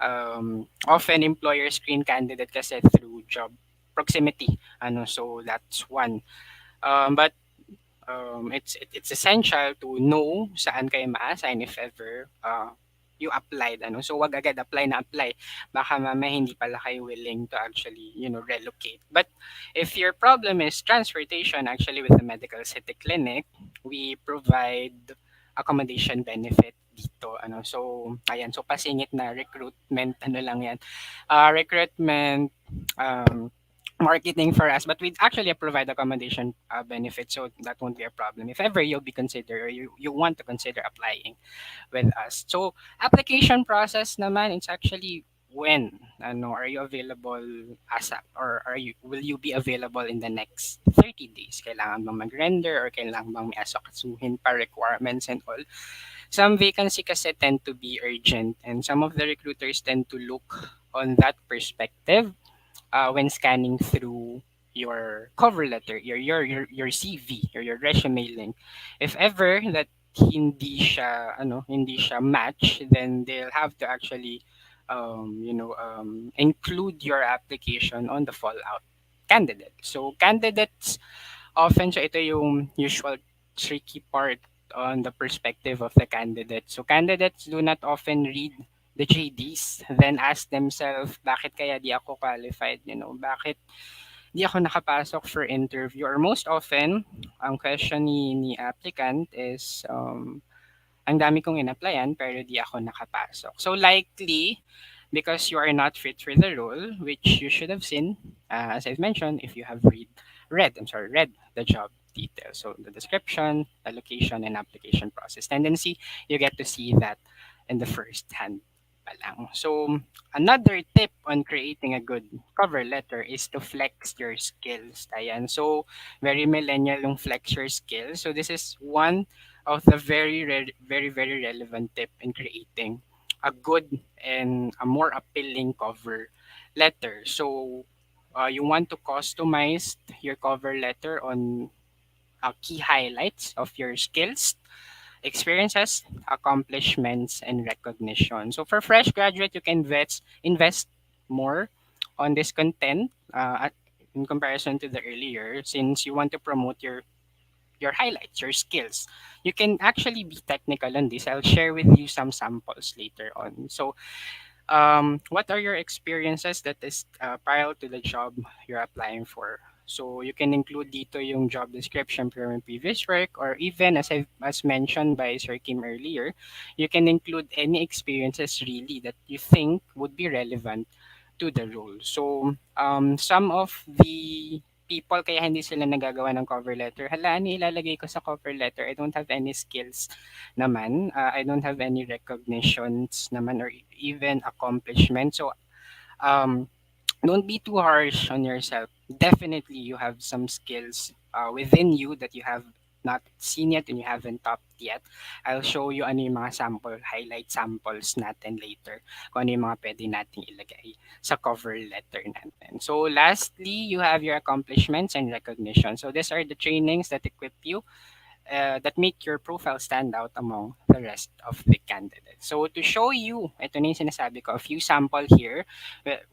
often employers screen candidate kasi through job proximity. So that's one. But it's essential to know saan kayo ma-assign if ever you applied. So wag agad apply na apply. Baka mamaya hindi pala kayo willing to actually, relocate. But if your problem is transportation, actually with the Medical City Clinic, we provide accommodation benefit dito. So ayan, so pasingit na recruitment, lang yan. Recruitment, um, marketing for us, but we actually provide accommodation benefits, so that won't be a problem if ever you'll be consider or you want to consider applying with us. So application process naman, it's actually when are you available ASAP, or will you be available in the next 30 days? Kailangan bang mag-render or kailangan bang may asakasuhin pa requirements and all? Some vacancy kasi tend to be urgent, and some of the recruiters tend to look on that perspective when scanning through your cover letter, your CV, or your resume link. If ever that hindi siya match, then they'll have to actually include your application on the fallout candidate. So candidates often, so ito yung usual tricky part on the perspective of the candidate. So candidates do not often read the JDs, then ask themselves, bakit kaya di ako qualified? Bakit di ako nakapasok for interview? Or most often, ang question ni applicant is, ang dami kong in-applyan pero di ako nakapasok. So likely, because you are not fit for the role, which you should have seen, as I've mentioned, if you have read the job details. So the description, the location, and application process tendency, you get to see that in the first hand pa lang. So another tip on creating a good cover letter is to flex your skills. Ayan. So very millennial yung flex your skills. So this is one of the very very relevant tip in creating a good and a more appealing cover letter. So you want to customize your cover letter on key highlights of your skills, experiences, accomplishments, and recognition. So for fresh graduate, you can invest more on this content in comparison to the earlier, since you want to promote your highlights, your skills. You can actually be technical on this. I'll share with you some samples later on. So what are your experiences that is prior to the job you're applying for? So you can include dito yung job description from your previous work, or even as mentioned by Sir Kim earlier, you can include any experiences really that you think would be relevant to the role. So some of the people kaya hindi sila nagagawa ng cover letter. Hala, ano ilalagay ko sa cover letter? I don't have any skills naman. I don't have any recognitions naman, or even accomplishments. So um, don't be too harsh on yourself. Definitely, you have some skills within you that you have not seen yet and you haven't topped yet. I'll show you ano yung mga highlight samples natin later. Kung ano yung mga pwede nating ilagay sa cover letter natin. So lastly, you have your accomplishments and recognition. So these are the trainings that equip you that make your profile stand out among the rest of the candidates. So to show you, ito na yung sinasabi ko, a few sample here,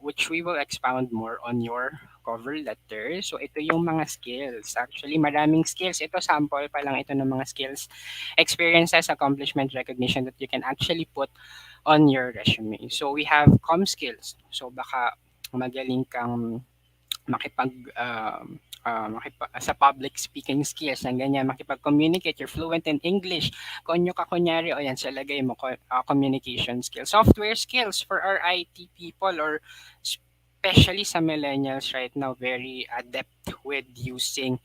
which we will expound more on your cover letter. So ito yung mga skills. Actually, maraming skills. Ito sample pa lang ito ng mga skills, experiences, accomplishment, recognition that you can actually put on your resume. So we have skills. So baka magaling kang sa public speaking skills ng ganyan, makipag-communicate, you're fluent in English, konyo ka kunyari, o yan, sa lagay mo, communication skills. Software skills for our IT people, or especially sa millennials right now, very adept with using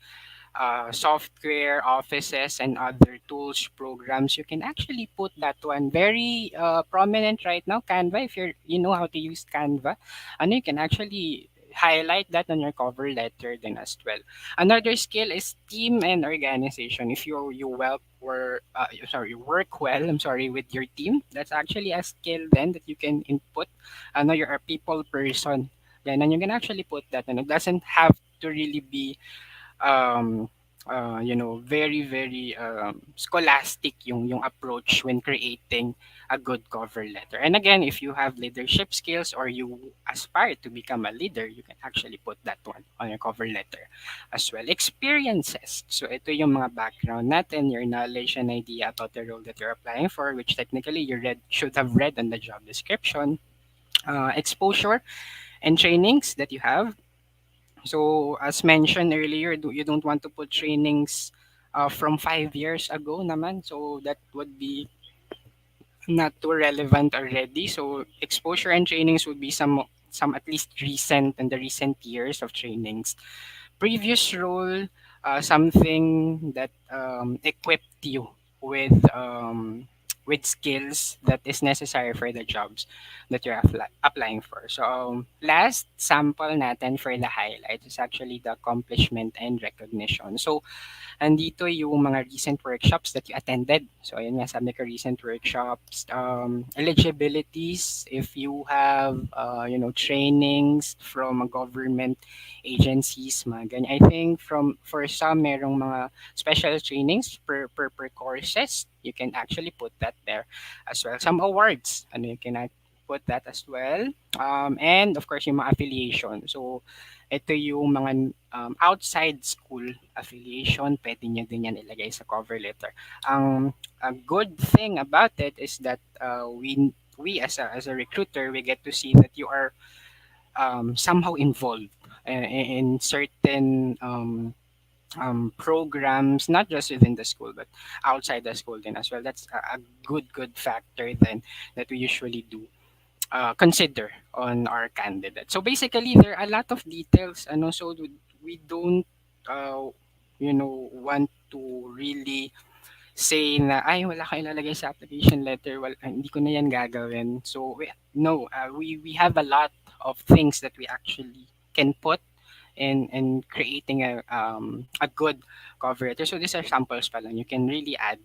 software, offices, and other tools, programs. You can actually put that one very prominent right now. Canva, if you know how to use Canva, you can actually highlight that on your cover letter then as well. Another skill is team and organization. If you work well, with your team, that's actually a skill then that you can input. You're a people person. Then and you can actually put that, and it doesn't have to really be um very scholastic yung approach when creating a good cover letter. And again, if you have leadership skills or you aspire to become a leader, you can actually put that one on your cover letter as well. Experiences. So ito yung mga background natin, your knowledge and idea about the role that you're applying for, which technically you should have read on the job description. Exposure and trainings that you have. So as mentioned earlier, you don't want to put trainings from 5 years ago naman. So that would be not too relevant already. So exposure and trainings would be some at least recent in the recent years of trainings. Previous role, something that equipped you with with skills that is necessary for the jobs that you're applying for. So last sample natin for the highlights is actually the accomplishment and recognition. So andito yung mga recent workshops that you attended. So, ayun nga, sabi ko recent workshops, eligibilities, if you have, trainings from government agencies, mga ganyan. I think for some, merong mga special trainings per courses. You can actually put that there as well. Some awards, you can put that as well. And of course, yung mga affiliation. So, ito yung mga outside school affiliation, pwede nyo din yan ilagay sa cover letter. Ang a good thing about it is that we as a recruiter, we get to see that you are somehow involved in certain programs, not just within the school, but outside the school then as well. That's a good factor then that we usually do consider on our candidate. So basically, there are a lot of details. So we don't, want to really say na, ay, wala ka ilalagay sa application letter, hindi ko na yan gagawin. So, no, we have a lot of things that we actually can put in creating a good cover letter. So, these are samples pa lang. You can really add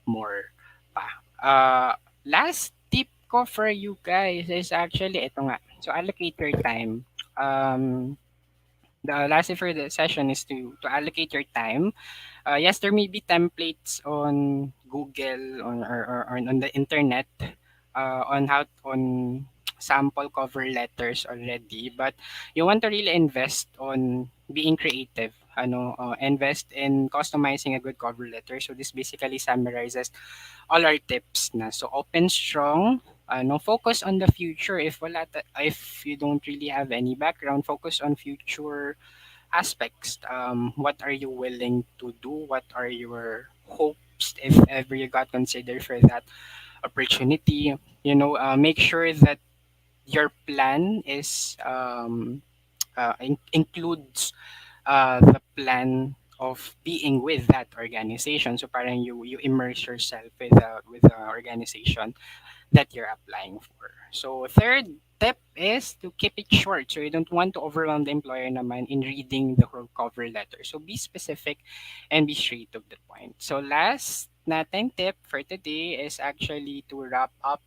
more pa. Last tip ko for you guys is actually ito nga. So, allocate your time. The last tip for the session is to allocate your time. Yes, there may be templates on Google or on the internet on how on sample cover letters already, but you want to really invest on being creative. Invest in customizing a good cover letter. So this basically summarizes all our tips na. So open strong. Focus on the future. If you don't really have any background, focus on future aspects. What are you willing to do? What are your hopes if ever you got considered for that opportunity? Make sure that your plan is includes the plan of being with that organization. So parang you immerse yourself with the organization that you're applying for. So third tip is to keep it short. So you don't want to overwhelm the employer naman in reading the whole cover letter. So be specific and be straight to the point. So last natin tip for today is actually to wrap up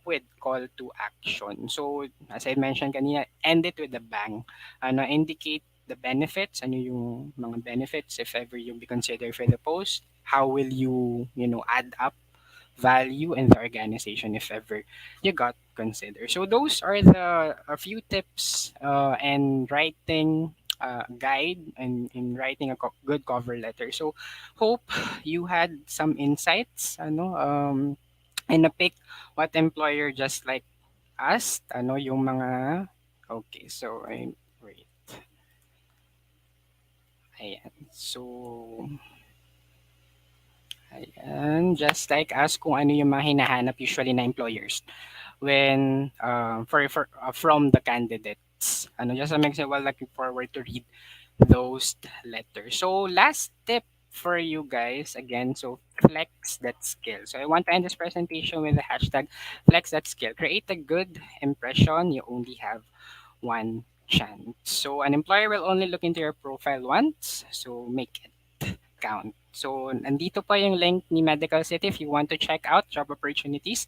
with call to action. So as I mentioned kanina, end it with a bang. Indicate the benefits, yung mga benefits if ever you'll be considered for the post. How will you add up value in the organization if ever you got considered. So those are the a few tips and writing guide and in writing a good cover letter. So hope you had some insights and pick what employer just like us yung mga okay. So I wait. Ayan. So ayan, just like us kung ano yung mga hinahanap usually na employers when from the candidates. Just to make sure, well, looking forward to read those letters. So last tip for you guys again, so flex that skill. So I want to end this presentation with the hashtag flex that skill. Create a good impression. You only have one chance. So an employer will only look into your profile once. So make it count. So, nandito pa yung link ni Medical City if you want to check out job opportunities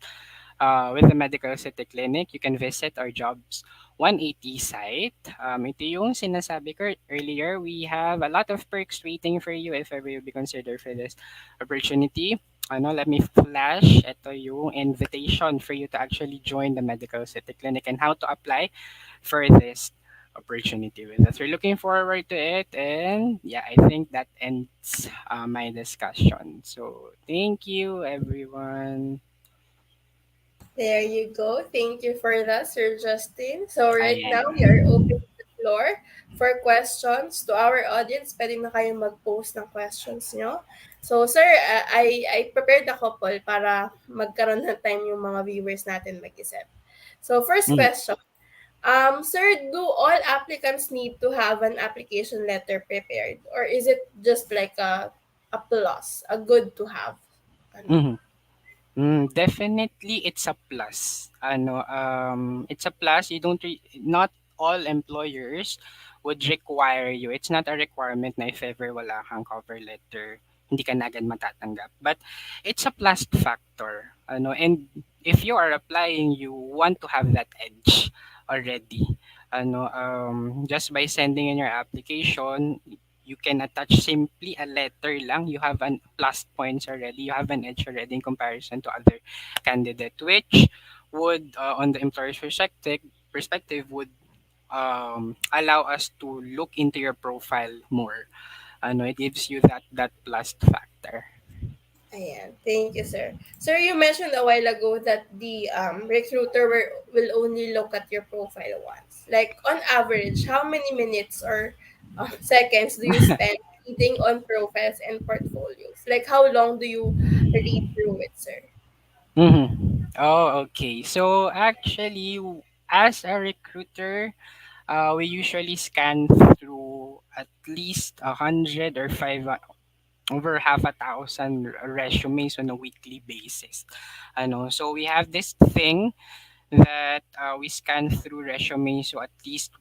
with the Medical City Clinic. You can visit our jobs 180 site. Ito yung sinasabi ko earlier. We have a lot of perks waiting for you if ever you be considered for this opportunity. Let me flash. Ito yung invitation for you to actually join the Medical City Clinic and how to apply for this opportunity with us. We're looking forward to it. And yeah, I think that ends my discussion. So thank you, everyone. There you go. Thank you for that, Sir Justin. So right now, we are Ayan. opening the floor for questions to our audience. Pwede na kayong mag-post ng questions nyo. So, sir, I prepared a couple para magkaroon ng time yung mga viewers natin mag-isip. So, first Mm. question. Sir, do all applicants need to have an application letter prepared? Or is it just like a plus, a good to have? Ano? Mhm. Definitely it's a plus. It's a plus. Not all employers would require you. It's not a requirement na if ever wala kang cover letter, hindi ka na agad matatanggap. But it's a plus factor. And if you are applying, you want to have that edge already. Just by sending in your application, you can attach simply a letter lang. You have an plus points already. You have an edge already in comparison to other candidate, which would, on the employer's perspective would allow us to look into your profile more. It gives you that plus factor. Ayan. Thank you, sir. Sir, you mentioned a while ago that the recruiter will only look at your profile once. Like, on average, how many minutes or seconds do you spend reading on profiles and portfolios? Like, how long do you read through it, sir? Mm-hmm. Oh, okay. So actually, as a recruiter, we usually scan through at least 100 or over half a thousand resumes on a weekly basis. So we have this thing that we scan through resumes, so at least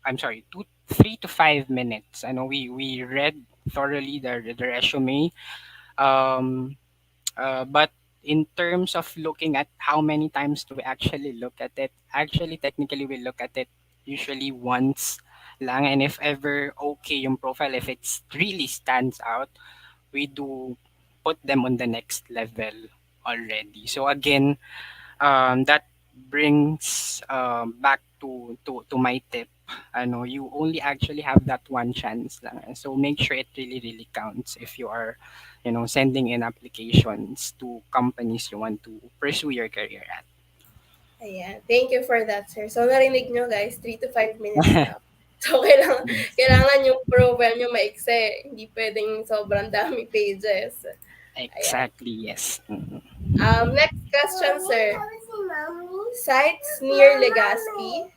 I'm sorry, 3 to 5 minutes. We read thoroughly the resume. Um, but in terms of looking at how many times do we actually look at it, actually technically we look at it usually once lang. And if ever okay yung profile, if it really stands out, we do put them on the next level already. So again, that brings back to my tip. You only actually have that one chance lang. So make sure it really counts if you are, sending in applications to companies you want to pursue your career Ayan. Thank you for that, sir. So, narinig nyo, guys, 3 to 5 minutes at. lang. So, kailangan, Yes. kailangan yung profile nyo maikse. Hindi pwedeng sobrang dami pages. Ayan. Exactly, yes. Mhm. Next question, sir. Sites near Legazpi.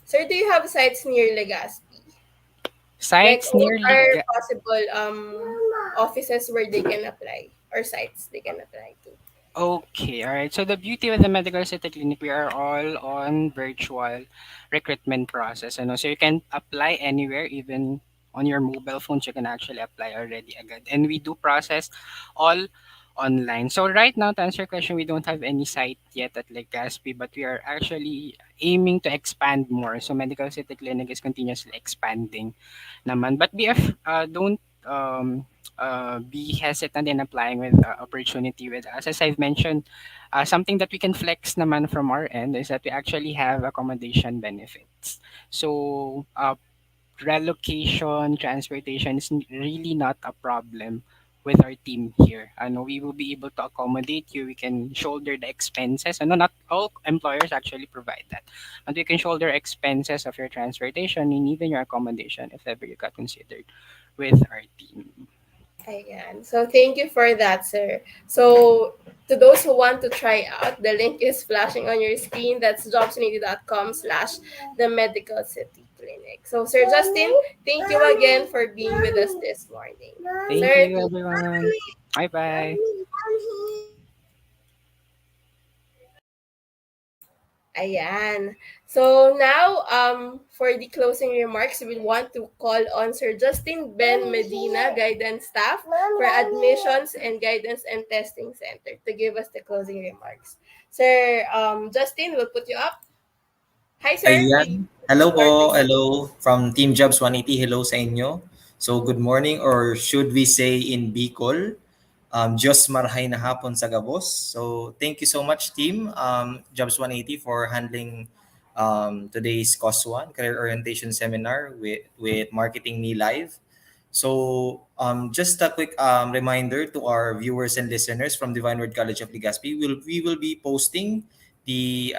Sir, do you have sites near Legazpi? Like, Sites what nearly. are possible offices where they can apply or sites they can apply to? Okay, all right. So the beauty with the medical city clinic, we are all on virtual recruitment process. So you can apply anywhere, even on your mobile phones. You can actually apply already agad, and we do process all online. So right now, to answer your question, we don't have any site yet at Legazpi, but we are actually aiming to expand more. So medical city clinic is continuously expanding, naman. But don't be hesitant in applying with opportunity with us. As I've mentioned, something that we can flex naman from our end is that we actually have accommodation benefits. So relocation, transportation is really not a problem with our team here. We will be able to accommodate you. We can shoulder the expenses. Not all employers actually provide that. But we can shoulder expenses of your transportation and even your accommodation if ever you got considered with our team. Ayan. So, thank you for that, sir. So, to those who want to try out, the link is flashing on your screen. That's jobsunity.com/ the Medical City Clinic. So, Sir Justin, thank you again for being with us this morning. Thank Sir, you, everyone. Bye bye. Ayan. So now, for the closing remarks, we want to call on Sir Justin Ben Medina, Guidance Staff for Admissions and Guidance and Testing Center, to give us the closing remarks. Sir Justin, we'll put you up. Hi, sir. Ayan. We Hello po. start. Hello from Team Jobs 180. Hello sa inyo. So good morning or should we say in Bicol, Diyos marhay na hapon sa gabos. So thank you so much team Jobs 180 for handling today's COS 1 Career Orientation Seminar with Marketing Me Live. So, just a quick reminder to our viewers and listeners from Divine Word College of Legazpi, we will be posting the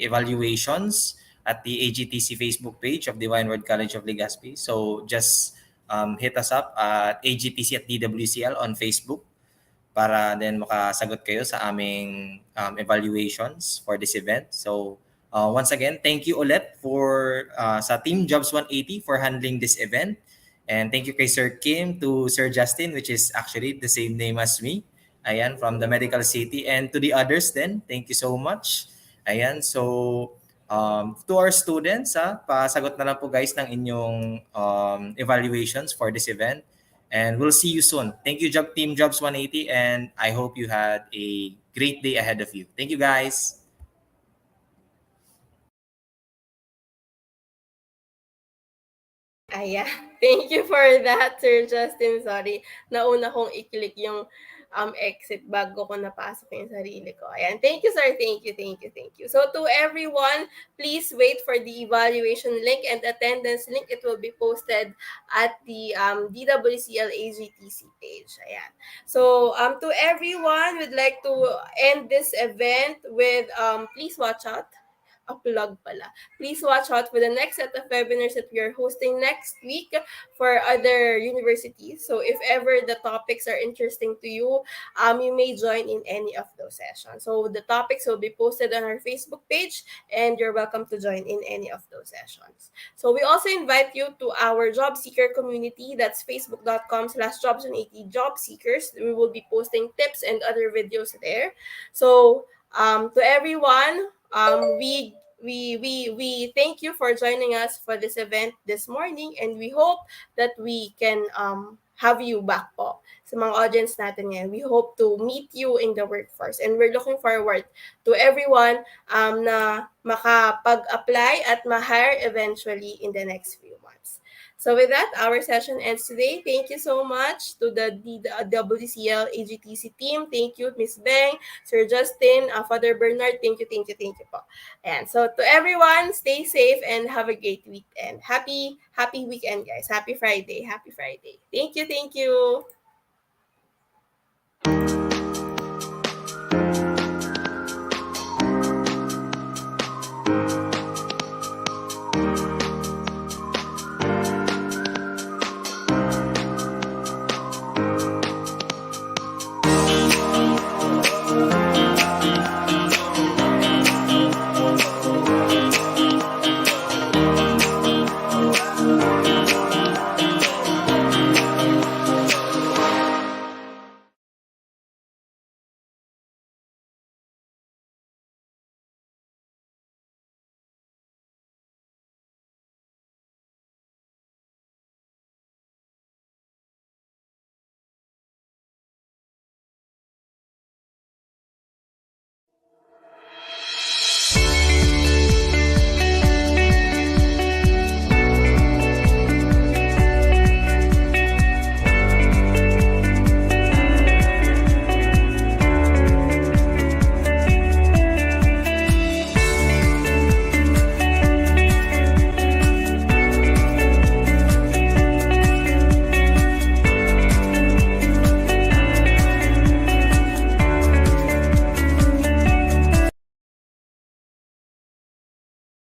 evaluations at the AGTC Facebook page of Divine Word College of Legazpi. So, just hit us up at AGTC at DWCL on Facebook para then makasagot kayo sa aming evaluations for this event. So, once again, thank you ulit for sa Team Jobs 180 for handling this event. And thank you kay Sir Kim, to Sir Justin, which is actually the same name as me. Ayan, from the Medical City. And to the others then, thank you so much. Ayan, so to our students, pasagot na lang po guys ng inyong evaluations for this event. And we'll see you soon. Thank you, Team Jobs 180, and I hope you had a great day ahead of you. Thank you, guys. Ayan. Thank you for that, Sir Justin. Sorry. Nauna kong i-click yung exit bago ko napasok yung sarili ko. Ayan. Thank you, sir. Thank you, thank you, thank you. So to everyone, please wait for the evaluation link and attendance link. It will be posted at the DWCL AGTC page. Ayan. So to everyone, we'd like to end this event with please watch out. A plug pala. Please watch out for the next set of webinars that we are hosting next week for other universities. So if ever the topics are interesting to you, you may join in any of those sessions. So the topics will be posted on our Facebook page, and you're welcome to join in any of those sessions. So we also invite you to our job seeker community. That's facebook.com/jobs180 job seekers. We will be posting tips and other videos there. So to everyone, we thank you for joining us for this event this morning, and we hope that we can have you back po sa mga audience natin ngayon. We hope to meet you in the workforce, and we're looking forward to everyone na makapag-apply at ma-hire eventually in the next few months. So with that, our session ends today. Thank you so much to the DWCL AGTC team. Thank you, Miss Beng, Sir Justin, Father Bernard. Thank you, thank you, thank you po. And so to everyone, stay safe and have a great weekend. Happy weekend, guys. Happy Friday. Happy Friday. Thank you, thank you.